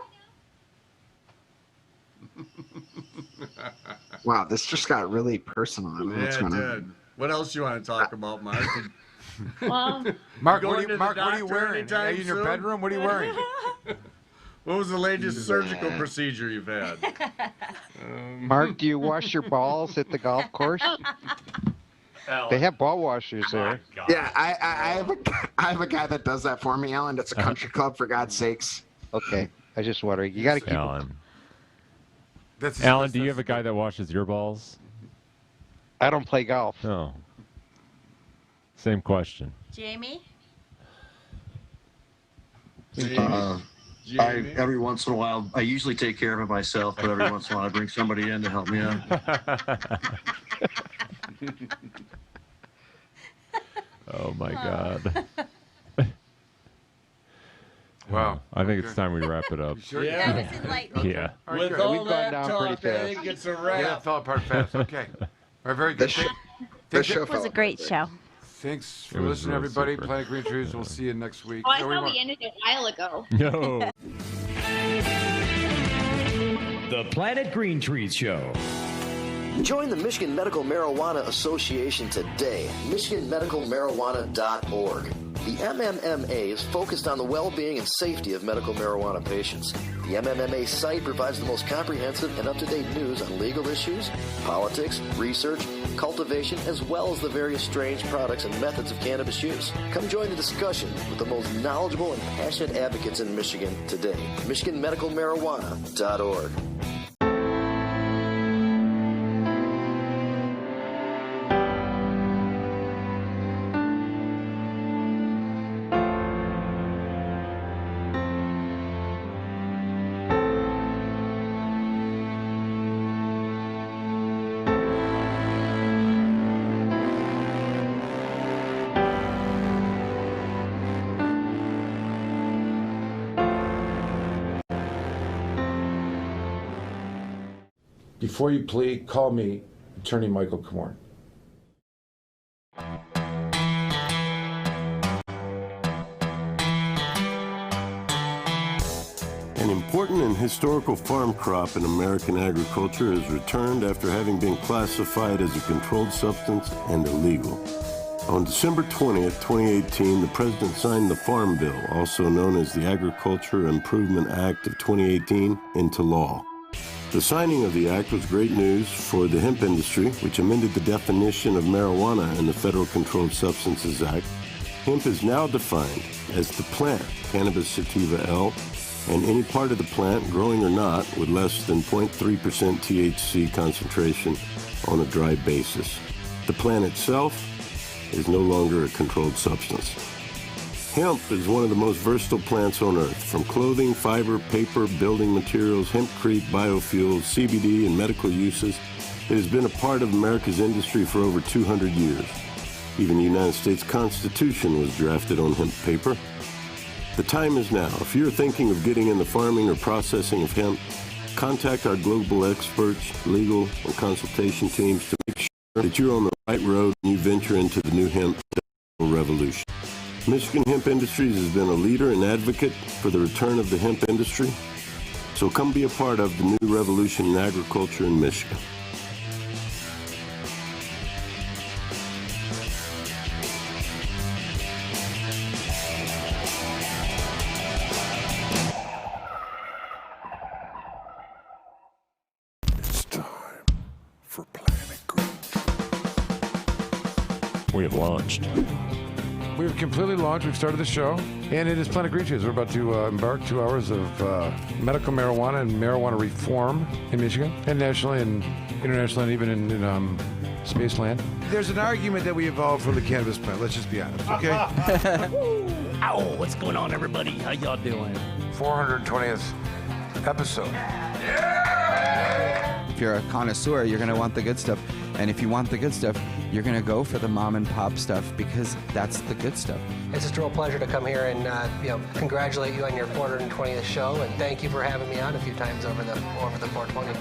Speaker 19: Wow, this just got really personal. I don't know what's
Speaker 4: Yeah,
Speaker 19: going
Speaker 4: it
Speaker 19: on.
Speaker 4: did. What else you want to talk about, Mark?
Speaker 3: Well,
Speaker 1: Mark,
Speaker 4: Going
Speaker 1: what
Speaker 4: to the
Speaker 1: are you
Speaker 4: doctor
Speaker 1: wearing?
Speaker 4: anytime
Speaker 1: Are you in your
Speaker 4: soon?
Speaker 1: bedroom? What are you wearing?
Speaker 4: What was the latest surgical procedure you've had?
Speaker 6: Mark, do you wash your balls at the golf course? They have ball washers there.
Speaker 19: Yeah, I have a guy that does that for me, Alan. It's a country club, for God's sakes.
Speaker 6: Okay, I just wondering. You got to keep.
Speaker 2: Alan, do you have a guy that washes your balls?
Speaker 6: I don't play golf.
Speaker 2: No. Same question.
Speaker 18: Jamie?
Speaker 8: Every once in a while, I usually take care of it myself, but every once in a while I bring somebody in to help me out.
Speaker 2: Oh my God.
Speaker 1: Wow.
Speaker 2: I think it's time we wrap it up.
Speaker 1: Sure?
Speaker 18: That was enlightening.
Speaker 2: Yeah.
Speaker 4: With
Speaker 6: We've
Speaker 4: all
Speaker 6: gone
Speaker 4: that
Speaker 6: down
Speaker 4: talk,
Speaker 6: pretty
Speaker 4: I
Speaker 6: fast.
Speaker 4: think it's a
Speaker 1: Yeah,
Speaker 4: wrap.
Speaker 1: it fell apart fast. Okay. All right, very good.
Speaker 18: It was a great show.
Speaker 1: Thanks for
Speaker 2: It was
Speaker 1: listening,
Speaker 2: really
Speaker 1: everybody.
Speaker 2: super.
Speaker 1: Planet Green Trees. We'll see you next week.
Speaker 3: Oh, I
Speaker 1: No,
Speaker 3: thought
Speaker 1: won't.
Speaker 3: we ended it a while ago.
Speaker 2: No.
Speaker 10: The Planet Green Trees Show.
Speaker 11: Join the Michigan Medical Marijuana Association today. MichiganMedicalMarijuana.org. The MMMA is focused on the well-being and safety of medical marijuana patients. The MMMA site provides the most comprehensive and up-to-date news on legal issues, politics, research, cultivation, as well as the various strange products and methods of cannabis use. Come join the discussion with the most knowledgeable and passionate advocates in Michigan today. MichiganMedicalMarijuana.org.
Speaker 1: Before you plea, call me, Attorney Michael Comorn.
Speaker 7: An important and historical farm crop in American agriculture is returned after having been classified as a controlled substance and illegal. On December 20th, 2018, the President signed the Farm Bill, also known as the Agriculture Improvement Act of 2018, into law. The signing of the act was great news for the hemp industry, which amended the definition of marijuana in the Federal Controlled Substances Act. Hemp is now defined as the plant, Cannabis sativa L, and any part of the plant, growing or not, with less than 0.3% THC concentration on a dry basis. The plant itself is no longer a controlled substance. Hemp is one of the most versatile plants on earth. From clothing, fiber, paper, building materials, hempcrete, biofuels, CBD, and medical uses, it has been a part of America's industry for over 200 years. Even the United States Constitution was drafted on hemp paper. The time is now. If you're thinking of getting in the farming or processing of hemp, contact our global experts, legal, and consultation teams to make sure that you're on the right road and you venture into the new hemp revolution. Michigan Hemp Industries has been a leader and advocate for the return of the hemp industry, so come be a part of the new revolution in agriculture in Michigan.
Speaker 1: It's time for Planet Green.
Speaker 2: We have launched.
Speaker 1: We've completely launched. We've started the show, and it is Planet Green Trees. We're about to embark 2 hours of medical marijuana and marijuana reform in Michigan, and nationally, and internationally, and even in Spaceland. There's an argument that we evolved from the cannabis plant. Let's just be honest, okay?
Speaker 10: Ow, what's going on, everybody? How y'all doing?
Speaker 1: 420th episode.
Speaker 21: If you're a connoisseur, you're going to want the good stuff. And if you want the good stuff, you're going to go for the mom and pop stuff because that's the good stuff.
Speaker 22: It's just a real pleasure to come here and congratulate you on your 420th show, and thank you for having me on a few times over the 420.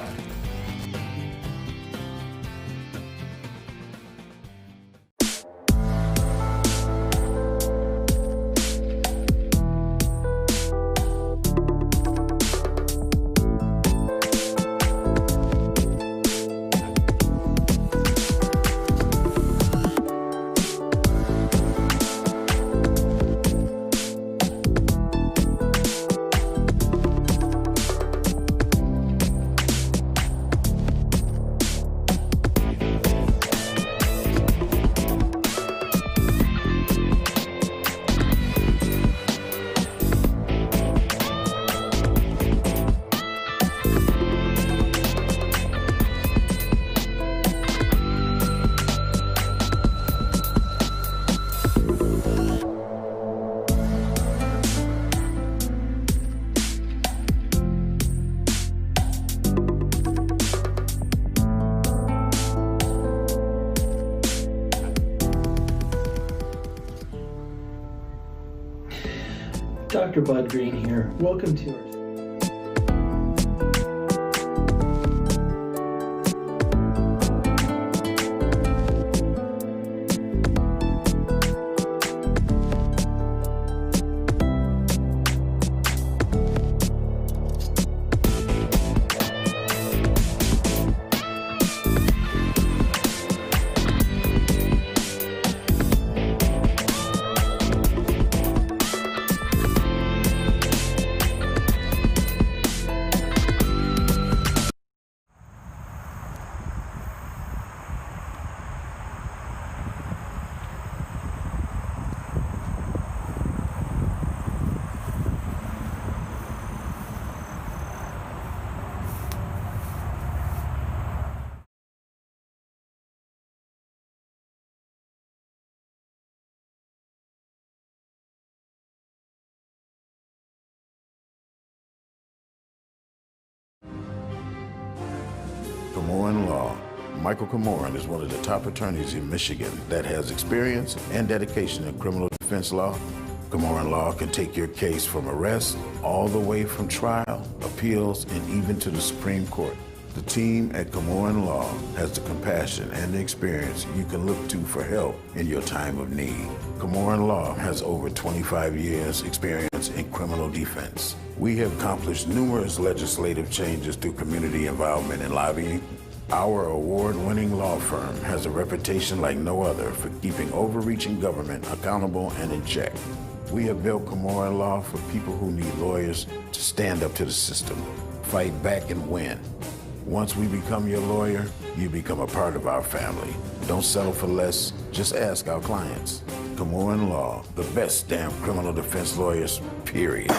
Speaker 13: Dr. Bud Green here. Welcome to our
Speaker 9: Camoran Law. Michael Camoran is one of the top attorneys in Michigan that has experience and dedication in criminal defense law. Camoran Law can take your case from arrest all the way from trial, appeals, and even to the Supreme Court. The team at Camoran Law has the compassion and the experience you can look to for help in your time of need. Camoran Law has over 25 years experience in criminal defense. We have accomplished numerous legislative changes through community involvement and lobbying. Our award-winning law firm has a reputation like no other for keeping overreaching government accountable and in check. We have built Camoran Law for people who need lawyers to stand up to the system, fight back and win. Once we become your lawyer, you become a part of our family. Don't settle for less, just ask our clients. Camoran Law, the best damn criminal defense lawyers, period.